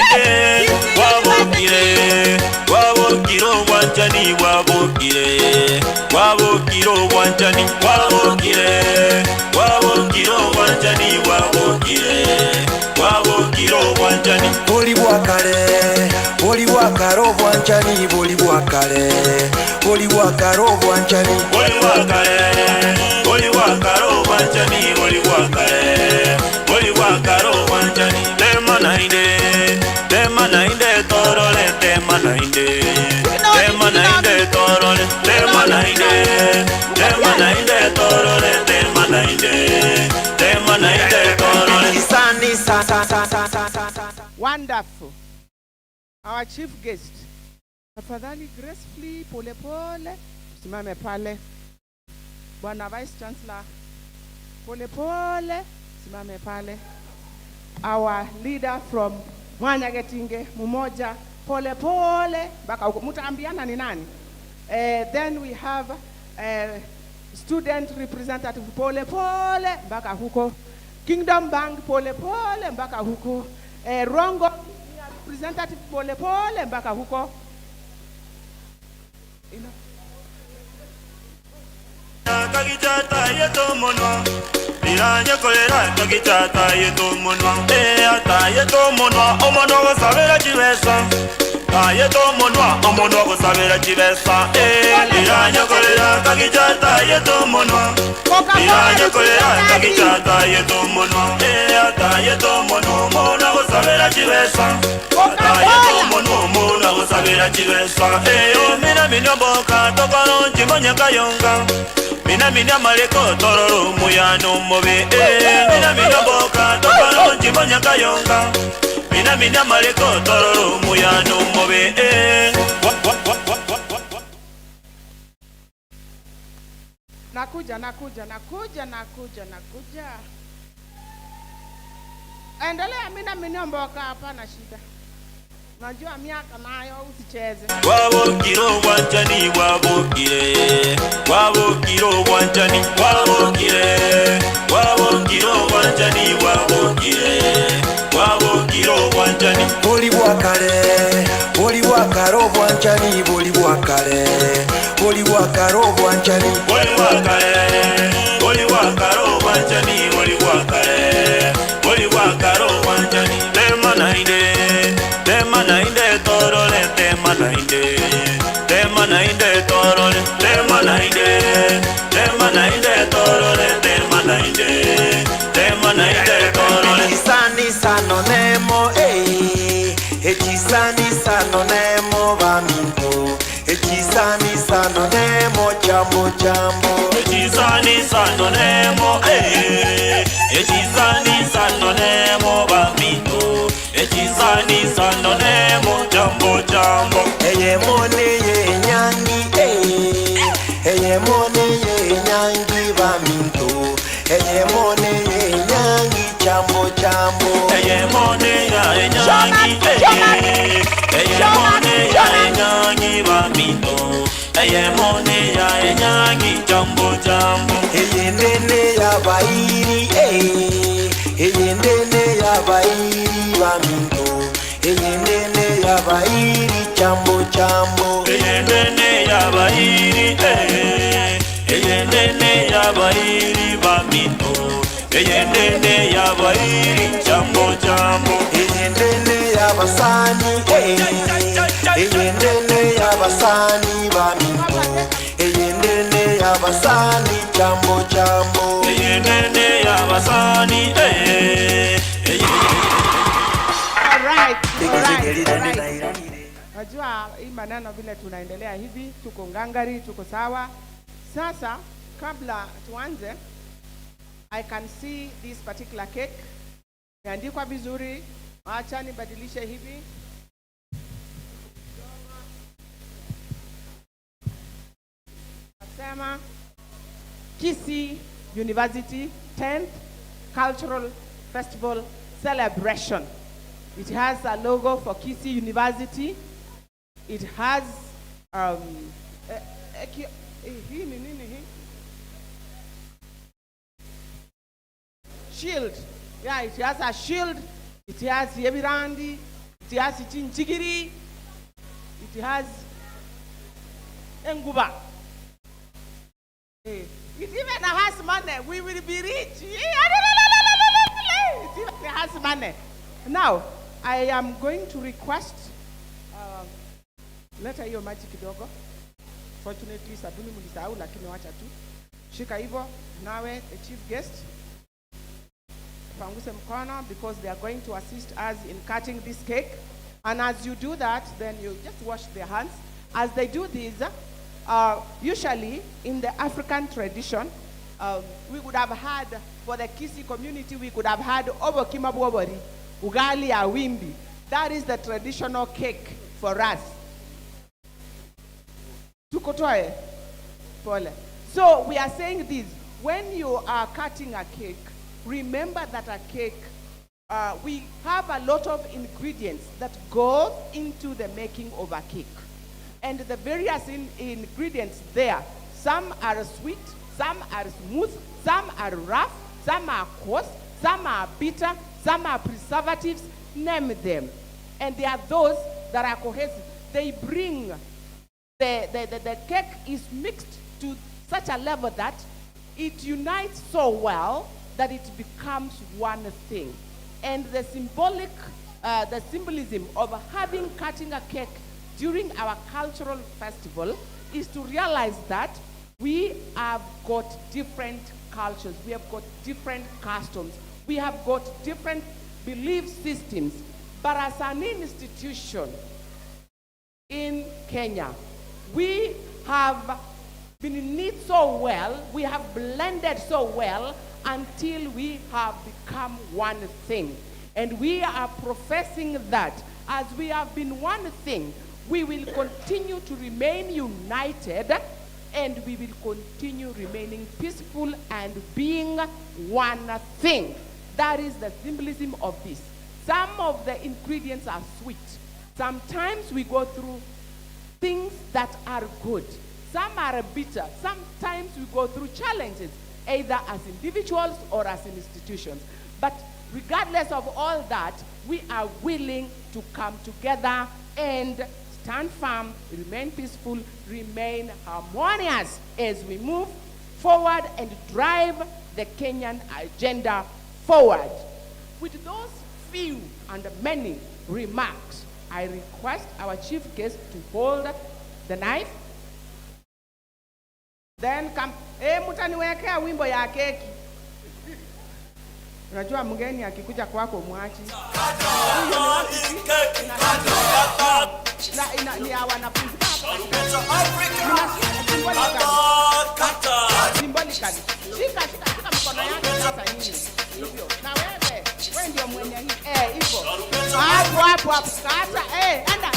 wabokiro wanjani wabokiro wanjani wabokiro wanjani Wabokiro wanjani Boli wakaro wanjani Boli wakaro wanjani Boli wakaro wanjani Tema nainde torole tema nainde torole tema nainde torole tema nainde torole Wonderful. Our chief guest. Tafadhali gracefully pole. Simame pale. Bwana Vice Chancellor. Pole. Simame pale. Our leader from Mwanyagetinge, Mumoja. Pole. Baka huko. Mutaambiana ni nani? Then we have student representative pole. Baka huko. Kingdom Bank pole mpaka huko. Rongo representative pole mpaka huko. Kagichata yeto monwa Liranya kolera kagichata yeto monwa ata yeto monwa omono go sabera chivesa yeto monwa omono go sabera chivesa Liranya kolera kagichata yeto monwa Liranya kolera kagichata yeto monwa ata yeto monwa omono go sabera chivesa yeto monwa omono go sabera chivesa mina minyoboka tokano nchibonya kayonga mina maleko tororo muyano mobe mina boka tokano nchibonya kayonga mina maleko tororo muyano mobe Nakuja. Endelea mina mboka hapana shida. Najua miaka nayo usicheze. Wabukire obwanjani wabukire. Wabukire obwanjani wabukire. Wabukire obwanjani wabukire. Wabukire obwanjani. Boli bwakale, boli bwakale obwanjani, boli bwakale, boli bwakale obwanjani, boli bwakale, boli bwakale obwanjani, boli bwakale, boli bwakale obwanjani. Tema nainde torole, tema nainde torole, tema nainde torole, tema nainde torole. Kisani sano nemo, kisani sano nemo baminto, kisani sano nemo jambo jambo, kisani sano nemo, kisani sano nemo baminto, kisani sano nemo jambo jambo. Eye mone ye nyangi, eye mone ye nyangi baminto, eye mone ye nyangi jambo jambo, eye mone ya nyangi, eye mone ya nyangi baminto, eye mone ya nyangi jambo jambo. Eye nene ya bairi, eye nene ya bairi baminto, eye nene ya bairi jambo jambo, eye nene ya bairi, eye nene ya bairi baminto, eye nene ya bairi jambo jambo, eye nene ya basani, eye nene ya basani baminto, eye nene ya basani jambo jambo, eye nene ya basani, Najua hii maneno vile tunaendelea hivi, tuko ngangari, tuko sawa. Sasa kabla tuanze, I can see this particular cake. Imeandikwa vizuri. Acha nibadilishe hivi. Nasema Kisii University 10th Cultural Festival Celebration. It has a logo for Kisii University. It has shield. Yeah, it has a shield. It has Yebirandi. It has Chinchigiri. It has Enguba. It even has money. We will be rich. It even has money. Now, I am going to request, leta hiyo maji kidogo. Fortunately, sabuni mlisahau lakini wacha tu. Shika hivyo, nawe, the chief guest. Panguse mkono, because they are going to assist us in cutting this cake. And as you do that, then you just wash their hands. As they do this, usually in the African tradition, we would have had, for the Kisii community, we could have had obokimabwobori, ugali ya wimbi. That is the traditional cake for us. Tukotoe, pole. So we are saying this, when you are cutting a cake, remember that a cake, we have a lot of ingredients that go into the making of a cake. And the various ingredients there, some are sweet, some are smooth, some are rough, some are coarse, some are bitter, some are preservatives, name them. And there are those that are cohesive. They bring, the cake is mixed to such a level that it unites so well that it becomes one thing. And the symbolism of cutting a cake during our cultural festival is to realize that we have got different cultures, we have got different customs, we have got different belief systems. But as an institution in Kenya, we have been knit so well, we have blended so well until we have become one thing. And we are professing that as we have been one thing, we will continue to remain united and we will continue remaining peaceful and being one thing. That is the symbolism of this. Some of the ingredients are sweet. Sometimes we go through things that are good. Some are bitter. Sometimes we go through challenges, either as individuals or as institutions. But regardless of all that, we are willing to come together and stand firm, remain peaceful, remain harmonious as we move forward and drive the Kenyan agenda forward. With those few and many remarks, I request our chief guest to hold the knife. Then come, mutaniwekea wimbo ya keki. Unajua mgeni akikuja kwako mwachi. Ni ya wanafunzi. Symbolically. Shika mkono yako sasa nyinyi. Hivyo. Na wewe ndio mwenye hii. Hivyo. Hapo. Kata. Enda.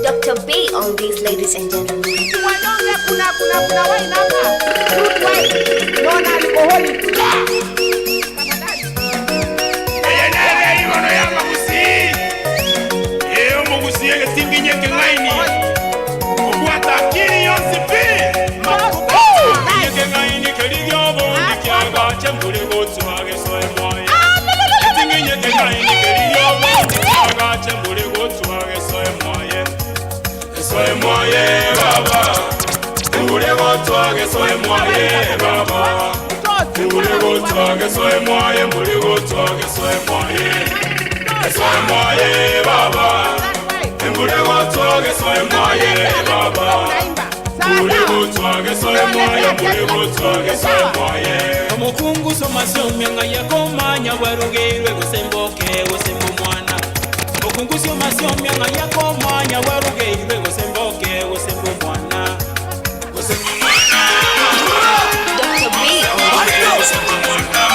Dr. B on these ladies and gentlemen. Kuna wine hapa. Fruit wine. Non alcoholic. Soy moye baba, ule gotwage soy moye baba, ule gotwage soy moye, ule gotwage soy moye, soy moye baba, ule gotwage soy moye baba, ule gotwage soy moye, ule gotwage soy moye. Omukungu somasomya nga yakomanya warugirwe gusemboke gusembo mwana. Omukungu somasomya nga yakomanya warugirwe gusemboke gusembo mwana. Gusembo mwana. Dr. B. Gusembo mwana.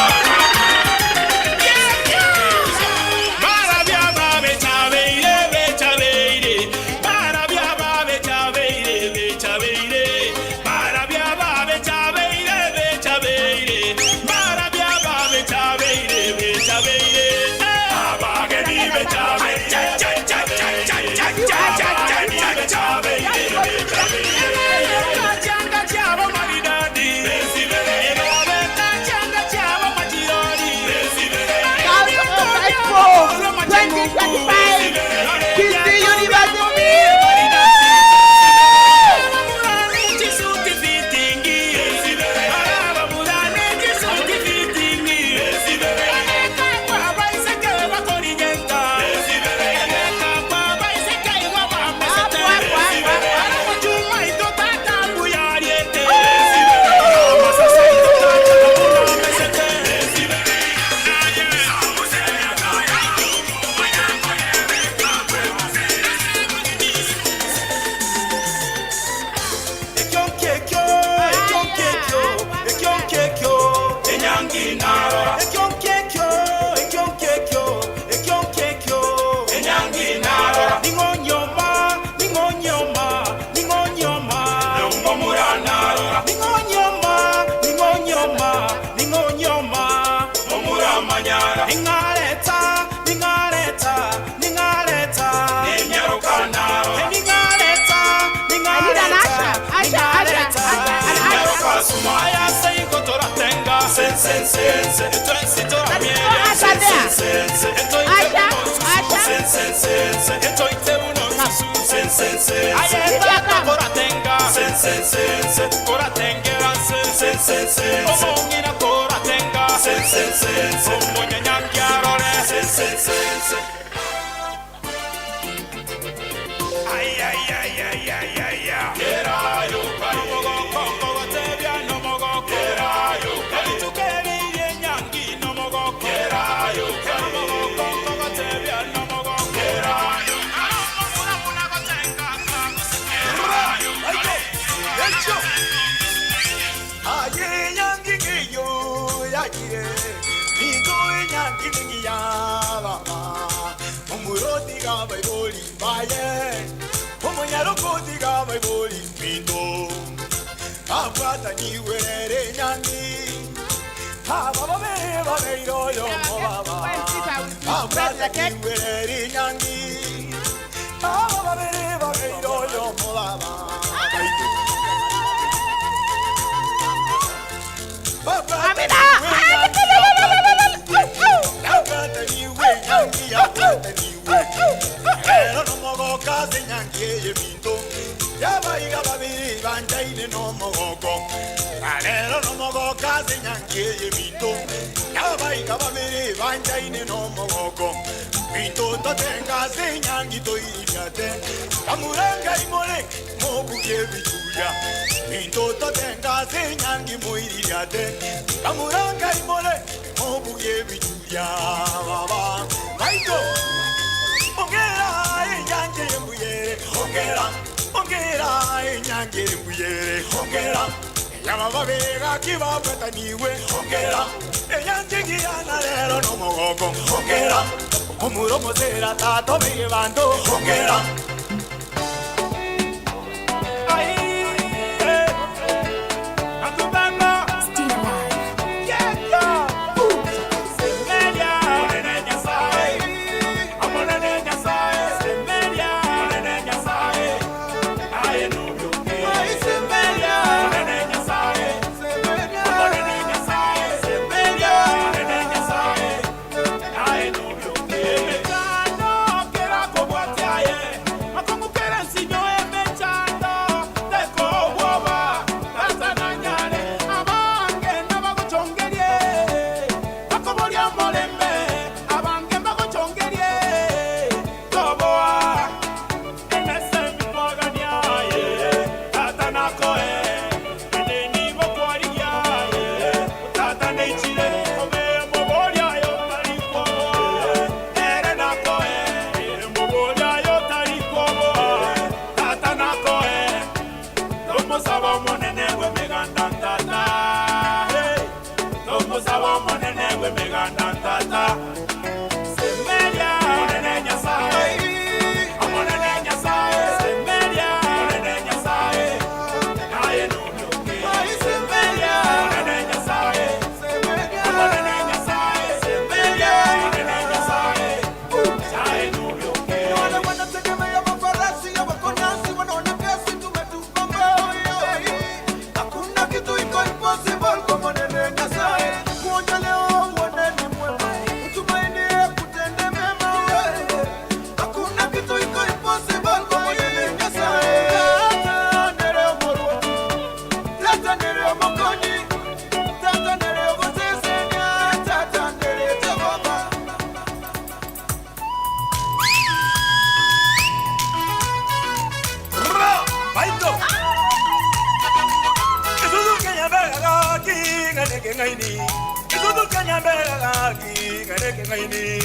ngareke ngaini Isuzu kenya mbega gaki ngareke ngaini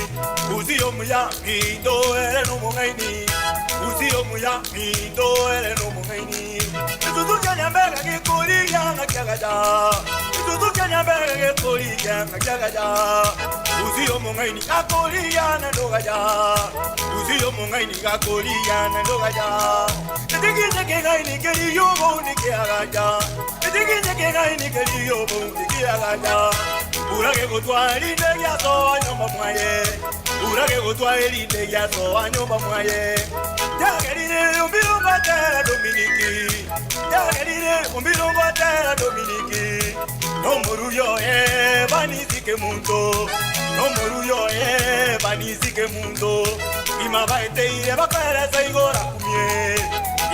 Uziyo muya mindo ere no mungaini Uziyo muya mindo ere no mungaini Isuzu kenya mbega gikuri yanga kyagaja Isuzu kenya mbega gikuri yanga kyagaja Uziyo mungaini gakuri yana ndogaja Uziyo mungaini gakuri yana ndogaja Ndiginye kengaini keri yobo nikiagaja Ndiginye kengaini keri yobo nikiagaja Urage gutwari ndegya so nyomba mwaye Urage gutwari ndegya so nyomba mwaye Jagerire umbiro batera Dominiki Jagerire umbiro batera Dominiki No moruyo banizike mundo No moruyo banizike mundo Imabaeteire bakareza igora kumye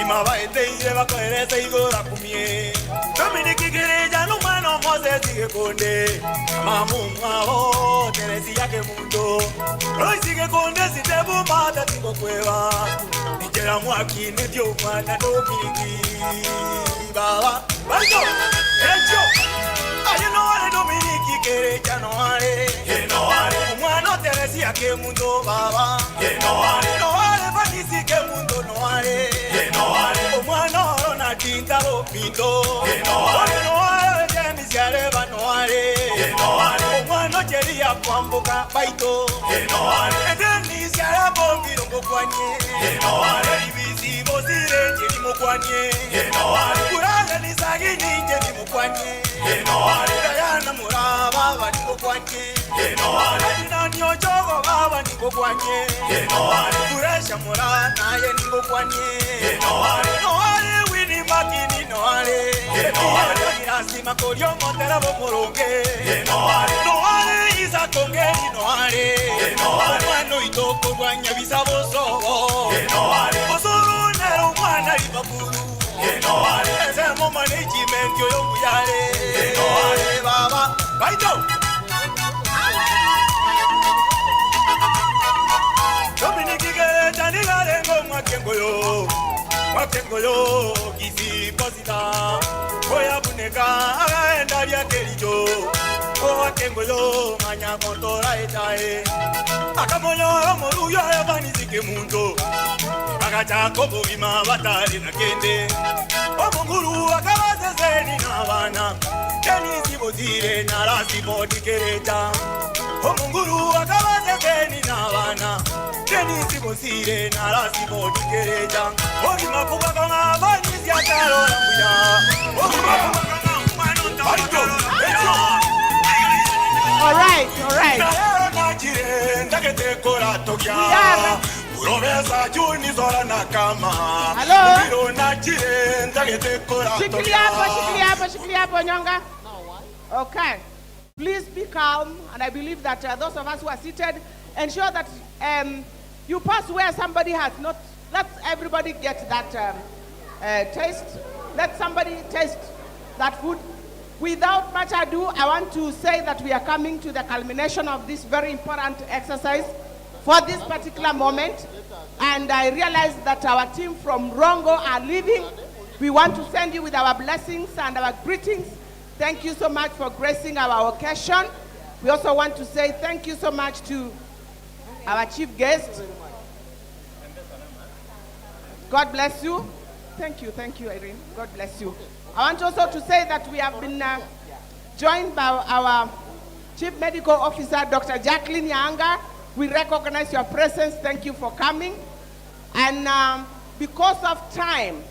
Imabaeteire bakareza igora kumye Dominiki gereja numano Moses gekonde Mamu mwao teresi yake mundo Roisi gekonde sitebu mata tiko kweva Nijera mwaki netyo mwana Dominiki Baba Barito Echo Ayeno Dominiki gereja noare Yenoare Umwano teresi yake mundo baba Yenoare Noare vanisi mundo noare Yenoare Umwano na tintaro pinto Yenoare Noare temisi areba noare Yenoare Umwano cheria kwambuka baito Yenoare Temisi areba mbiro kwanye Yenoare Ibisi bosire chiri mukwanye Yenoare Kuranga nisagini chiri mukwanye Yenoare Dayana muraba bani mukwanye Yenoare Adinani ojogo baba niko kwanye Yenoare Kuresha mura naye niko kwanye Yenoare Noare wini makini noare Yenoare Irasima koryo motera bomoronge Yenoare Noare isa kongeri noare Yenoare Mano itoko kwanya bisabo sobo Yenoare Osoro nero mwana ibaburu Yenoare Eze mo management yo yare Yenoare baba baito Dominiki gereja nigarengo mwakengoyo Kisii posita Oya buneka agaenda lya kerijo Owakengoyo manya kontora etae Akamoyo moruyo evanizike mundo Akachako bogima batari na kende Omunguru akabazezeni na bana Kenisi bozire na rasi bodi kereja Omunguru akabazezeni na bana Kenisi bozire na rasi bodi kereja Ogima kuba kama vanisi ya karo la muya Ogima kuba kama umano ntawakaro la All right. Hello? Shikilia hapo, Nyonga. Okay. Please be calm, and I believe that those of us who are seated, ensure that you pass where somebody has not. Let everybody get that taste. Let somebody taste that food. Without much ado, I want to say that we are coming to the culmination of this very important exercise for this particular moment. And I realize that our team from Rongo are leaving. We want to send you with our blessings and our greetings. Thank you so much for gracing our occasion. We also want to say thank you so much to our chief guest. God bless you. Thank you, Irene. God bless you. I want also to say that we have been joined by our Chief Medical Officer, Dr. Jacqueline Yanga. We recognize your presence. Thank you for coming. And because of time,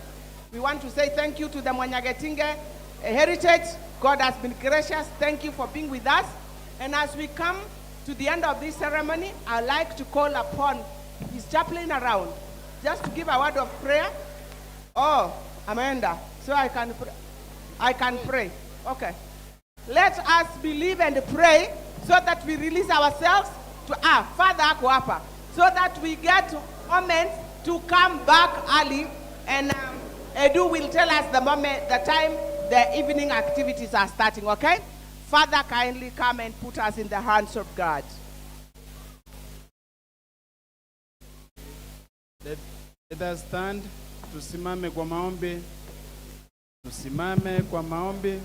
we want to say thank you to the Mwanyagetinge Heritage. God has been gracious. Thank you for being with us. And as we come to the end of this ceremony, I'd like to call upon his chaplain around just to give a word of prayer. Oh, Amanda. So I can pray. Okay. Let us believe and pray so that we release ourselves to Father Akwapa, so that we get moments to come back early, and Edu will tell us the time the evening activities are starting. Okay? Father, kindly come and put us in the hands of God. Let us stand. Tusimame kwa maombi. Tusimame kwa maombi.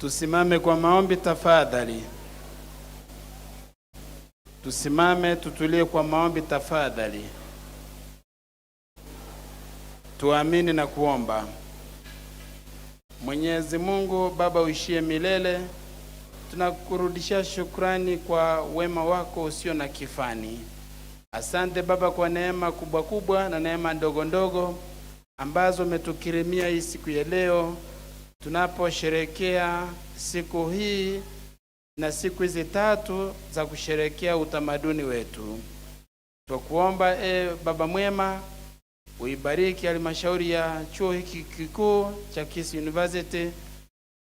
Tusimame kwa maombi tafadhali. Tusimame tutulie kwa maombi tafadhali. Tuamini na kuomba. Mwenyezi Mungu Baba uishie milele, tunakurudishia shukrani kwa wema wako usio na kifani. Asante Baba kwa neema kubwa kubwa na neema ndogo ndogo ambazo umetukirimia hii siku ya leo, tunaposherekea siku hii na siku hizi tatu za kusherekea utamaduni wetu. Tukuomba Baba mwema, uibariki halmashauri ya chuo hiki kikuu cha Kisii University,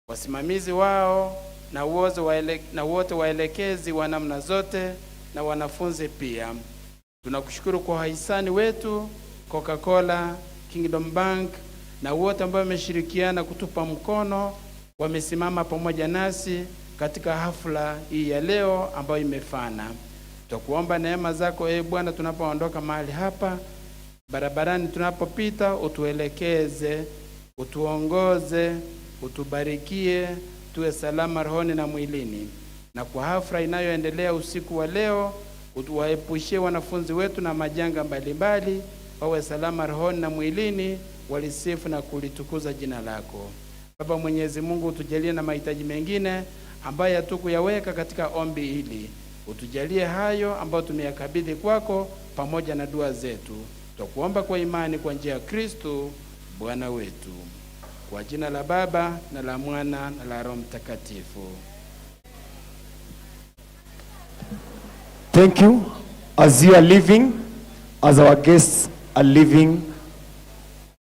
wasimamizi wao na wote waelekezi wa namna zote na wanafunzi pia. Tunakushukuru kwa wahisani wetu, Coca-Cola, Kingdom Bank na wote ambao wameshirikiana kutupa mkono, wamesimama pamoja nasi katika hafla hii ya leo ambayo imefana. Tukuomba neema zako Bwana, tunapoondoka mahali hapa, barabarani tunapopita, utuelekeze, utuongoze, utubarikie, tuwe salama rohoni na mwilini. Na kwa hafla inayoendelea usiku wa leo, utuwaepushie wanafunzi wetu na majanga mbalimbali, wawe salama rohoni na mwilini, walisifu na kulitukuza jina lako. Baba Mwenyezi Mungu, utujalie na mahitaji mengine ambayo hatukuyaweka katika ombi hili. Utujalie hayo ambayo tumeyakabidhi kwako pamoja na dua zetu. Tukuomba kwa imani kwa njia ya Kristo Bwana wetu. Kwa jina la Baba na la Mwana na la Roho Mtakatifu. Thank you. As you are leaving, as our guests are leaving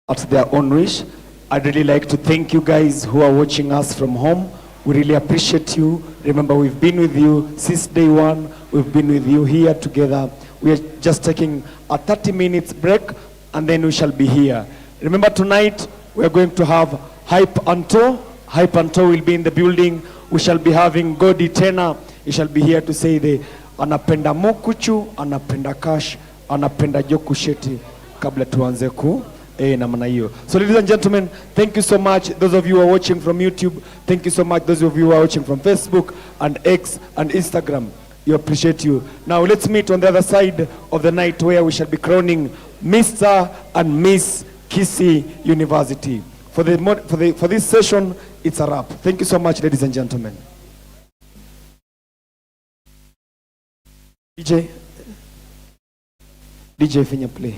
at their own wish, I'd really like to thank you guys who are watching us from home. We really appreciate you. Remember, we've been with you since day one. We've been with you here together. We are just taking a 30 minutes break and then we shall be here. Remember, tonight we are going to have Hype Anto. Hype Anto will be in the building. We shall be having Godi Tena. He shall be here to say the anapenda mokuchu, anapenda cash, anapenda jokusheti kabla tuanze ku namna hiyo. So ladies and gentlemen, thank you so much. Those of you who are watching from YouTube, thank you so much. Those of you who are watching from Facebook and X and Instagram, we appreciate you. Now let's meet on the other side of the night where we shall be crowning Mr. and Miss Kisii University. For this session, it's a wrap. Thank you so much, ladies and gentlemen. DJ, finya play.